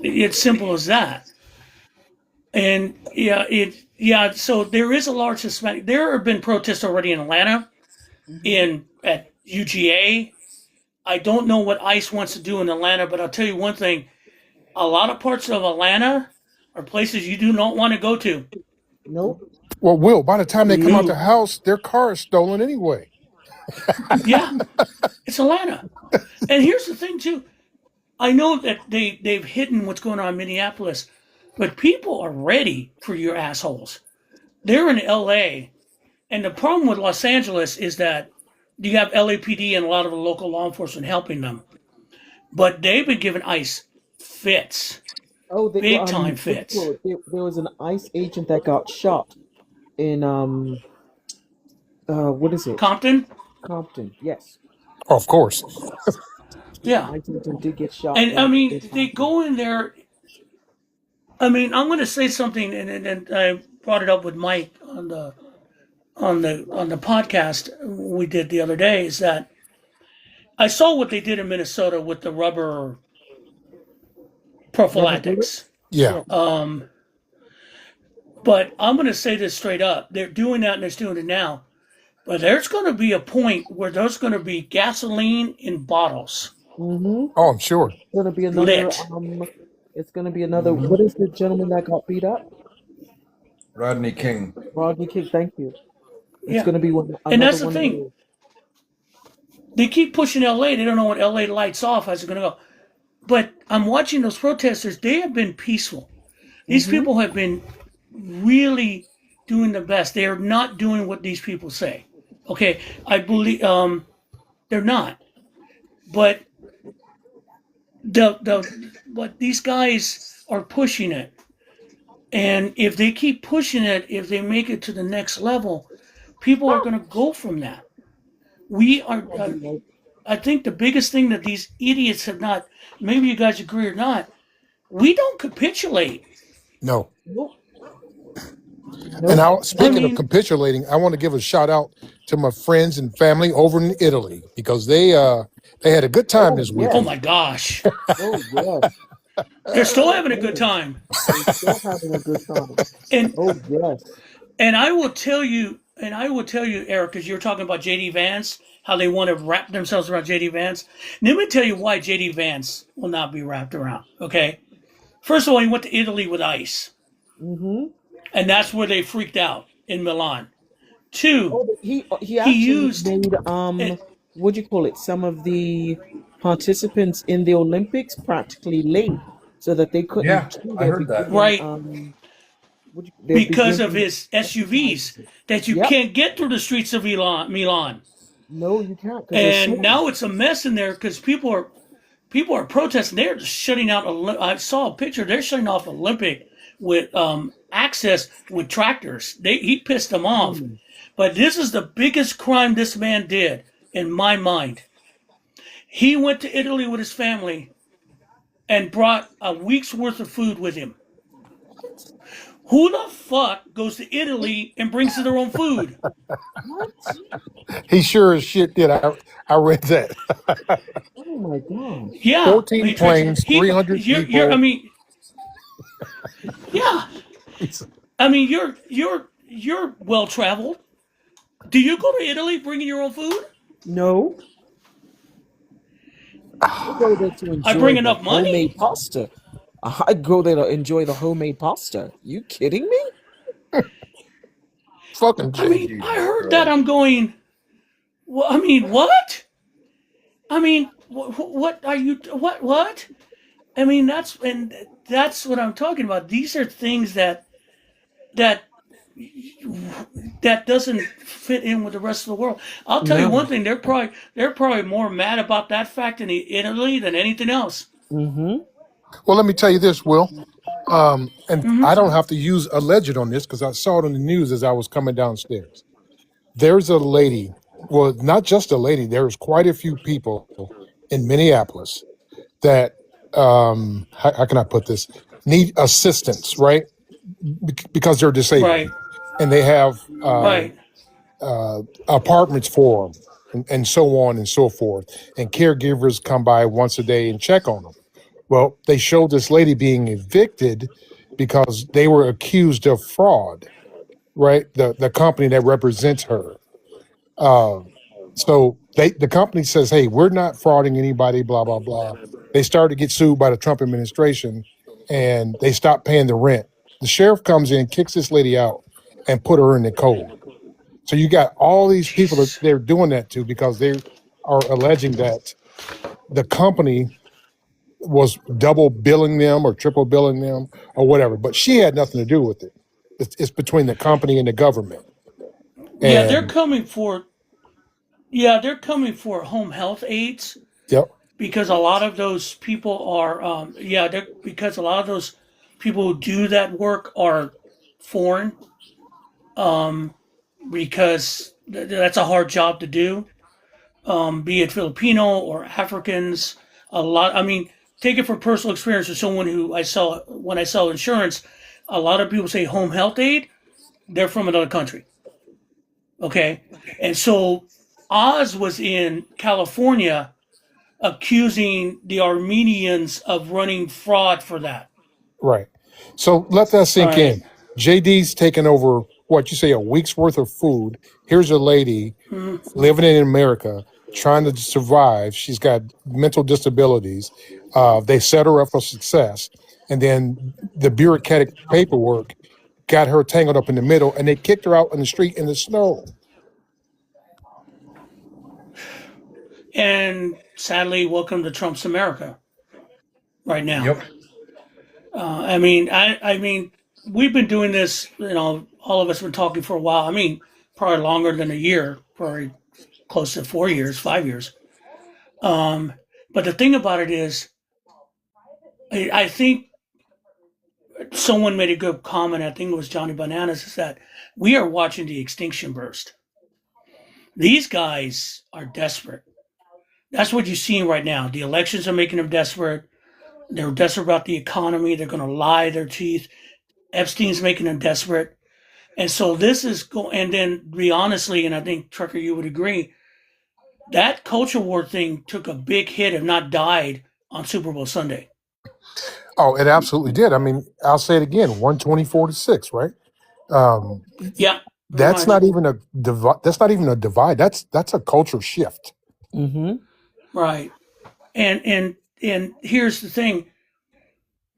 Speaker 1: It's simple as that. And yeah, so there is a large Hispanic. There have been protests already in Atlanta,
Speaker 5: Hmm.
Speaker 1: in at UGA. I don't know what ICE wants to do in Atlanta, but I'll tell you one thing: a lot of parts of Atlanta are places you do not want to go to.
Speaker 5: Nope.
Speaker 4: Well, Will, by the time they come out the
Speaker 1: No,
Speaker 4: house, their car is stolen anyway.
Speaker 1: yeah, it's Atlanta. And here's the thing too: I know that they've hidden what's going on in Minneapolis, but people are ready for your assholes. They're in LA, and the problem with Los Angeles is that you have LAPD and a lot of the local law enforcement helping them, but they've been giving ICE fits,
Speaker 5: Oh, they
Speaker 1: big time
Speaker 5: what do you call
Speaker 1: fits.
Speaker 5: it? There was an ICE agent that got shot in what is it?
Speaker 1: Compton,
Speaker 5: Compton. Yes,
Speaker 4: Of course.
Speaker 1: yeah,
Speaker 5: ICE agent did get shot
Speaker 1: and I mean
Speaker 5: in
Speaker 1: they
Speaker 5: Compton.
Speaker 1: go in there. I mean, I'm going to say something, and I brought it up with Mike on the podcast we did the other day. Is that I saw what they did in Minnesota with the rubber
Speaker 5: Rubber bullets.
Speaker 1: prophylactics.
Speaker 4: Yeah.
Speaker 5: Yes.
Speaker 1: But I'm going to say this straight up: they're doing that, and they're doing it now. But there's going to be a point where there's going to be gasoline in bottles,
Speaker 5: Mm-hmm.
Speaker 4: Oh, I'm sure.
Speaker 5: Gonna be another
Speaker 1: lit.
Speaker 5: it's gonna be another,
Speaker 2: Hmm.
Speaker 5: what is the gentleman that got beat up?
Speaker 2: Rodney King.
Speaker 5: Rodney King, thank you. It's
Speaker 1: Yeah,
Speaker 5: gonna be
Speaker 1: and
Speaker 5: another
Speaker 1: that's the
Speaker 5: one of
Speaker 1: thing.
Speaker 5: those.
Speaker 1: They keep pushing LA. They don't know when LA lights off. How's it going to go? But I'm watching those protesters. They have been peaceful. These
Speaker 5: Mm-hmm.
Speaker 1: people have been really doing the best. They are not doing what these people say. Okay, I believe they're not. But but these guys are pushing it, and if they keep pushing it, if they make it to the next level, people are going to go from that. We are. I think the biggest thing that these idiots have not. Maybe you guys agree or not. We don't capitulate.
Speaker 4: No.
Speaker 5: Nope.
Speaker 4: And
Speaker 5: Nope.
Speaker 4: now,
Speaker 1: I
Speaker 4: speaking of
Speaker 1: mean,
Speaker 4: capitulating, I want to give a shout out to my friends and family over in Italy because they had a good time
Speaker 5: Oh
Speaker 4: this
Speaker 1: oh
Speaker 5: yes.
Speaker 4: weekend.
Speaker 1: my gosh,
Speaker 5: Oh yes.
Speaker 1: they're still having a good
Speaker 5: Oh,
Speaker 1: time.
Speaker 5: they're still having a good time.
Speaker 1: And
Speaker 5: Oh yes.
Speaker 1: I will tell you, Eric, because you're talking about JD Vance, how they want to wrap themselves around JD Vance. And let me tell you why JD Vance will not be wrapped around. Okay, first of all, he went to Italy with ICE,
Speaker 5: Mm-hmm.
Speaker 1: and that's where they freaked out in Milan. Two,
Speaker 5: Oh, but he
Speaker 1: he
Speaker 5: actually
Speaker 1: used
Speaker 5: made
Speaker 1: it.
Speaker 5: what do you call it? Some of the participants in the Olympics practically late so that they couldn't
Speaker 2: Yeah,
Speaker 5: do
Speaker 2: I
Speaker 5: their
Speaker 2: heard that.
Speaker 5: beginning
Speaker 1: Right,
Speaker 5: their
Speaker 1: because of
Speaker 5: beginning
Speaker 1: his SUVs
Speaker 5: exercises.
Speaker 1: that you
Speaker 5: Yep.
Speaker 1: can't get through the streets of Milan.
Speaker 5: No, you can't because they're
Speaker 1: And
Speaker 5: slow.
Speaker 1: now it's a mess in there because people are protesting. They're just shutting out. I saw a picture. They're shutting off Olympic with access with tractors. He pissed them off.
Speaker 5: Mm.
Speaker 1: But this is the biggest crime this man did in my mind. He went to Italy with his family and brought a week's worth of food with him. Who the fuck goes to Italy and brings their own food?
Speaker 5: What?
Speaker 4: He sure as shit did. I read that.
Speaker 5: Oh my gosh.
Speaker 1: Yeah,
Speaker 4: 14
Speaker 1: Matrix.
Speaker 4: planes, 300
Speaker 1: I
Speaker 4: people.
Speaker 1: mean, yeah. I mean, you're well traveled. Do you go to Italy bringing your own food?
Speaker 5: No. I go there to
Speaker 1: I
Speaker 5: enjoy
Speaker 1: bring
Speaker 5: the
Speaker 1: enough
Speaker 5: homemade
Speaker 1: money.
Speaker 5: pasta. I go there to enjoy the homemade pasta. You kidding me?
Speaker 4: Fucking
Speaker 1: I mean,
Speaker 2: Jesus
Speaker 1: I heard that.
Speaker 2: Christ.
Speaker 1: I'm going. Well, I mean, what? I mean, what are you? What? I mean, that's what I'm talking about. These are things that that doesn't fit in with the rest of the world. I'll tell you one
Speaker 5: No.
Speaker 1: thing: they're probably more mad about that fact in Italy than anything else.
Speaker 5: Mm-hmm.
Speaker 4: Well, let me tell you this, Will. And I
Speaker 1: Hmm.
Speaker 4: don't have to use alleged on this because I saw it on the news as I was coming downstairs. There's a lady, well, not just a lady, there's quite a few people in Minneapolis that how can I put this? Need assistance, right? Because they're disabled,
Speaker 1: Right.
Speaker 4: and they have
Speaker 1: Right.
Speaker 4: apartments for them, and so on and so forth. And caregivers come by once a day and check on them. Well, they showed this lady being evicted because they were accused of fraud, right? The company that represents her. Uh, so the company says, "Hey, we're not frauding anybody." Blah blah blah. They started to get sued by the Trump administration, and they stopped paying the rent. The sheriff comes in, kicks this lady out, and put her in the cold. So you got all these people that
Speaker 1: Jeez.
Speaker 4: they're doing that to because they are alleging that the company was double billing them or triple billing them or whatever. But she had nothing to do with it. It's between the company and the government.
Speaker 1: Yeah, they're
Speaker 4: And
Speaker 1: coming for. Yeah, they're coming for home health aides
Speaker 4: yep,
Speaker 1: because a lot of those people are. Yeah, because a lot of those people who do that work are foreign. Because that's a hard job to do. Be it Filipino or Africans. A lot. I mean, take it from personal experience as someone who I sell when I sell insurance. A lot of people say home health aide. They're from another country. Okay, and so Oz was in California accusing the Armenians of running fraud for that.
Speaker 4: right. So let that
Speaker 1: All
Speaker 4: sink
Speaker 1: right.
Speaker 4: in. JD's taken over what you say a week's worth of food. Here's a lady living in America trying to survive. She's got mental disabilities. They set her up for success. And then the bureaucratic paperwork got her tangled up in the middle, and they kicked her out in the street in the snow.
Speaker 1: And sadly, welcome to Trump's America right now.
Speaker 2: Yep.
Speaker 1: I mean, we've been doing this. All of us been talking for a while. I mean, probably longer than a year, probably close to 4 years, 5 years. Um, but the thing about it is, I think someone made a good comment. I think it was Johnny Bananas. Is that we are watching the extinction burst. These guys are desperate. That's what you're seeing right now. The elections are making them desperate. They're desperate about the economy. They're going to lie their teeth. Epstein's making them desperate. And so this is going, and then be honestly, and I think Trucker, you would agree, that culture war thing took a big hit, if not died, on Super Bowl Sunday.
Speaker 4: Oh, it absolutely did. I mean, I'll say it again: 124-6, right? Um,
Speaker 1: Yeah, pretty
Speaker 4: that's
Speaker 1: much.
Speaker 4: not even a divide. That's not even a divide. That's a culture shift.
Speaker 5: Mm-hmm.
Speaker 1: Right. And here's the thing.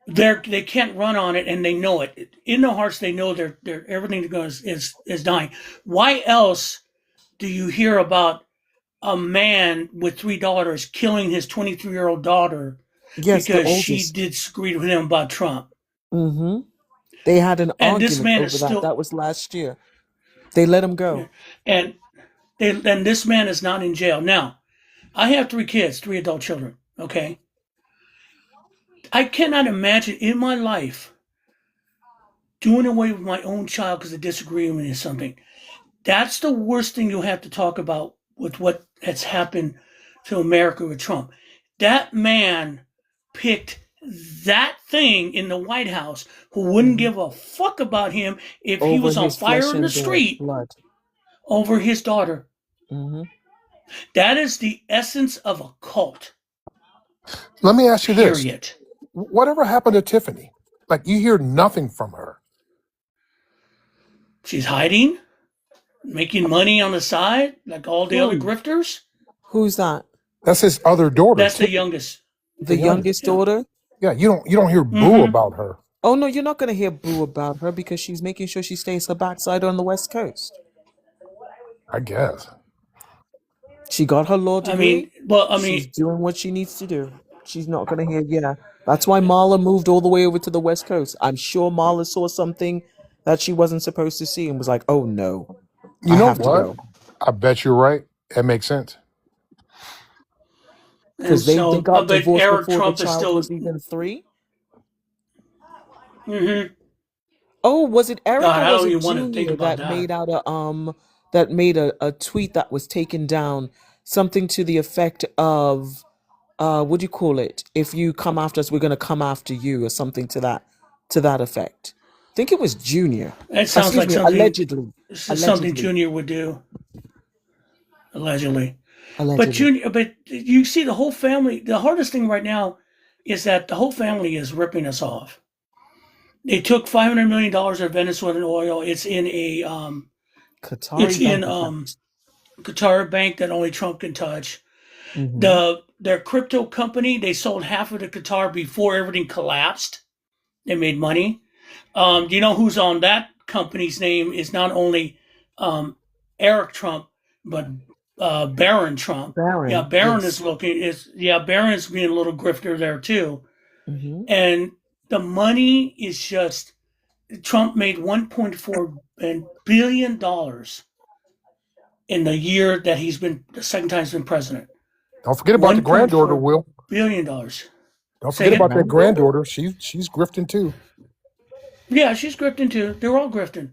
Speaker 1: They can't run on it, and they know it. In their hearts, they know they're everything is dying. Why else do you hear about a man with three daughters killing his 23-year-old daughter
Speaker 5: Yes, the
Speaker 1: because she
Speaker 5: oldest.
Speaker 1: disagreed with him about Trump?
Speaker 5: Mm-hmm. They had an
Speaker 1: And this
Speaker 5: argument
Speaker 1: man is
Speaker 5: over that.
Speaker 1: still
Speaker 5: That was last year. They let him go.
Speaker 1: and and this man is not in jail now. I have three kids, three adult children. Okay, I cannot imagine in my life doing away with my own child because of disagreement is something. That's the worst thing you'll have to talk about with what has happened to America with Trump. That man picked that thing in the White House who wouldn't
Speaker 5: Mm-hmm.
Speaker 1: give a fuck about him if he
Speaker 5: Over
Speaker 1: was on
Speaker 5: his flesh
Speaker 1: fire in the
Speaker 5: and
Speaker 1: street
Speaker 5: blood.
Speaker 1: over his daughter.
Speaker 5: Mm-hmm.
Speaker 1: That is the essence of a cult,
Speaker 4: Let me ask you this:
Speaker 1: period.
Speaker 4: whatever happened to Tiffany? Like you hear nothing from her.
Speaker 1: She's hiding, making money on the side, like all the other
Speaker 5: Who?
Speaker 1: grifters.
Speaker 5: Who's that?
Speaker 4: That's his other daughter,
Speaker 1: That's the
Speaker 4: Tiffany,
Speaker 1: youngest.
Speaker 4: the
Speaker 5: The
Speaker 4: youngest.
Speaker 5: youngest
Speaker 1: Yeah.
Speaker 5: daughter?
Speaker 4: Yeah, you don't hear boo
Speaker 1: Mm-hmm.
Speaker 4: about her.
Speaker 5: Oh no, you're not gonna hear boo about her because she's making sure she stays her backside on the West Coast.
Speaker 4: I guess.
Speaker 5: She got her law
Speaker 1: I mean,
Speaker 5: degree.
Speaker 1: well, I
Speaker 5: She's
Speaker 1: mean,
Speaker 5: doing what she needs to do. She's not gonna hear, yeah. That's why Marla moved all the way over to the West Coast. I'm sure Marla saw something that she wasn't supposed to see and was like, oh no,
Speaker 4: You
Speaker 5: I
Speaker 4: know
Speaker 5: have to
Speaker 4: what?
Speaker 5: go.
Speaker 4: I bet you're right. That makes sense.
Speaker 1: and
Speaker 5: Because they
Speaker 1: so,
Speaker 5: got
Speaker 1: but
Speaker 5: divorced
Speaker 1: Eric
Speaker 5: before the
Speaker 1: Trump is
Speaker 5: child
Speaker 1: still.
Speaker 5: was even 3.
Speaker 1: Mm-hmm.
Speaker 5: Oh, was it Eric
Speaker 1: God,
Speaker 5: or
Speaker 1: I
Speaker 5: was
Speaker 1: don't
Speaker 5: it
Speaker 1: even want to think
Speaker 5: Junior
Speaker 1: about
Speaker 5: that
Speaker 1: that.
Speaker 5: made out a tweet that was taken down, something to the effect of what do you call it? If you come after us, we're going to come after you, or something to that effect. I think it was Junior.
Speaker 1: That sounds
Speaker 5: Excuse
Speaker 1: like
Speaker 5: me,
Speaker 1: something
Speaker 5: allegedly,
Speaker 1: something
Speaker 5: allegedly,
Speaker 1: Junior would do, allegedly. But
Speaker 5: allegedly.
Speaker 1: Junior, but you see, the whole family. The hardest thing right now is that the whole family is ripping us off. They took $500 million of Venezuelan oil. It's
Speaker 5: Qatari
Speaker 1: in
Speaker 5: bank account.
Speaker 1: Qatar bank that only Trump can touch.
Speaker 5: Mm-hmm.
Speaker 1: Their crypto company, they sold half of the Qatar before everything collapsed. They made money. Do you know who's on that company's name? Is not only um, Eric Trump, but Barron Trump. Yeah,
Speaker 5: Baron,
Speaker 1: Barron
Speaker 5: yes.
Speaker 1: is looking. Is yeah, Barron's being a little grifter there too.
Speaker 5: Mm-hmm.
Speaker 1: And the money is just Trump made $1.4 billion in the year that he's been the second time he's been president.
Speaker 4: Don't forget about the granddaughter,
Speaker 1: $1.4
Speaker 4: Will.
Speaker 1: billion.
Speaker 4: Don't
Speaker 1: Say
Speaker 4: forget
Speaker 1: again?
Speaker 4: about that granddaughter. She's grifting too.
Speaker 1: Yeah, she's grifting too. They're all grifting.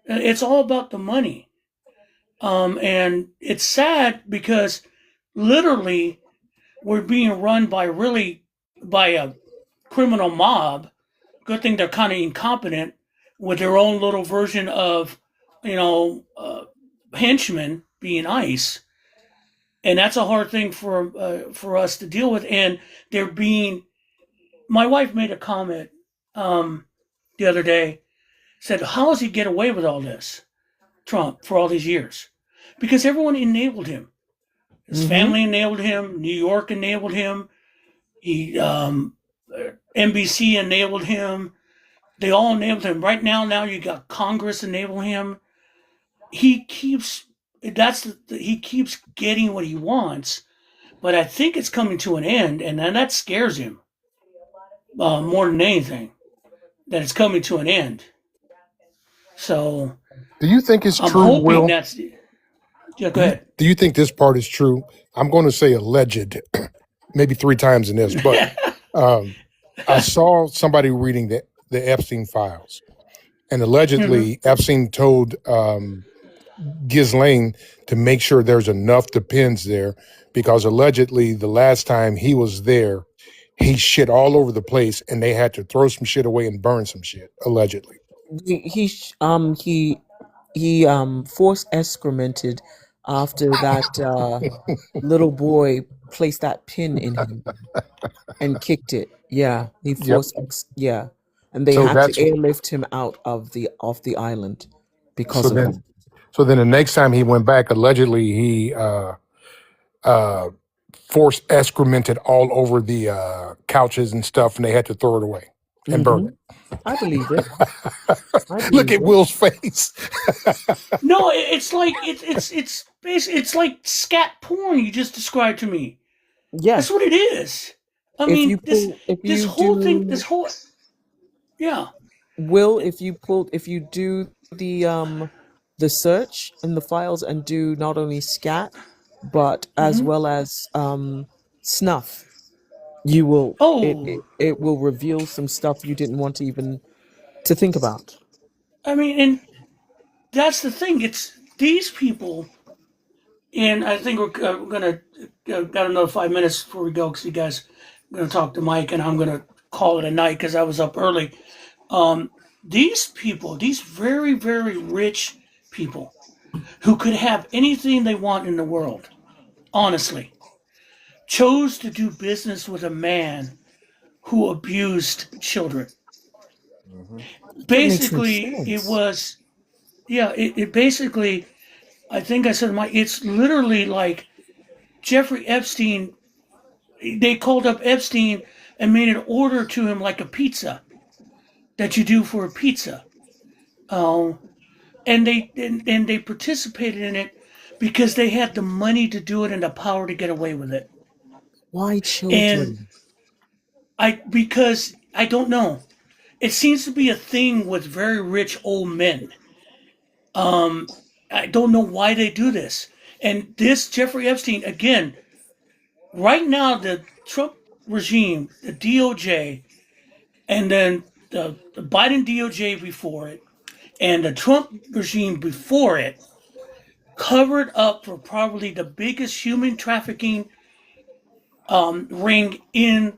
Speaker 1: It's all about the money. And it's sad because literally we're being run by a criminal mob. Good thing they're kind of incompetent with their own little version of, you know, henchmen being ICE, and that's a hard thing for us to deal with. And they're being. My wife made a comment the other day, said, "How does he get away with all this, Trump, for all these years?" Because everyone enabled him. His
Speaker 5: Mm-hmm.
Speaker 1: family enabled him. New York enabled him. He NBC enabled him. They all enabled him. Right now you got Congress enable him. He keeps he keeps getting what he wants, but I think it's coming to an end, and then that scares him more than anything. That it's coming to an end. So
Speaker 4: Do you think it's
Speaker 1: I'm
Speaker 4: true,
Speaker 1: hoping
Speaker 4: Will?
Speaker 1: that's. Yeah, go ahead.
Speaker 4: Do you think this part is true? I'm going to say alleged, maybe 3 times in this, but um, I saw somebody reading the Epstein files, and
Speaker 1: Mhm.
Speaker 4: allegedly Epstein told Ghislaine to make sure there's enough depends there, because allegedly the last time he was there, he shit all over the place, and they had to throw some shit away and burn some shit. Allegedly.
Speaker 5: He force excremented after that little boy placed that pin in him and kicked it. Yeah, he
Speaker 4: Yep.
Speaker 5: yeah, and they
Speaker 4: So
Speaker 5: had to
Speaker 4: that's
Speaker 5: airlift him out of the island
Speaker 4: so
Speaker 5: because of that.
Speaker 4: then so then the next time he went back, allegedly he uh force excremented all over the couches and stuff, and they had to throw it away and burn
Speaker 5: Hmm. I believe it.
Speaker 4: it.
Speaker 5: I
Speaker 4: Look
Speaker 5: believe
Speaker 4: at
Speaker 5: it.
Speaker 4: Will's face.
Speaker 1: No, it's like it's like scat porn you just described to me.
Speaker 5: Yeah.
Speaker 1: That's what it is. I
Speaker 5: If you
Speaker 1: mean,
Speaker 5: pull, if
Speaker 1: this
Speaker 5: you
Speaker 1: whole thing,
Speaker 5: do,
Speaker 1: yeah.
Speaker 5: if you do the search in the files and do not only scat but as
Speaker 1: Hmm.
Speaker 5: well as snuff, you will
Speaker 1: Oh,
Speaker 5: it will reveal some stuff you didn't want to even to think about.
Speaker 1: I mean, and that's the thing. It's these people, and I think we're gonna got another 5 minutes before we go because you guys are gonna talk to Mike, and I'm gonna call it a night because I was up early. Um, these people, these very very rich people, who could have anything they want in the world, honestly, chose to do business with a man who abused children.
Speaker 2: Hmm.
Speaker 5: That makes no
Speaker 1: Basically, it
Speaker 5: sense.
Speaker 1: was, yeah, it basically, I think I said, it's literally like Jeffrey Epstein, they called up Epstein and made an order to him like a pizza that you do for a pizza. Oh, and they participated in it because they had the money to do it and the power to get away with it.
Speaker 5: Why
Speaker 1: And
Speaker 5: children?
Speaker 1: because I don't know. It seems to be a thing with very rich old men. Um, I don't know why they do this. And this Jeffrey Epstein, again, right now, the Trump regime, the DOJ, and then the Biden DOJ before it, and the Trump regime before it, covered up for probably the biggest human trafficking ring in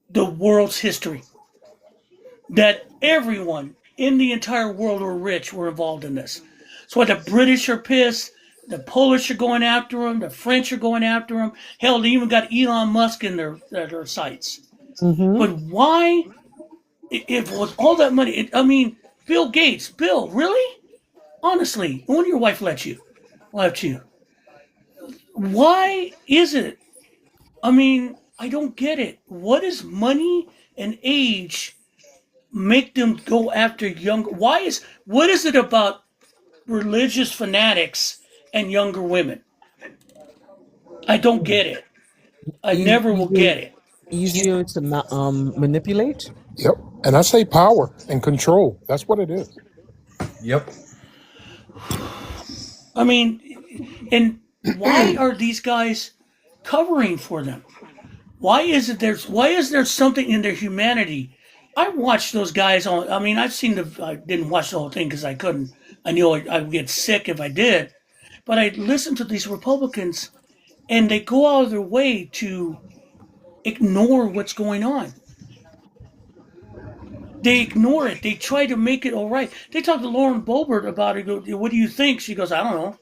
Speaker 1: the world's history. That everyone in the entire world were rich were involved in this. So the British are pissed. The Polish are going after him. The French are going after him. Hell, they even got Elon Musk in their sights.
Speaker 5: Mm-hmm.
Speaker 1: But why, if with all that money, I mean, Bill Gates, Bill, really? Honestly, when your wife left you, why is it? I mean, I don't get it. What is money and age make them go after younger? What is it about religious fanatics and younger women? I don't get it. I never will get it.
Speaker 5: Easier to manipulate.
Speaker 4: Yep. And I say power and control. That's what it is.
Speaker 2: Yep.
Speaker 1: I mean, and why are these guys covering for them? Why is there something in their humanity? I watched those guys on. I mean, I didn't watch the whole thing because I couldn't. I knew I would get sick if I did. But I listened to these Republicans, and they go out of their way to ignore what's going on. They ignore it. They try to make it all right. They talk to Lauren Boebert about it. Go, what do you think? She goes, I don't know.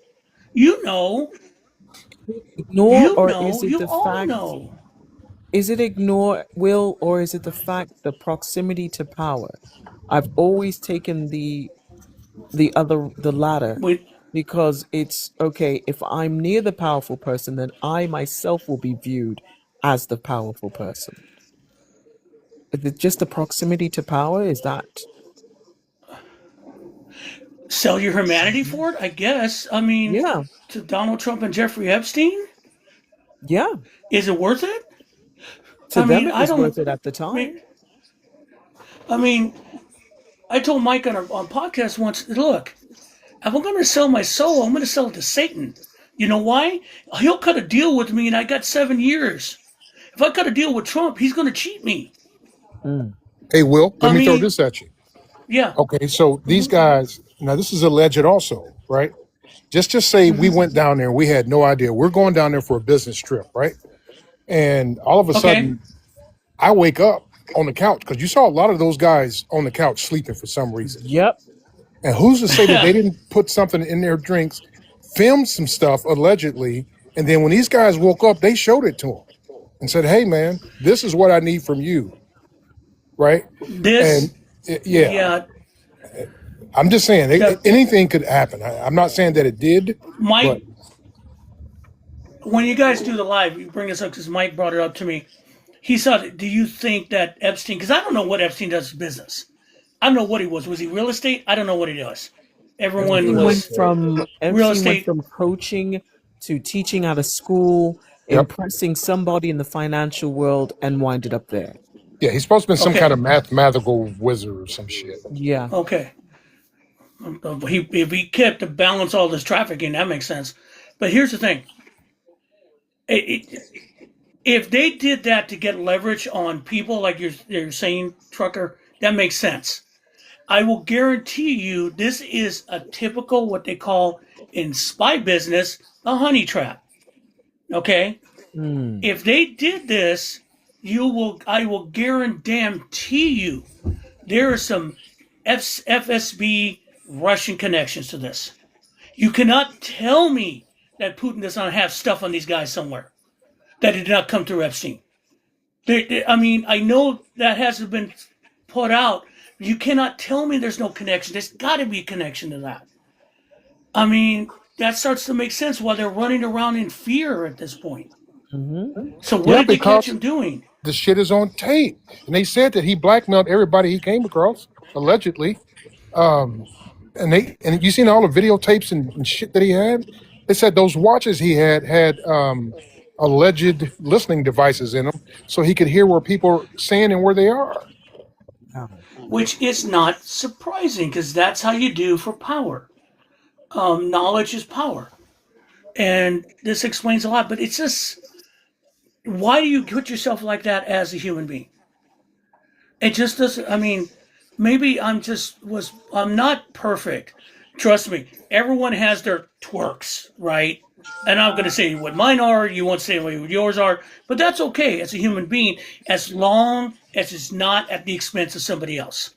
Speaker 1: You know.
Speaker 5: Ignore,
Speaker 1: You
Speaker 5: or
Speaker 1: know.
Speaker 5: is it
Speaker 1: You
Speaker 5: the
Speaker 1: all
Speaker 5: fact?
Speaker 1: know.
Speaker 5: Is it ignore, Will, or is it the fact, the proximity to power? I've always taken the latter,
Speaker 1: Wait,
Speaker 5: because it's okay, if I'm near the powerful person, then I myself will be viewed as the powerful person. Is it just the proximity to power? Is that?
Speaker 1: sell your humanity for it, I guess. I mean,
Speaker 5: Yeah,
Speaker 1: to Donald Trump and Jeffrey Epstein,
Speaker 5: yeah.
Speaker 1: is it worth it?
Speaker 5: To
Speaker 1: I
Speaker 5: them,
Speaker 1: mean,
Speaker 5: it
Speaker 1: I
Speaker 5: was
Speaker 1: don't.
Speaker 5: worth it at the
Speaker 1: I mean,
Speaker 5: time.
Speaker 1: I mean, I told Mike on podcast once, look, if I'm going to sell my soul, I'm going to sell it to Satan. You know why? He'll cut a deal with me, and I got 7 years. If I cut a deal with Trump, he's going to cheat me.
Speaker 5: Mm.
Speaker 4: Hey, Will, let
Speaker 1: I
Speaker 4: me throw
Speaker 1: mean,
Speaker 4: this at you.
Speaker 1: yeah.
Speaker 4: Okay, so these guys, now this is alleged also, right? Just say we went down there and we had no idea. We're going down there for a business trip, right? And all of a
Speaker 1: Okay.
Speaker 4: sudden, I wake up on the couch because you saw a lot of those guys on the couch sleeping for some reason.
Speaker 5: Yep.
Speaker 4: And who's to say that they didn't put something in their drinks, film some stuff allegedly, and then when these guys woke up, they showed it to them and said, "Hey, man, this is what I need from you," right?
Speaker 1: This,
Speaker 4: And yeah,
Speaker 1: yeah,
Speaker 4: I'm just saying
Speaker 1: the,
Speaker 4: anything could happen. I'm not saying that it did, but
Speaker 1: Mike, when you guys do the live, you bring this up because Mike brought it up to me. He said, do you think that Epstein, because I don't know what Epstein does for business. I don't know what he was. Was he real estate? I don't know what he does.
Speaker 2: It was
Speaker 1: Everyone
Speaker 5: Epstein
Speaker 2: real
Speaker 5: went
Speaker 1: was
Speaker 2: estate.
Speaker 5: from
Speaker 1: real
Speaker 5: Epstein went
Speaker 1: estate.
Speaker 5: from coaching to teaching out of school,
Speaker 4: yep,
Speaker 5: impressing somebody in the financial world, and winded up there.
Speaker 4: yeah, he's supposed to be some kind
Speaker 1: Okay.
Speaker 4: of mathematical wizard or some shit.
Speaker 5: Yeah.
Speaker 1: Okay. If he kept to balance all this trafficking, that makes sense. But here's the thing. If they did that to get leverage on people, like you're saying, Trucker, that makes sense. I will guarantee you this is a typical, what they call in spy business, a honey trap. Okay?
Speaker 5: Mm.
Speaker 1: If they did this, I will guarantee you there are some FSB Russian connections to this. You cannot tell me that Putin does not have stuff on these guys somewhere that did not come through Epstein. I mean, I know that hasn't been put out. You cannot tell me there's no connection. There's got to be a connection to that. I mean, that starts to make sense why they're running around in fear at this point.
Speaker 5: Mm-hmm.
Speaker 1: So what
Speaker 4: Yeah,
Speaker 1: did they catch
Speaker 4: because
Speaker 1: him doing?
Speaker 4: the shit is on tape, and they said that he blackmailed everybody he came across allegedly. Um, and you seen all the videotapes and shit that he had. They said those watches he had alleged listening devices in them, so he could hear where people are saying and where they are.
Speaker 5: Wow.
Speaker 1: Which is not surprising because that's how you do for power. Knowledge is power. And this explains a lot, but it's just, why do you put yourself like that as a human being? It just doesn't, I mean, maybe I'm not perfect. Trust me, everyone has their twerks, right? And I'm going to say what mine are. You won't say what yours are, but that's okay as a human being, as long as it's not at the expense of somebody else.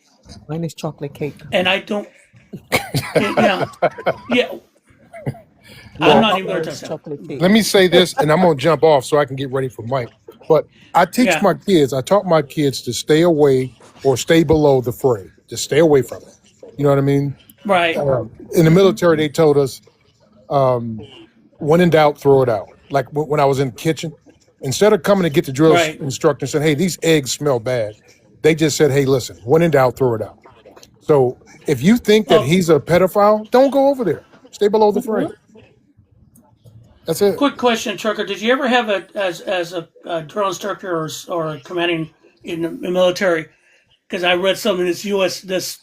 Speaker 5: Mine is chocolate cake.
Speaker 1: And I don't. Yeah, yeah. I'm
Speaker 4: Well,
Speaker 1: not even going
Speaker 5: Mine
Speaker 1: to
Speaker 5: is
Speaker 1: touch that.
Speaker 5: chocolate cake.
Speaker 4: let me say this, and I'm gonna jump off so I can get ready for Mike. But I teach
Speaker 1: Yeah,
Speaker 4: my kids. I taught my kids to stay away or stay below the fray. Just stay away from it. You know what I mean?
Speaker 1: right,
Speaker 4: In the military, they told us, when in doubt, throw it out. Like when I was in the kitchen, instead of coming to get the drill
Speaker 1: right.
Speaker 4: instructor and saying, "Hey, these eggs smell bad," they just said, "Hey, listen, when in doubt, throw it out." So if you think that
Speaker 1: Oh,
Speaker 4: he's a pedophile, don't go over there. Stay below the fray. That's it.
Speaker 1: quick question, Trucker. Did you ever have as a drill instructor or commanding in the military? Because I read some of this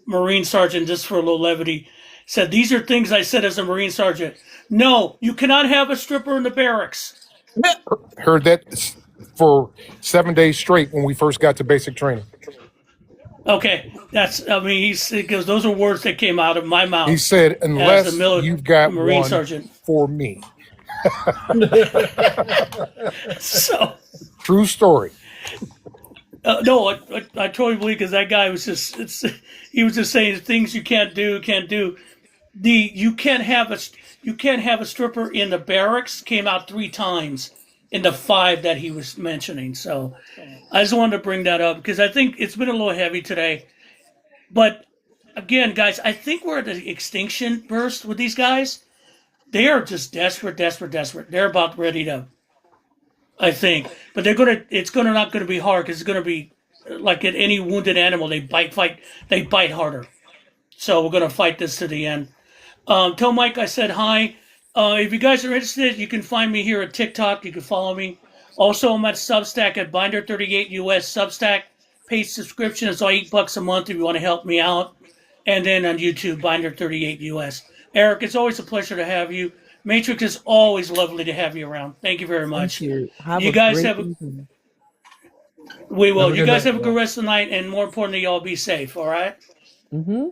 Speaker 1: Marine sergeant, just for a little levity, said these are things I said as a Marine sergeant. No, you cannot have a stripper in the barracks.
Speaker 4: Heard that for 7 days straight when we first got to basic training.
Speaker 1: Okay, I mean, because those are words that came out of my
Speaker 4: He
Speaker 1: mouth
Speaker 4: said,
Speaker 1: as a
Speaker 4: "Unless you've got
Speaker 1: Marine
Speaker 4: one
Speaker 1: sergeant.
Speaker 4: for me."
Speaker 1: So,
Speaker 4: True story.
Speaker 1: no, I totally believe, because that guy was he was just saying things you can't do, can't do. You can't have a stripper in the barracks came out 3 times in the 5 that he was mentioning. So I just wanted to bring that up because I think it's been a little heavy today. But again, guys, I think we're at the extinction burst with these guys. They are just desperate, desperate, desperate. They're about ready to, I think, but it's not gonna be hard, because it's gonna be like at any wounded animal. They bite harder. So we're gonna fight this to the end. Tell Mike I said hi. If you guys are interested, you can find me here at TikTok. You can follow me. Also, I'm at Substack at Binder38 US Substack. Paid subscription is all $8 a month if you want to help me out. And then on YouTube, Binder38 US. Eric, it's always a pleasure to have you. Matrix is always lovely to have you around. Thank you very
Speaker 5: Thank
Speaker 1: much.
Speaker 5: you. Have
Speaker 1: You
Speaker 5: a
Speaker 1: guys
Speaker 5: great
Speaker 1: have
Speaker 5: evening.
Speaker 1: we will.
Speaker 2: Have a
Speaker 1: You
Speaker 2: good
Speaker 1: guys
Speaker 2: night,
Speaker 1: have a good
Speaker 2: y'all.
Speaker 1: rest of the night, and more importantly, y'all be safe. All right.
Speaker 5: Mm-hmm.